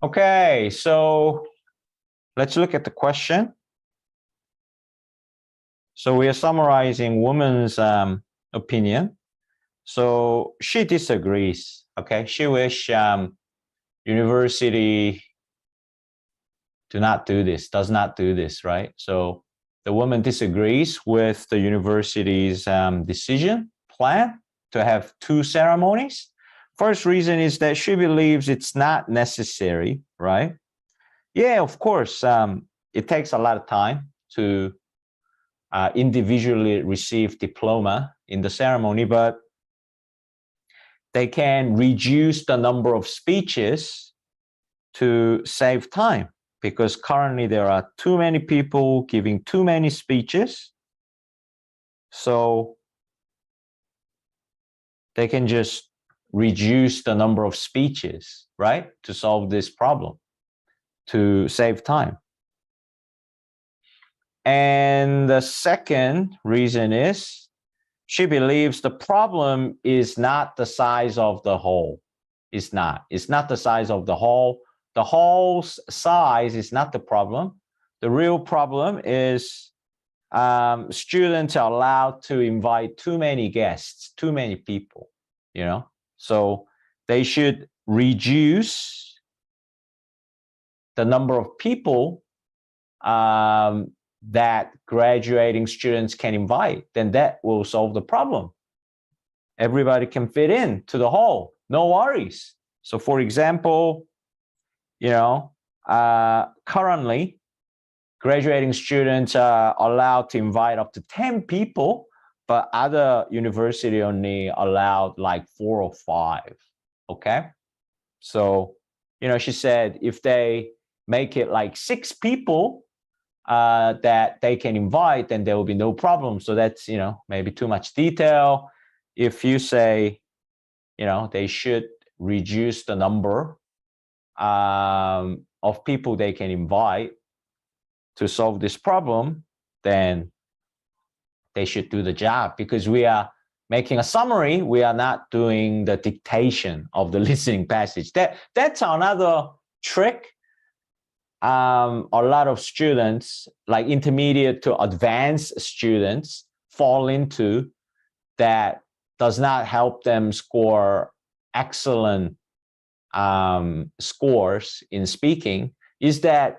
Okay, so let's look at the question. So we are summarizing woman's opinion. So she disagrees, okay? She wish university do not do this, does not do this, right? So the woman disagrees with the university's decision plan to have 2 ceremonies. First reason is that she believes it's not necessary, right? Yeah, of course, it takes a lot of time to individually receive diploma in the ceremony, but they can reduce the number of speeches to save time, because currently there are too many people giving too many speeches. So they can just reduce the number of speeches, right, to solve this problem, to save time. And the second reason is she believes the problem is not the size of the hall. It's not the size of the hall. The hall's size is not the problem. The real problem is students are allowed to invite too many guests, too many people, you know? So they should reduce the number of people that graduating students can invite. Then that will solve the problem. Everybody can fit in to the hall, no worries. So for example, you know, currently graduating students are allowed to invite up to 10 people, but other university only allowed like 4 or 5, okay? So, you know, she said if they make it like 6 people that they can invite, then there will be no problem. So that's, you know, maybe too much detail. If you say, you know, they should reduce the number of people they can invite to solve this problem, then they should do the job, because we are making a summary. We are not doing the dictation of the listening passage. That's another trick a lot of students, like intermediate to advanced students, fall into, that does not help them score excellent scores in speaking, is that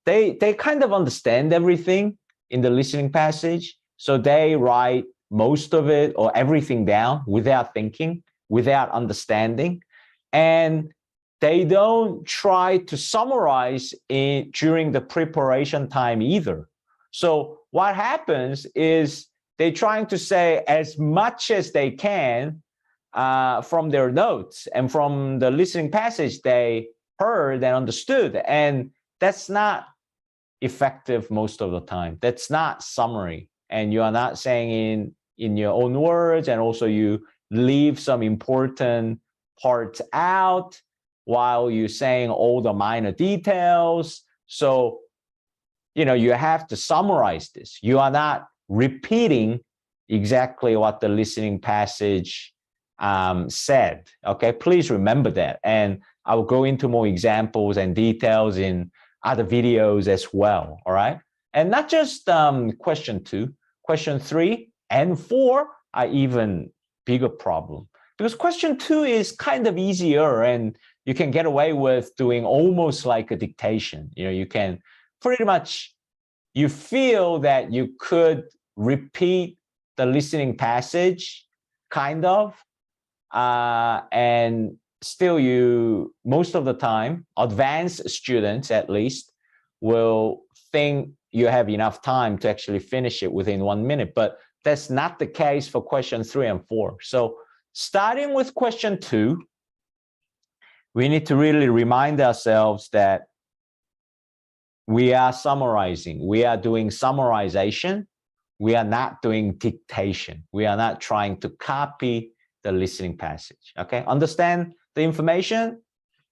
they kind of understand everything in the listening passage. So they write most of it or everything down without thinking, without understanding. And they don't try to summarize it during the preparation time either. So what happens is they're trying to say as much as they can from their notes and from the listening passage they heard and understood. And that's not effective most of the time. That's not summary. And you are not saying in your own words, and also you leave some important parts out while you're saying all the minor details. So, you know, you have to summarize this. You are not repeating exactly what the listening passage said. Okay, please remember that. And I will go into more examples and details in other videos as well. All right. And not just question 2, question 3 and 4 are even bigger problem, because question 2 is kind of easier and you can get away with doing almost like a dictation. You know, you can pretty much, you feel that you could repeat the listening passage kind of, and still you, most of the time, advanced students at least, will think you have enough time to actually finish it within 1 minute, but that's not the case for question 3 and 4. So starting with question 2, we need to really remind ourselves that we are summarizing, we are doing summarization, we are not doing dictation. We are not trying to copy the listening passage, okay? Understand the information,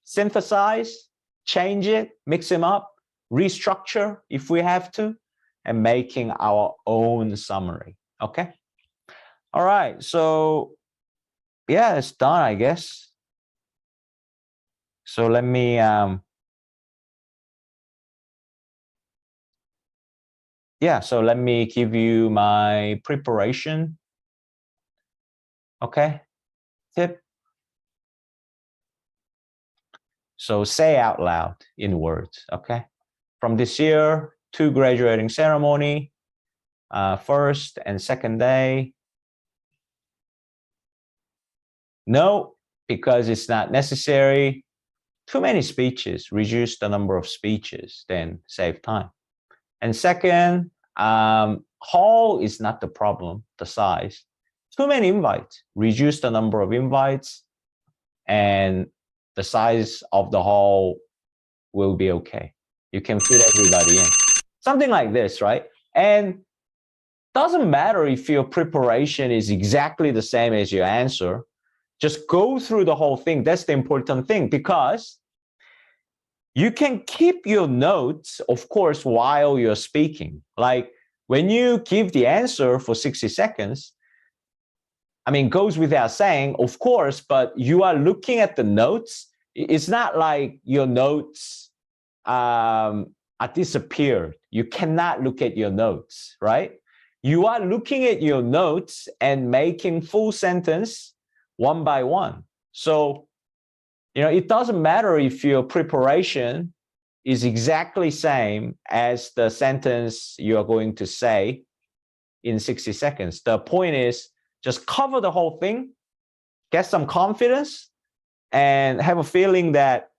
synthesize, change it, mix them up, restructure if we have to, and making our own summary, okay? All right, so yeah, it's done, I guess. So let me, so let me give you my preparation, okay, tip. So say out loud in words, okay? From this year, 2 graduating ceremony, first and second day. No, because it's not necessary. Too many speeches, reduce the number of speeches, then save time. And second, hall is not the problem, the size. Too many invites, reduce the number of invites, and the size of the hall will be okay. You can fit everybody in. Something like this, right? And doesn't matter if your preparation is exactly the same as your answer. Just go through the whole thing. That's the important thing, because you can keep your notes, of course, while you're speaking. Like when you give the answer for 60 seconds, I mean, goes without saying, of course, but you are looking at the notes. It's not like your notes are disappeared. You cannot look at your notes, right? You are looking at your notes and making full sentence one by one. So, you know, it doesn't matter if your preparation is exactly same as the sentence you are going to say in 60 seconds. The point is just cover the whole thing, get some confidence, and have a feeling that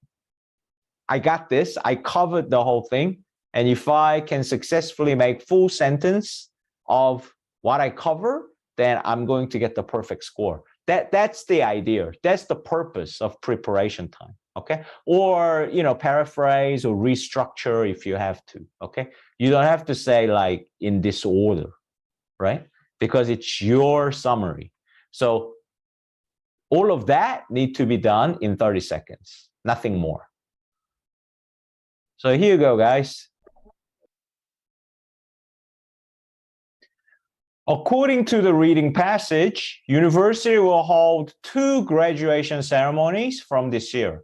I got this, I covered the whole thing. And if I can successfully make full sentence of what I cover, then I'm going to get the perfect score. That's the idea. That's the purpose of preparation time, okay? Or, you know, paraphrase or restructure if you have to, okay? You don't have to say like in this order, right? Because it's your summary. So all of that need to be done in 30 seconds, nothing more. So here you go, guys. According to the reading passage, university will hold 2 graduation ceremonies from this year.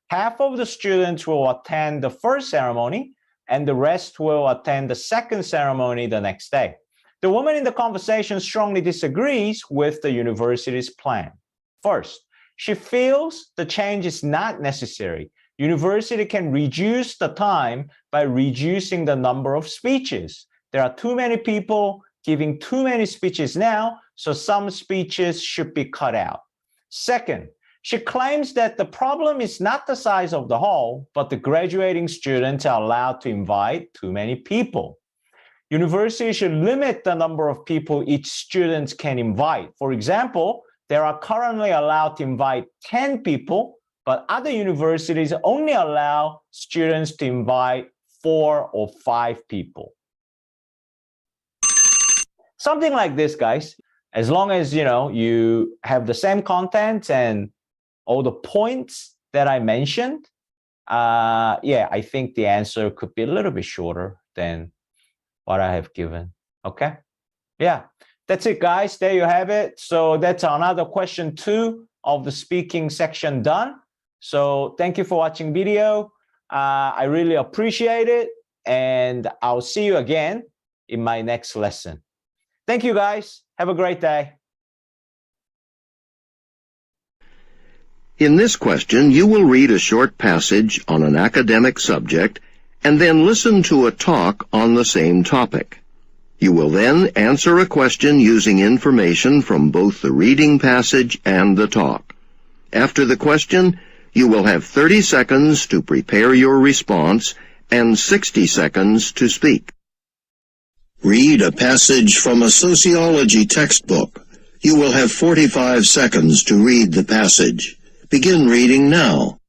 Half of the students will attend the first ceremony and the rest will attend the second ceremony the next day. The woman in the conversation strongly disagrees with the university's plan. First, she feels the change is not necessary. University can reduce the time by reducing the number of speeches. There are too many people giving too many speeches now, so some speeches should be cut out. Second, she claims that the problem is not the size of the hall, but the graduating students are allowed to invite too many people. University should limit the number of people each student can invite. For example, they are currently allowed to invite 10 people, but other universities only allow students to invite 4 or 5 people. Something like this, guys. As long as, you know, you have the same content and all the points that I mentioned, yeah, I think the answer could be a little bit shorter than what I have given, okay? Yeah, That's it, guys. There you have it. So that's another question 2 of the speaking section done. So thank you for watching video. I really appreciate it. And I'll see you again in my next lesson. Thank you, guys. Have a great day. In this question, you will read a short passage on an academic subject and then listen to a talk on the same topic. You will then answer a question using information from both the reading passage and the talk. After the question, you will have 30 seconds to prepare your response and 60 seconds to speak. Read a passage from a sociology textbook. You will have 45 seconds to read the passage. Begin reading now.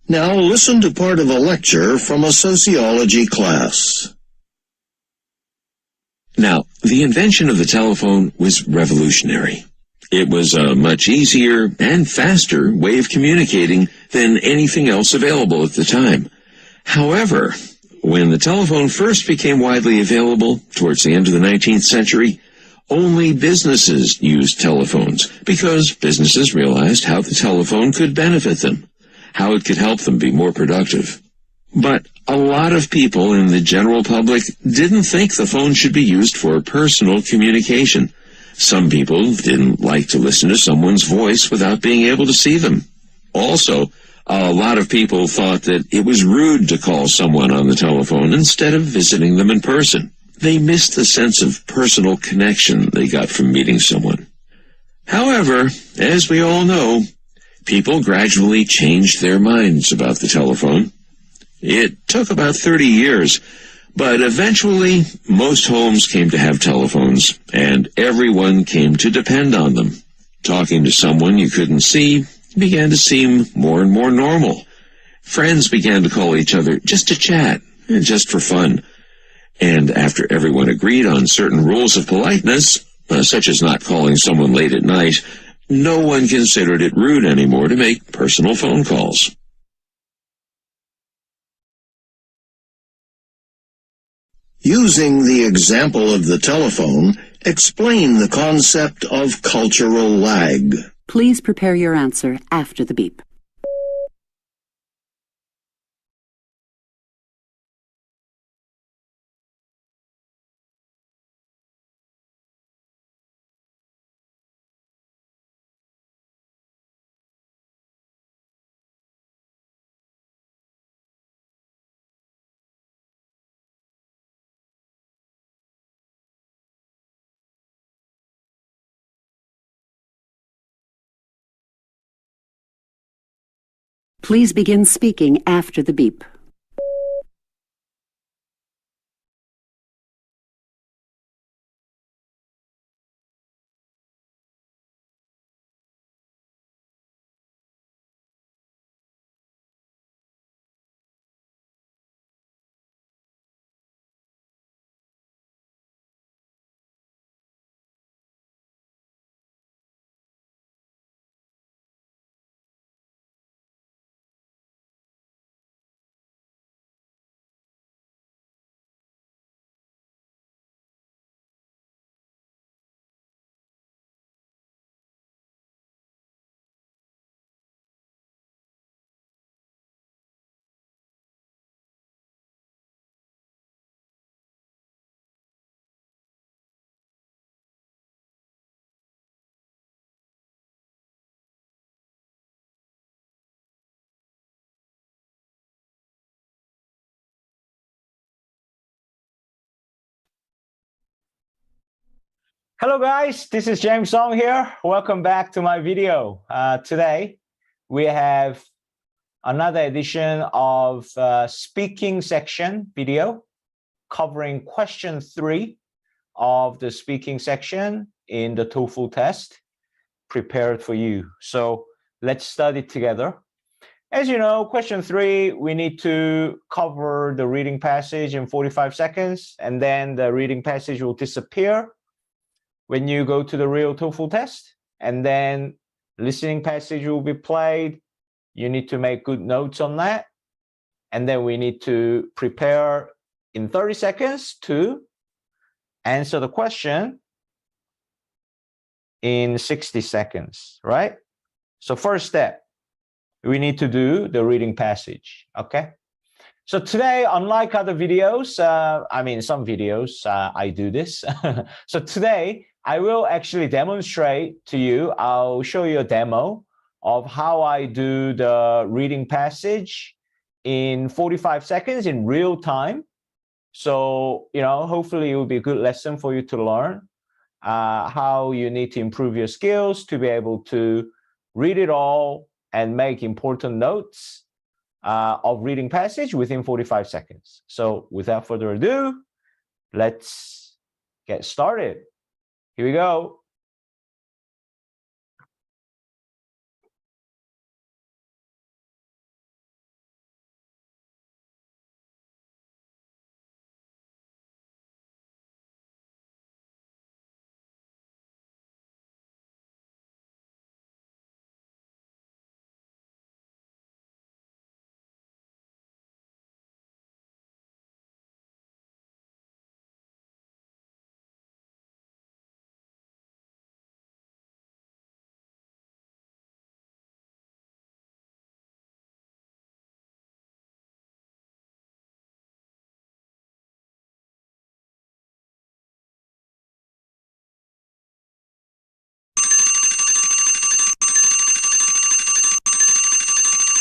Now listen to part of a lecture from a sociology class. Now, the invention of the telephone was revolutionary. It was a much easier and faster way of communicating than anything else available at the time. However, when the telephone first became widely available towards the end of the 19th century, only businesses used telephones because businesses realized how the telephone could benefit them, how it could help them be more productive. But a lot of people in the general public didn't think the phone should be used for personal communication. Some people didn't like to listen to someone's voice without being able to see them. Also, a lot of people thought that it was rude to call someone on the telephone instead of visiting them in person. They missed the sense of personal connection they got from meeting someone. However, as we all know, people gradually changed their minds about the telephone. It took about 30 years, but eventually most homes came to have telephones, and everyone came to depend on them. Talking to someone you couldn't see began to seem more and more normal. Friends began to call each other just to chat, and just for fun. And after everyone agreed on certain rules of politeness, such as not calling someone late at night, no one considered it rude anymore to make personal phone calls. Using the example of the telephone, explain the concept of cultural lag. Please prepare your answer after the beep. Please begin speaking after the beep. Hello guys, this is James Song here. Welcome back to my video. Today we have another edition of speaking section video covering question 3 of the speaking section in the TOEFL test prepared for you. So let's study together. As you know, question 3, we need to cover the reading passage in 45 seconds, and then the reading passage will disappear when you go to the real TOEFL test, and then listening passage will be played. You need to make good notes on that. And then we need to prepare in 30 seconds to answer the question in 60 seconds, right? So first step, we need to do the reading passage, okay? So today, unlike other videos, some videos, I do this. So today, I will actually demonstrate to you, I'll show you a demo of how I do the reading passage in 45 seconds in real time. So, hopefully it will be a good lesson for you to learn how you need to improve your skills to be able to read it all and make important notes of reading passage within 45 seconds. So without further ado, let's get started. Here we go.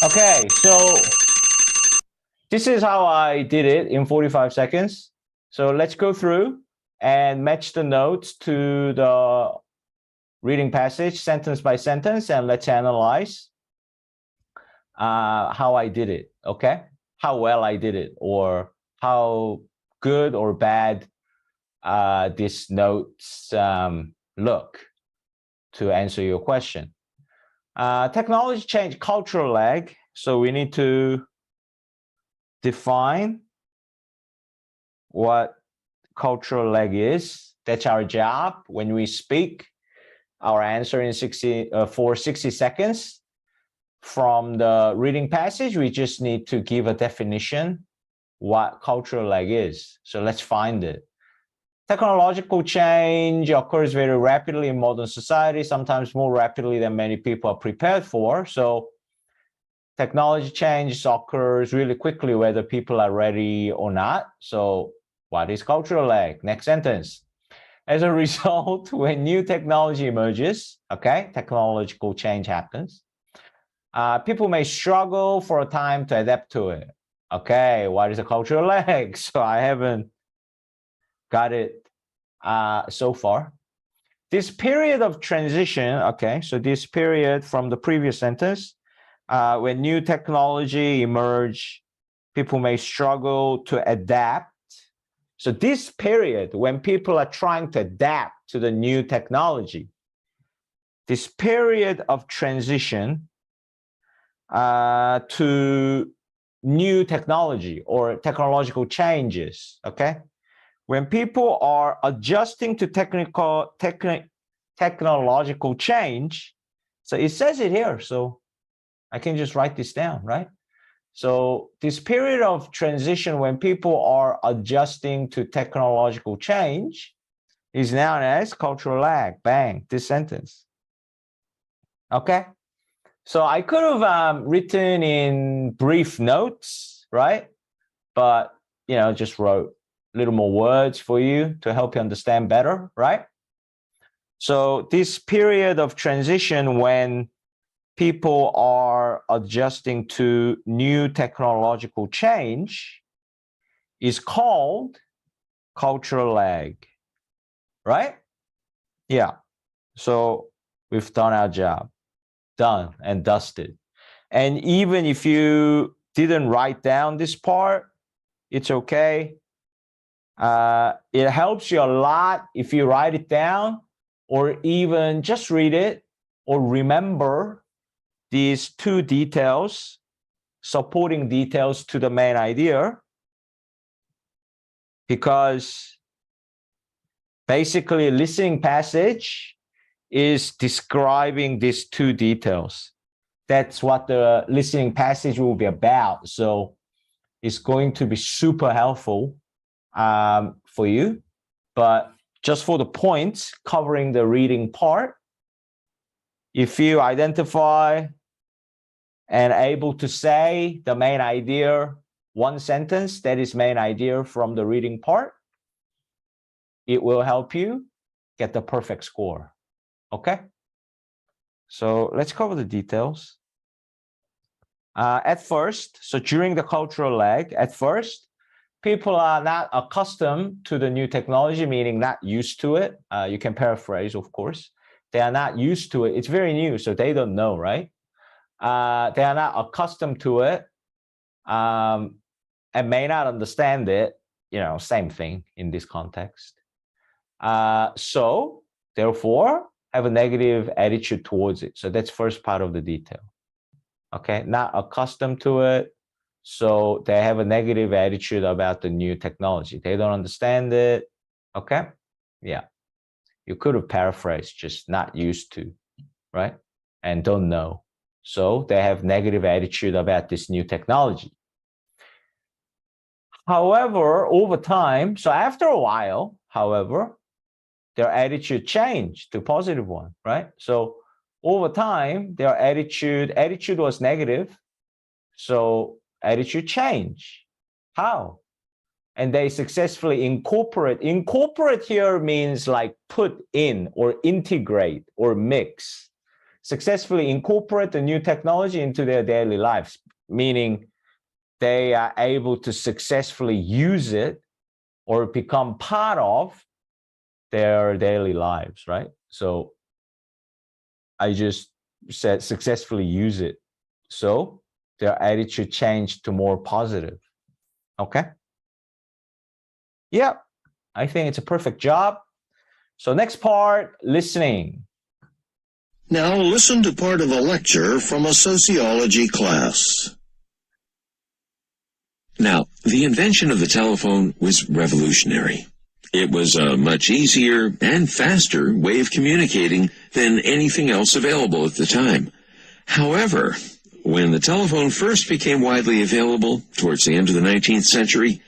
Okay, so this is how I did it in 45 seconds. So let's go through and match the notes to the reading passage sentence by sentence, and let's analyze how I did it, okay? How well I did it, or how good or bad these notes look to answer your question. Technology change, cultural lag. So we need to define what cultural lag is. That's our job. When we speak our answer in 60 seconds from the reading passage, we just need to give a definition what cultural lag is. So let's find it. Technological change occurs very rapidly in modern society, sometimes more rapidly than many people are prepared for. So technology change occurs really quickly, whether people are ready or not. So what is cultural lag? Next sentence. As a result, when new technology emerges, okay, technological change happens, people may struggle for a time to adapt to it. Okay, what is a cultural lag? So I haven't got it so far. This period of transition, okay, so this period from the previous sentence, when new technology emerge, people may struggle to adapt. So this period, when people are trying to adapt to the new technology, this period of transition to new technology or technological changes, okay? When people are adjusting to technological change, so it says it here, so I can just write this down, right? So this period of transition when people are adjusting to technological change is known as cultural lag. Bang, this sentence. Okay, so I could have written in brief notes, right? But, just wrote little more words for you to help you understand better, right? So this period of transition when people are adjusting to new technological change is called cultural lag, right? Yeah. So we've done our job. Done and dusted. And even if you didn't write down this part, it's okay. It helps you a lot if you write it down or even just read it or remember these two details, supporting details to the main idea, because basically a listening passage is describing these two details. That's what the listening passage will be about. So it's going to be super helpful for you. But just for the points covering the reading part, if you identify and able to say the main idea, one sentence, that is main idea from the reading part, it will help you get the perfect score. Okay? So let's cover the details. At first, so during the cultural lag, at first, people are not accustomed to the new technology, meaning not used to it. You can paraphrase, of course. They are not used to it. It's very new, so they don't know, right? They are not accustomed to it and may not understand it. You know, same thing in this context. So therefore, have a negative attitude towards it. So that's first part of the detail. Okay, not accustomed to it. So they have a negative attitude about the new technology. They don't understand it. Okay, yeah. You could have paraphrased, just not used to, right? And don't know. So they have negative attitude about this new technology. However, over time, so after a while, however, their attitude changed to positive one, right? So over time, their attitude was negative. So attitude change. How? And they successfully incorporate here means like put in or integrate or mix, successfully incorporate the new technology into their daily lives, meaning they are able to successfully use it or become part of their daily lives, right? So I just said successfully use it. So their attitude changed to more positive. Okay. Yeah, I think it's a perfect job. So next part, listening. Now listen to part of a lecture from a sociology class. Now, the invention of the telephone was revolutionary. It was a much easier and faster way of communicating than anything else available at the time. However, when the telephone first became widely available towards the end of the 19th century,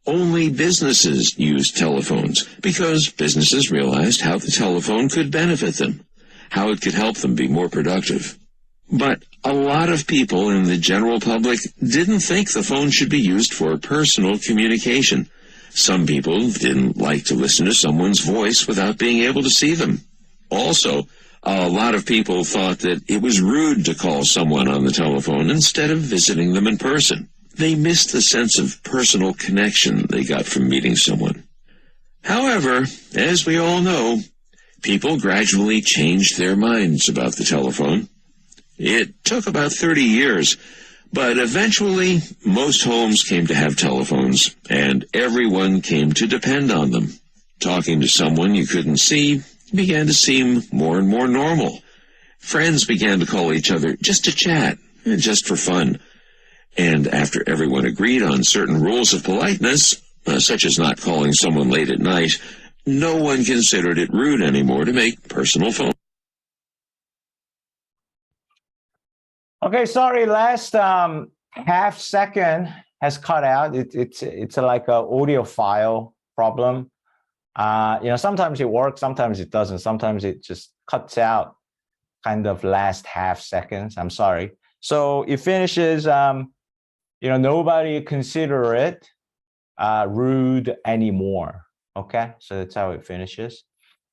only businesses used telephones because businesses realized how the telephone could benefit them, how it could help them be more productive. But a lot of people in the general public didn't think the phone should be used for personal communication. Some people didn't like to listen to someone's voice without being able to see them. Also, a lot of people thought that it was rude to call someone on the telephone instead of visiting them in person. They missed the sense of personal connection they got from meeting someone. However, as we all know, people gradually changed their minds about the telephone. It took about 30 years, but eventually most homes came to have telephones, and everyone came to depend on them. Talking to someone you couldn't see began to seem more and more normal. Friends began to call each other just to chat, just for fun. And after everyone agreed on certain rules of politeness, such as not calling someone late at night, no one considered it rude anymore to make personal phone. Okay, sorry, last half second has cut out. It's like a audio file problem. Sometimes it works, sometimes it doesn't. Sometimes it just cuts out kind of last half seconds. I'm sorry. So it finishes, nobody consider it rude anymore. Okay, so that's how it finishes.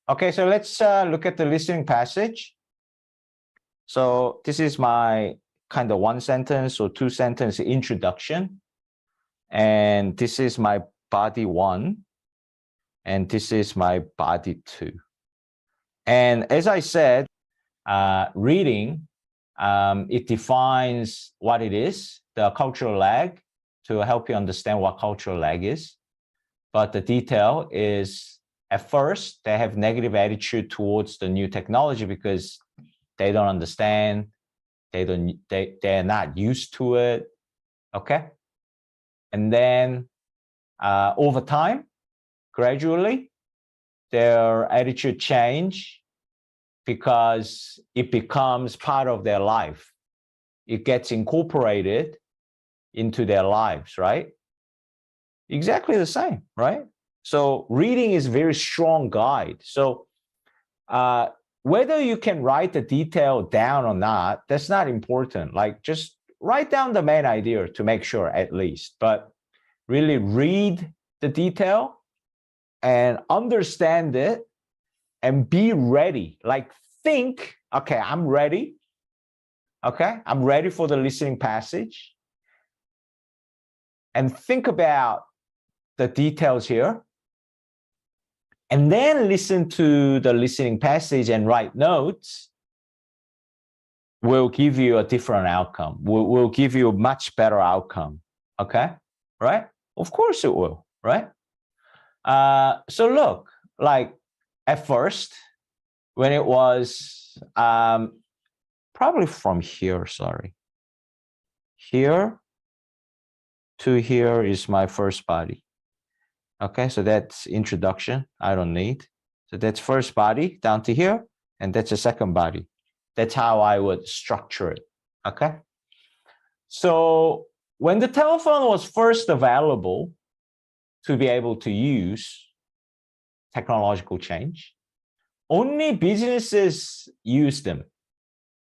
Okay, so let's look at the listening passage. So this is my kind of one sentence or two sentence introduction. And this is my body one. And this is my body two. And as I said, reading, it defines what it is, the cultural lag, to help you understand what cultural lag is. But the detail is, at first, they have negative attitude towards the new technology because they don't understand, they're not used to it, okay? And then over time, gradually, their attitude change because it becomes part of their life. It gets incorporated into their lives, right? Exactly the same, right? So reading is a very strong guide. So whether you can write the detail down or not, that's not important. Like, just write down the main idea to make sure, at least. But really read the detail and understand it and be ready. Like, think, okay, I'm ready. Okay, I'm ready for the listening passage. And think about the details here. And then listen to the listening passage and write notes. Will give you a different outcome. Will give you a much better outcome. Okay, right? Of course it will, right? So look, like at first, when it was probably from here, sorry. Here to here is my first body. Okay, so that's introduction. I don't need. So that's first body down to here, and that's the second body. That's how I would structure it. Okay. So when the telephone was first available to be able to use technological change, only businesses use them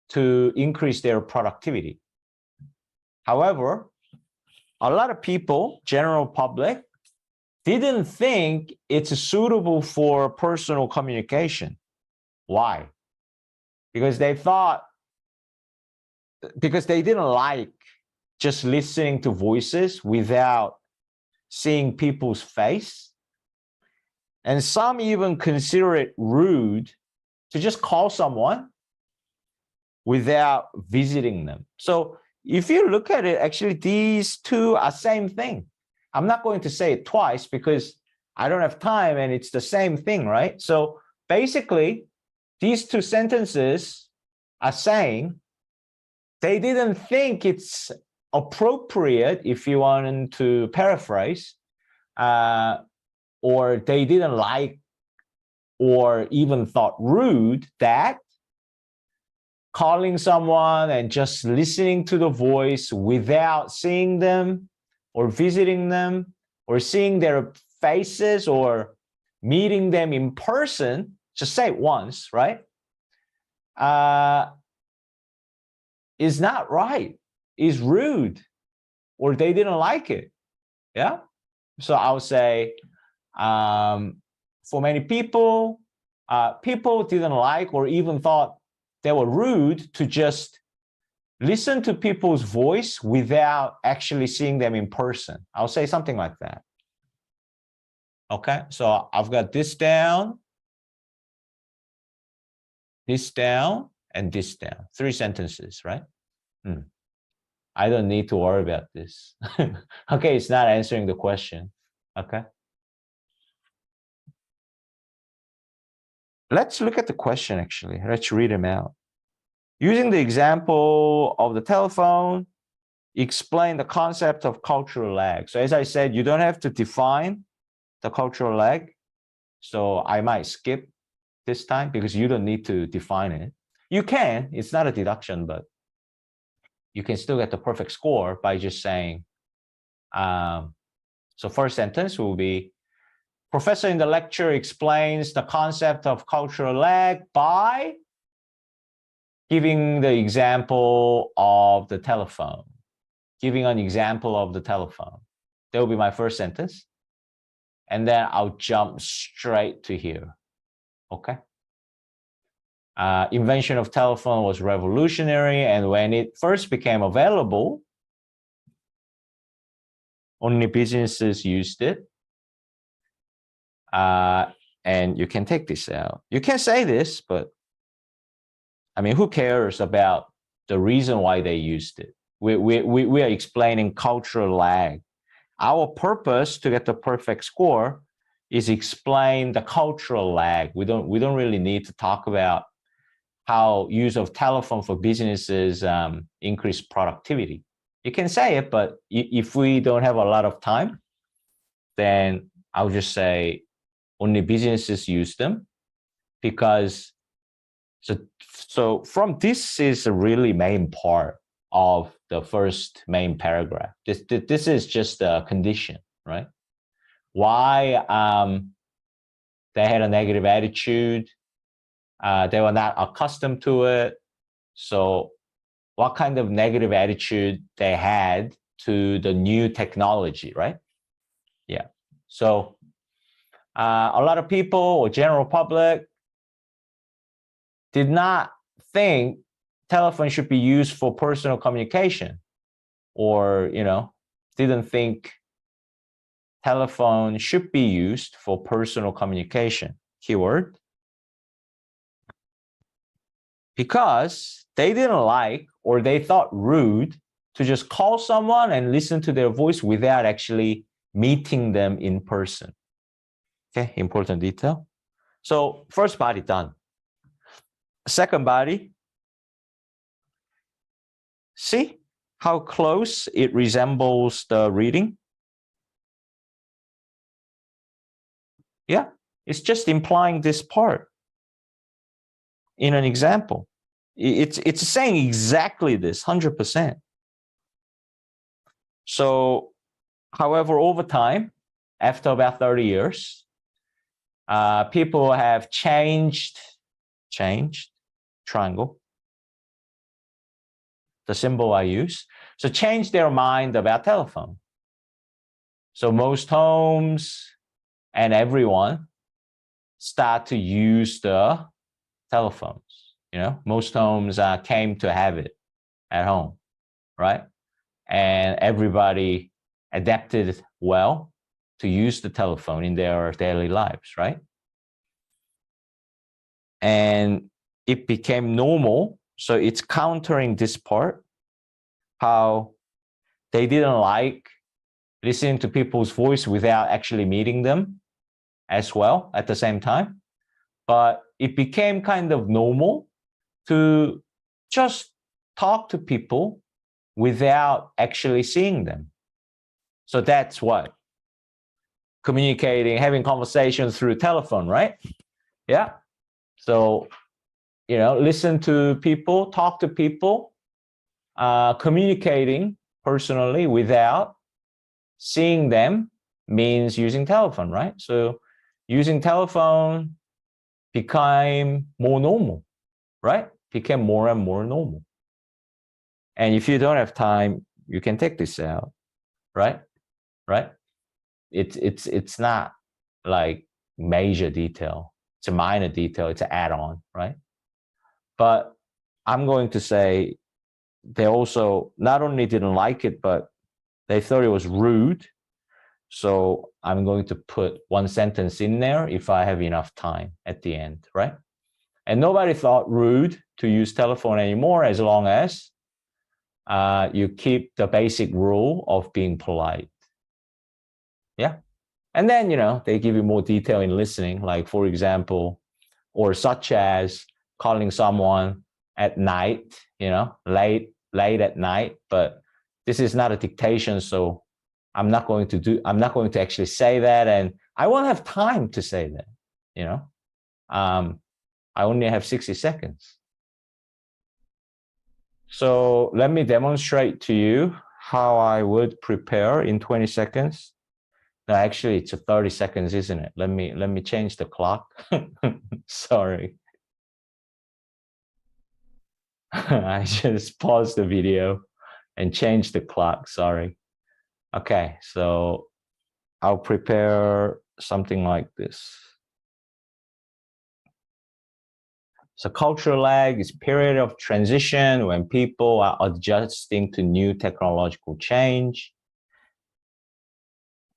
to increase their productivity. However, a lot of people, general public, didn't think it's suitable for personal communication. Why? Because they thought, because they didn't like just listening to voices without seeing people's face. And some even consider it rude to just call someone without visiting them. So if you look at it, actually, these two are same thing. I'm not going to say it twice because I don't have time and it's the same thing, right? So basically, these two sentences are saying they didn't think it's appropriate, if you want to paraphrase, or they didn't like or even thought rude that calling someone and just listening to the voice without seeing them or visiting them or seeing their faces or meeting them in person, just say it once, right? Is not right, is rude, or they didn't like it. Yeah. So I would say for many people, people didn't like or even thought they were rude to just listen to people's voice without actually seeing them in person. I'll say something like that. Okay, so I've got this down, and this down. 3 sentences, right? I don't need to worry about this. Okay, it's not answering the question. Okay. Let's look at the question, actually. Let's read them out. Using the example of the telephone, explain the concept of cultural lag. So as I said, you don't have to define the cultural lag. So I might skip this time because you don't need to define it. You can, it's not a deduction, but you can still get the perfect score by just saying, so first sentence will be, professor in the lecture explains the concept of cultural lag by giving the example of the telephone, giving an example of the telephone. That will be my first sentence. And then I'll jump straight to here, okay? Invention of telephone was revolutionary, and when it first became available, only businesses used it. And you can take this out. You can say this, but I mean, who cares about the reason why they used it? We are explaining cultural lag. Our purpose to get the perfect score is explain the cultural lag. We don't really need to talk about how use of telephone for businesses increase productivity. You can say it, but if we don't have a lot of time, then I'll just say only businesses use them, because so from this is a really main part of the first main paragraph. This is just a condition, right? Why they had a negative attitude. They were not accustomed to it. So what kind of negative attitude they had to the new technology, right? Yeah. So a lot of people or general public did not think telephone should be used for personal communication, or, didn't think telephone should be used for personal communication, keyword, because they didn't like, or they thought rude, to just call someone and listen to their voice without actually meeting them in person. Okay, important detail. So first body done. Second body, see how close it resembles the reading? Yeah, it's just implying this part in an example. It's saying exactly this, 100%. So, however, over time, after about 30 years, people have changed, triangle, the symbol I use. So change their mind about telephone. So most homes and everyone start to use the telephones. Most homes came to have it at home, right? And everybody adapted well to use the telephone in their daily lives, right? And it became normal. So it's countering this part, how they didn't like listening to people's voice without actually meeting them as well at the same time. But it became kind of normal to just talk to people without actually seeing them. So that's what? Communicating, having conversations through telephone, right? Yeah. So, listen to people, talk to people, communicating personally without seeing them means using telephone, right? So using telephone became more normal, right? Became more and more normal. And if you don't have time, you can take this out, right? Right? It's not like major detail. It's a minor detail. It's an add-on, right? But I'm going to say they also not only didn't like it, but they thought it was rude. So I'm going to put one sentence in there if I have enough time at the end, right? And nobody thought rude to use telephone anymore, as long as you keep the basic rule of being polite. Yeah. And then, they give you more detail in listening, like, for example, or such as calling someone at night, late at night. But this is not a dictation, so I'm not going to actually say that, and I won't have time to say that. I only have 60 seconds. So let me demonstrate to you how I would prepare in 20 seconds. No, actually, it's 30 seconds, isn't it? Let me change the clock. Sorry. I just paused the video and changed the clock. Sorry. Okay, so I'll prepare something like this. So cultural lag is a period of transition when people are adjusting to new technological change.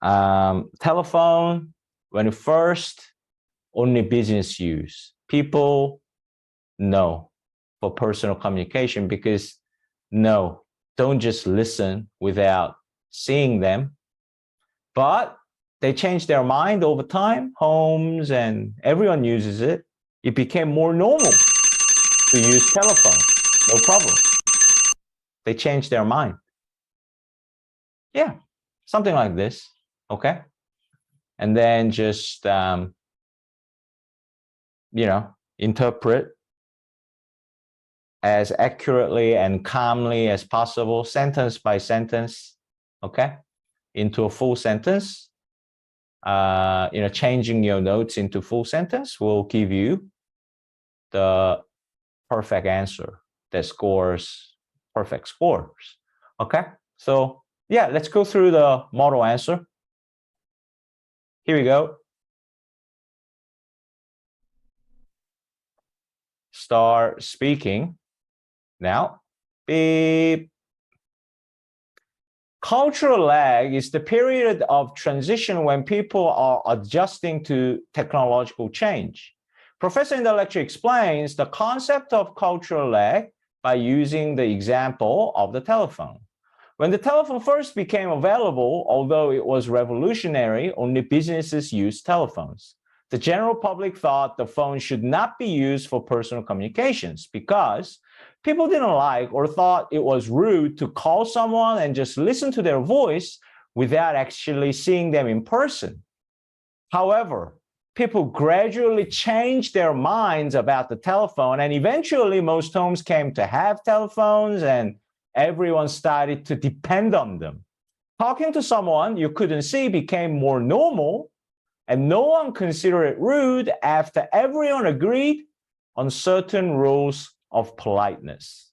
Telephone, when it first only business use. People, no, for personal communication, because no, don't just listen without seeing them. But they changed their mind over time. Homes and everyone uses it. It became more normal to use telephone. No problem. They changed their mind. Yeah, something like this. Okay. And then just, interpret as accurately and calmly as possible, sentence by sentence, okay, into a full sentence. Changing your notes into full sentence will give you the perfect answer that scores perfect scores. Okay, so yeah, let's go through the model answer. Here we go. Start speaking. Now, beep. Cultural lag is the period of transition when people are adjusting to technological change. Professor in the lecture explains the concept of cultural lag by using the example of the telephone. When the telephone first became available, although it was revolutionary, only businesses used telephones. The general public thought the phone should not be used for personal communications because people didn't like or thought it was rude to call someone and just listen to their voice without actually seeing them in person. However, people gradually changed their minds about the telephone, and eventually most homes came to have telephones and everyone started to depend on them. Talking to someone you couldn't see became more normal, and no one considered it rude after everyone agreed on certain rules of politeness.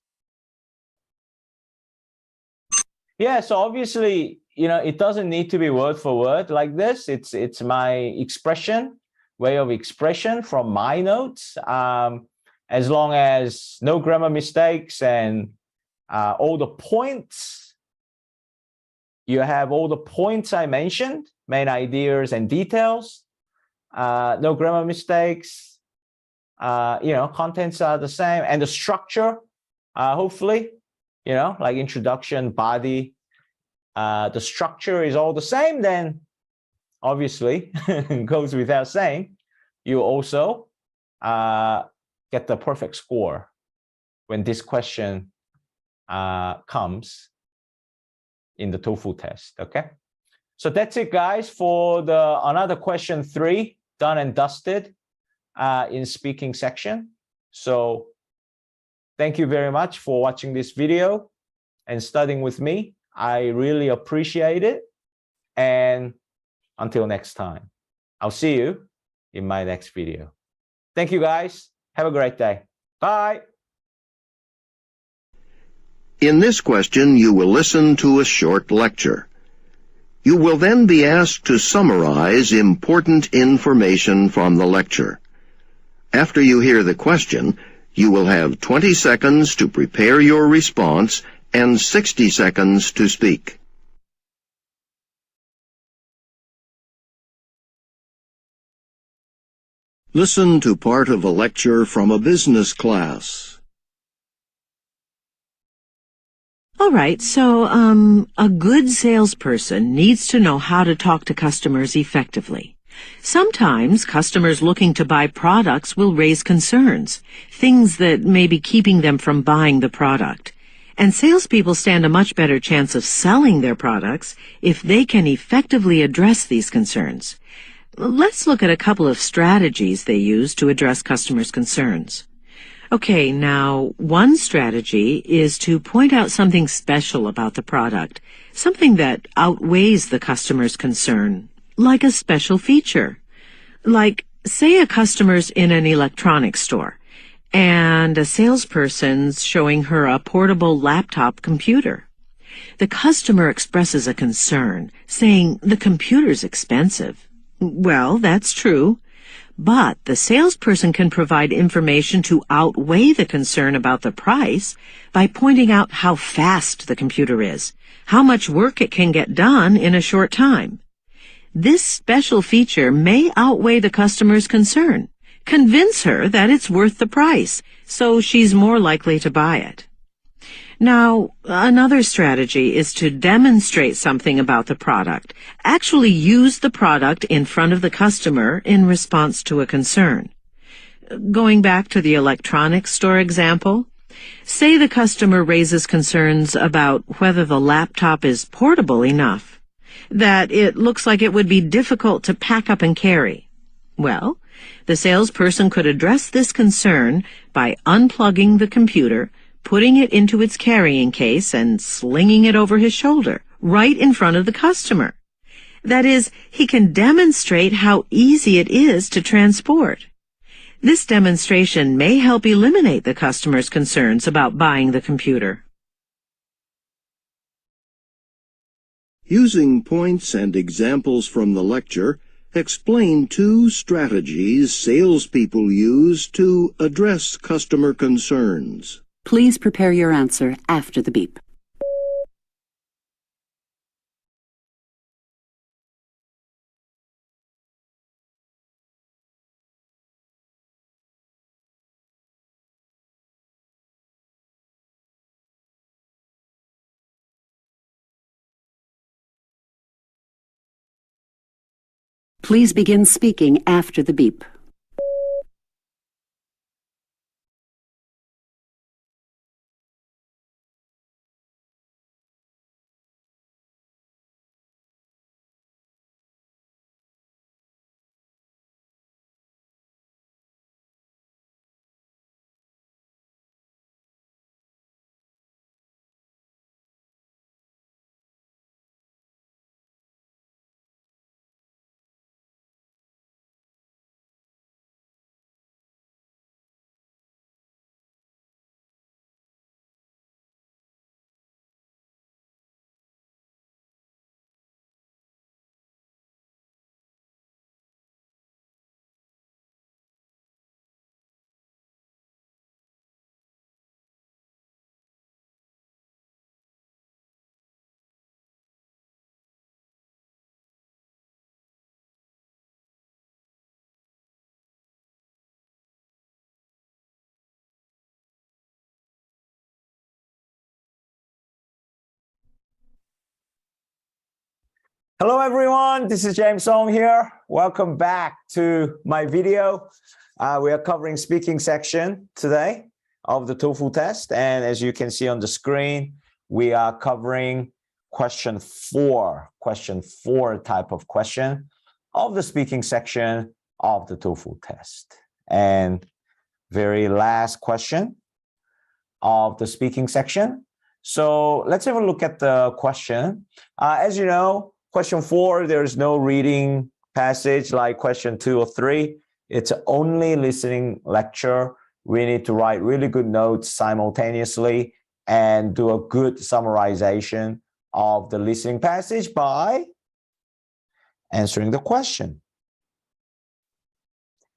Yeah, so obviously, it doesn't need to be word for word like this. It's my expression, way of expression from my notes. As long as no grammar mistakes and all the points, you have all the points I mentioned, main ideas and details, no grammar mistakes, contents are the same, and the structure, hopefully, like introduction, body, the structure is all the same, then obviously goes without saying, you also get the perfect score when this question comes in the TOEFL test. Okay, so that's it, guys, for the another question 3 done and dusted in speaking section. So thank you very much for watching this video and studying with me. I really appreciate it. And until next time, I'll see you in my next video. Thank you, guys. Have a great day. Bye. In this question, you will listen to a short lecture. You will then be asked to summarize important information from the lecture. After you hear the question, you will have 20 seconds to prepare your response and 60 seconds to speak. Listen to part of a lecture from a business class. All right, so a good salesperson needs to know how to talk to customers effectively. Sometimes customers looking to buy products will raise concerns, things that may be keeping them from buying the product. And salespeople stand a much better chance of selling their products if they can effectively address these concerns. Let's look at a couple of strategies they use to address customers' concerns. Okay, now, one strategy is to point out something special about the product, something that outweighs the customer's concern, like a special feature. Like, say a customer's in an electronics store, and a salesperson's showing her a portable laptop computer. The customer expresses a concern, saying the computer's expensive. Well, that's true. But the salesperson can provide information to outweigh the concern about the price by pointing out how fast the computer is, how much work it can get done in a short time. This special feature may outweigh the customer's concern. Convince her that it's worth the price, so she's more likely to buy it. Now, another strategy is to demonstrate something about the product. Actually use the product in front of the customer in response to a concern. Going back to the electronics store example, say the customer raises concerns about whether the laptop is portable enough, that it looks like it would be difficult to pack up and carry. Well, the salesperson could address this concern by unplugging the computer, putting it into its carrying case, and slinging it over his shoulder, right in front of the customer. That is, he can demonstrate how easy it is to transport. This demonstration may help eliminate the customer's concerns about buying the computer. Using points and examples from the lecture, explain 2 strategies salespeople use to address customer concerns. Please prepare your answer after the beep. Please begin speaking after the beep. Hello everyone, this is James Song here. Welcome back to my video. We are covering speaking section today of the TOEFL test, and as you can see on the screen, we are covering question 4 type of question of the speaking section of the TOEFL test, and very last question of the speaking section. So let's have a look at the question. As you know, question 4, there's no reading passage like question 2 or 3. It's only listening lecture. We need to write really good notes simultaneously and do a good summarization of the listening passage by answering the question.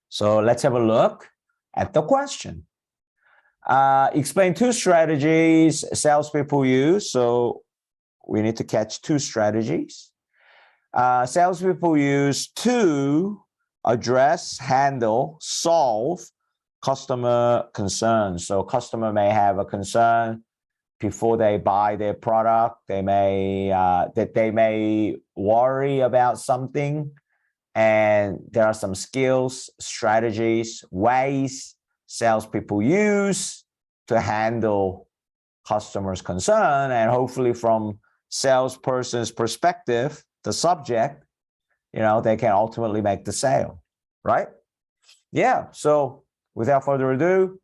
So let's have a look at the question. Explain 2 strategies salespeople use. So we need to catch 2 strategies. Salespeople use to address, handle, solve customer concerns. So customer may have a concern before they buy their product. They may worry about something, and there are some skills, strategies, ways salespeople use to handle customers' concern, and hopefully from salesperson's perspective, the subject, they can ultimately make the sale, right? Yeah, so without further ado,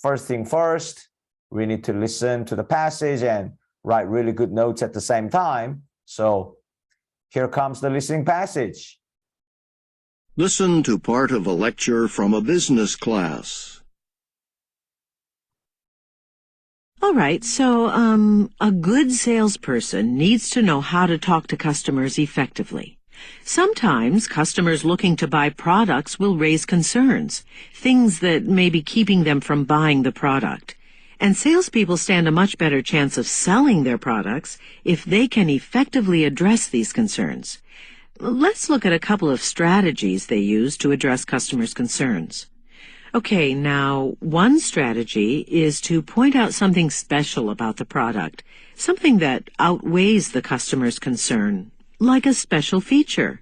first thing first, we need to listen to the passage and write really good notes at the same time. So here comes the listening passage. Listen to part of a lecture from a business class. All right, so a good salesperson needs to know how to talk to customers effectively. Sometimes customers looking to buy products will raise concerns, things that may be keeping them from buying the product. And salespeople stand a much better chance of selling their products if they can effectively address these concerns. Let's look at a couple of strategies they use to address customers' concerns. Okay, now, one strategy is to point out something special about the product, something that outweighs the customer's concern, like a special feature.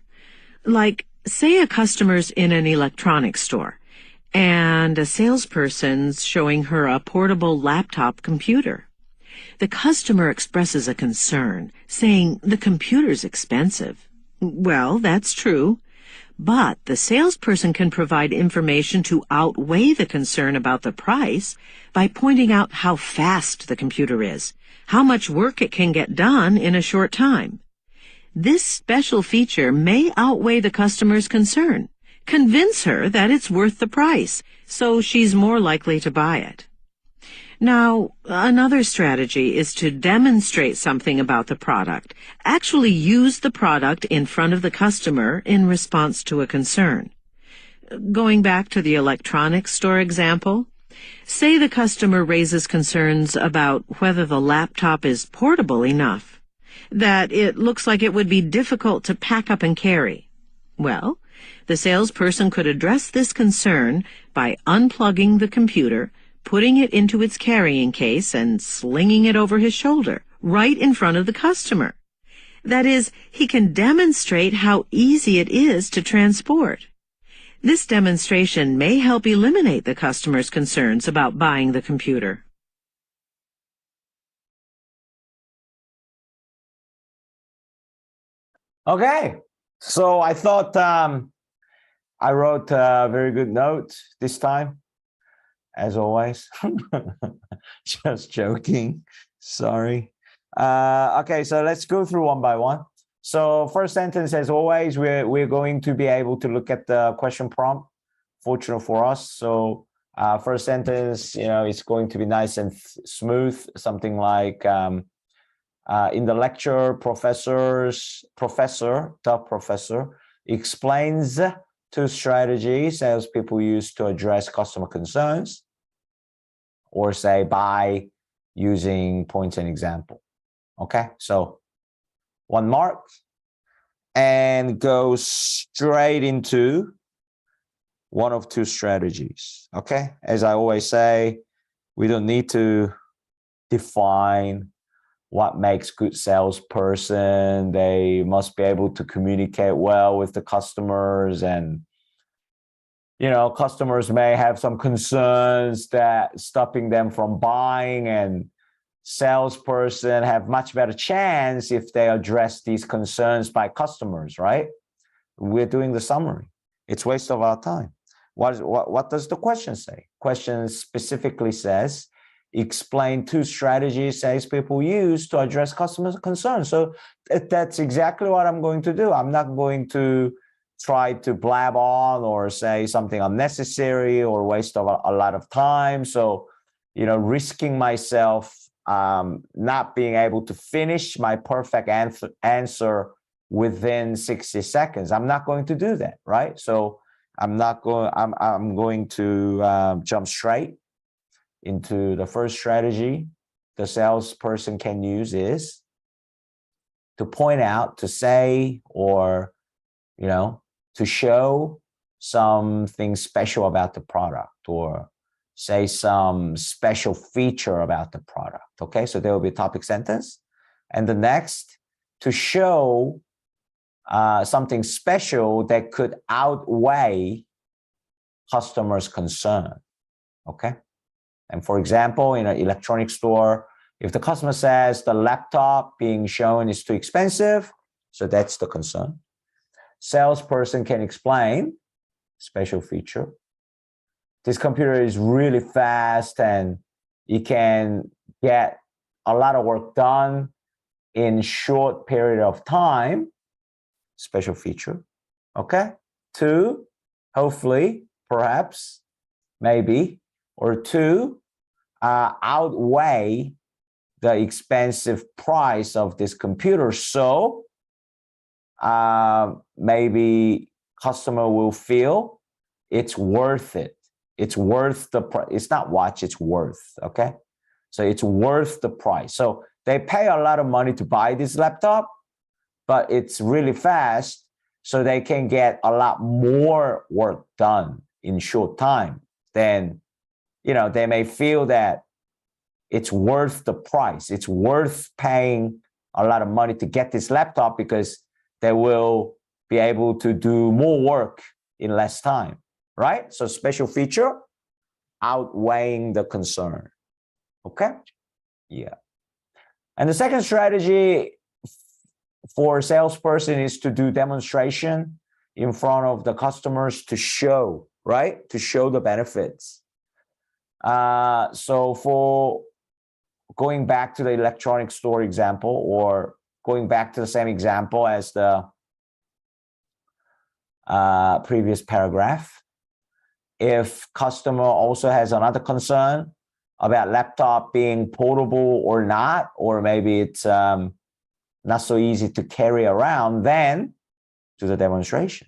Like, say a customer's in an electronics store, and a salesperson's showing her a portable laptop computer. The customer expresses a concern, saying the computer's expensive. Well, that's true. But the salesperson can provide information to outweigh the concern about the price by pointing out how fast the computer is, how much work it can get done in a short time. This special feature may outweigh the customer's concern, convince her that it's worth the price, so she's more likely to buy it. Now, another strategy is to demonstrate something about the product. Actually use the product in front of the customer in response to a concern. Going back to the electronics store example, say the customer raises concerns about whether the laptop is portable enough, that it looks like it would be difficult to pack up and carry. Well, the salesperson could address this concern by unplugging the computer, putting it into its carrying case and slinging it over his shoulder, right in front of the customer. That is, he can demonstrate how easy it is to transport. This demonstration may help eliminate the customer's concerns about buying the computer. Okay, so I thought I wrote a very good note this time. As always. Just joking. Sorry. Okay, so let's go through one by one. So first sentence, as always, we're going to be able to look at the question prompt, fortunate for us. So first sentence, it's going to be nice and smooth, something like in the lecture, the professor explains two strategies salespeople use to address customer concerns, or say by using points and example. Okay, so 1 mark, and go straight into one of two strategies. Okay, as I always say, we don't need to define what makes good salesperson. They must be able to communicate well with the customers, and customers may have some concerns that stopping them from buying, and salesperson have much better chance if they address these concerns by customers, right? We're doing the summary. It's waste of our time. What does the question say? Question specifically says, explain two strategies salespeople use to address customer concerns. So that's exactly what I'm going to do. I'm not going to try to blab on or say something unnecessary or waste a lot of time. So, risking myself not being able to finish my perfect answer within 60 seconds. I'm not going to do that, right? So I'm going to jump straight into the first strategy the salesperson can use is to point out, to say, or, to show something special about the product, or say some special feature about the product. Okay, so there will be a topic sentence. And the next, to show something special that could outweigh customers' concern. Okay. And for example, in an electronics store, if the customer says the laptop being shown is too expensive, so that's the concern. Salesperson can explain special feature. This computer is really fast and it can get a lot of work done in short period of time. Special feature. Okay. 2, hopefully, perhaps, maybe, or 2, outweigh the expensive price of this computer. So maybe customer will feel it's worth it. It's worth the price. It's not watch, it's worth. Okay. So it's worth the price. So they pay a lot of money to buy this laptop, but it's really fast. so they can get a lot more work done in short time, then, you know, they may feel that it's worth the price. It's worth paying a lot of money to get this laptop because they will be able to do more work in less time, right? So special feature outweighing the concern, okay? Yeah. And the second strategy for a salesperson is to do demonstration in front of the customers to show, right? To show the benefits. So for going back to the electronics store example, or going back to the same example as the previous paragraph, if customer also has another concern about laptop being portable or not, or maybe it's not so easy to carry around, then do the demonstration.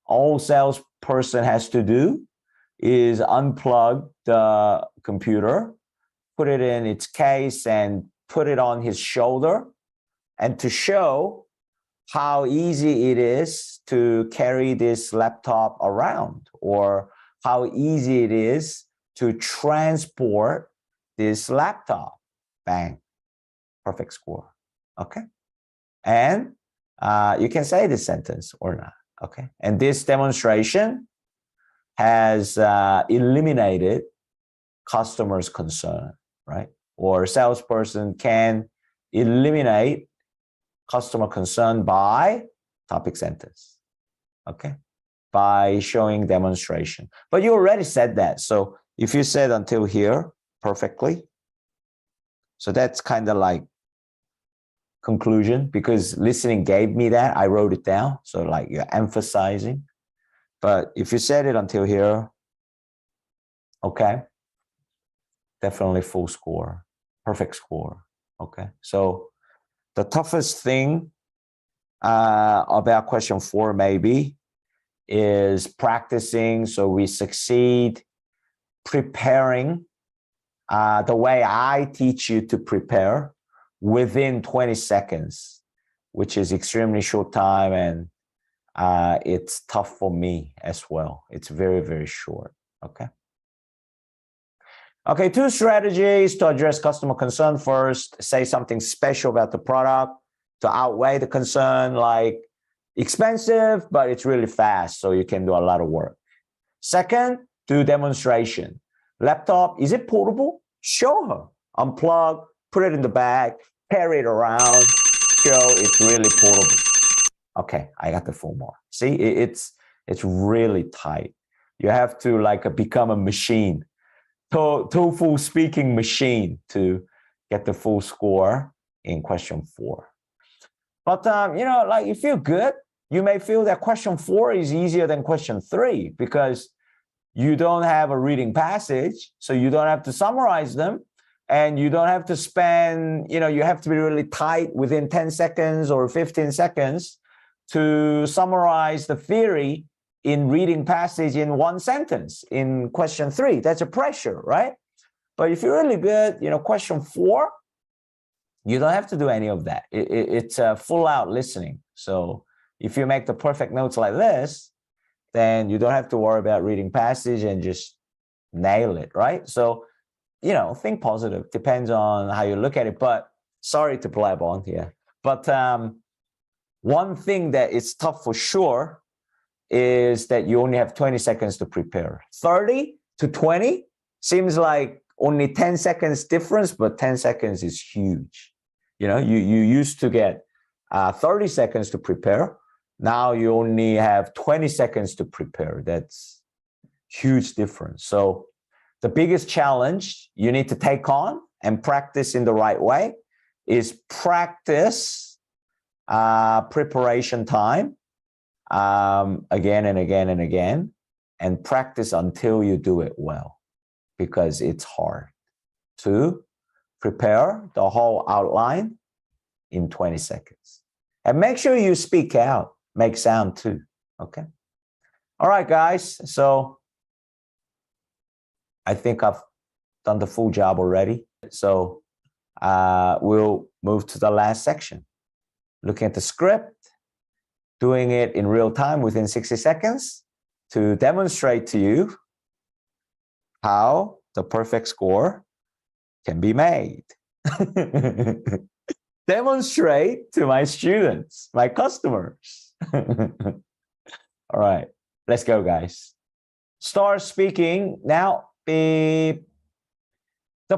All salesperson has to do is unplug the computer, put it in its case, and put it on his shoulder, and to show how easy it is to carry this laptop around, or how easy it is to transport this laptop. Bang, perfect score, okay? And you can say this sentence or not, okay? And this demonstration has eliminated customer's concern, right? Or salesperson can eliminate customer concern by topic sentence, okay? By showing demonstration. But you already said that. So if you said until here perfectly, so that's kind of like conclusion, because listening gave me that. I wrote it down. So like you're emphasizing. But if you said it until here, okay, definitely full score, perfect score, okay? So the toughest thing about question 4 maybe is practicing so we succeed preparing the way I teach you to prepare within 20 seconds, which is extremely short time, and it's tough for me as well. It's very, very short, okay? Okay, 2 strategies to address customer concern. First, say something special about the product to outweigh the concern, like expensive, but it's really fast, so you can do a lot of work. Second, do demonstration. Laptop, is it portable? Show her. Unplug, put it in the bag, carry it around, show it's really portable. Okay, I got the full mark. See, it's really tight. You have to like become a machine, TOEFL speaking machine to get the full score in question 4. But you know, like you feel good. You may feel that question 4 is easier than question 3 because you don't have a reading passage, so you don't have to summarize them, and you don't have to spend, you know, you have to be really tight within 10 seconds or 15 seconds to summarize the theory in reading passage in 1 sentence in question 3. That's a pressure, right? But if you're really good, you know, question 4, you don't have to do any of that. It's full out listening. So if you make the perfect notes like this, then you don't have to worry about reading passage and just nail it, right? So, you know, think positive. Depends on how you look at it. But sorry to blab on here. But one thing that is tough for sure is that you only have 20 seconds to prepare. 30 to 20 seems like only 10 seconds difference, but 10 seconds is huge. You know, you used to get 30 seconds to prepare. Now you only have 20 seconds to prepare. That's huge difference. So the biggest challenge you need to take on and practice in the right way is practice preparation time again and again and again, and practice until you do it well, because it's hard to prepare the whole outline in 20 seconds. And make sure you speak out, make sound too, okay? All right, guys, so I think I've done the full job already. So we'll move to the last section. Looking at the script, doing it in real time within 60 seconds to demonstrate to you how the perfect score can be made. Demonstrate to my students, my customers. All right, let's go, guys. Start speaking. Now, the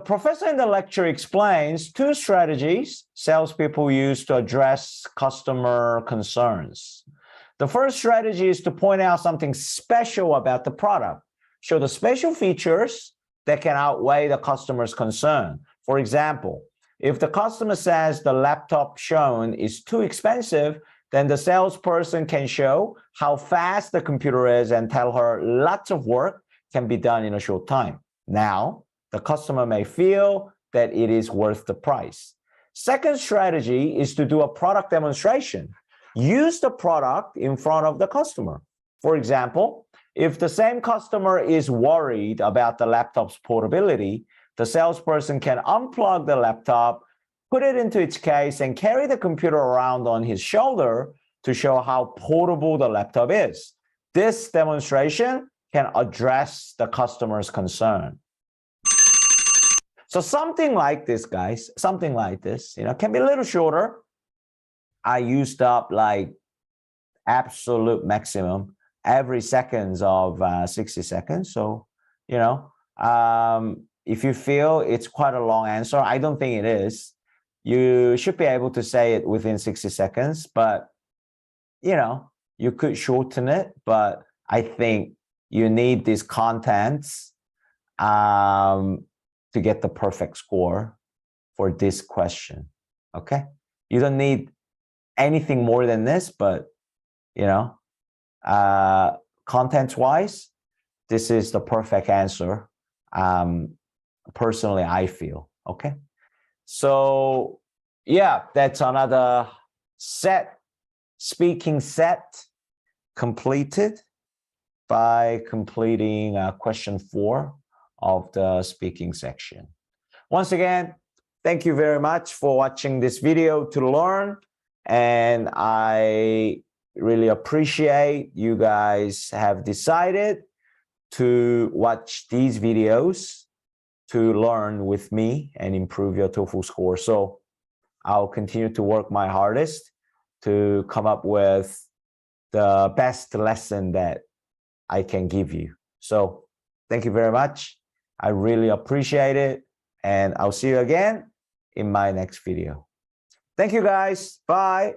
professor in the lecture explains 2 strategies salespeople use to address customer concerns. The first strategy is to point out something special about the product, show the special features that can outweigh the customer's concern. For example, if the customer says the laptop shown is too expensive, then the salesperson can show how fast the computer is and tell her lots of work can be done in a short time. Now, the customer may feel that it is worth the price. Second strategy is to do a product demonstration. Use the product in front of the customer. For example, if the same customer is worried about the laptop's portability, the salesperson can unplug the laptop, put it into its case, and carry the computer around on his shoulder to show how portable the laptop is. This demonstration can address the customer's concern. So something like this, guys, something like this, can be a little shorter. I used up like absolute maximum every seconds of 60 seconds. So, if you feel it's quite a long answer, I don't think it is. You should be able to say it within 60 seconds, but, you could shorten it. But I think you need these contents to get the perfect score for this question, okay? You don't need anything more than this, but, content-wise, this is the perfect answer. Personally, I feel, okay? So, yeah, that's another speaking set completed by completing question 4 of the speaking section. Once again, thank you very much for watching this video to learn, and I really appreciate you guys have decided to watch these videos to learn with me and improve your TOEFL score. So I'll continue to work my hardest to come up with the best lesson that I can give you. So thank you very much. I really appreciate it, and I'll see you again in my next video. Thank you, guys. Bye.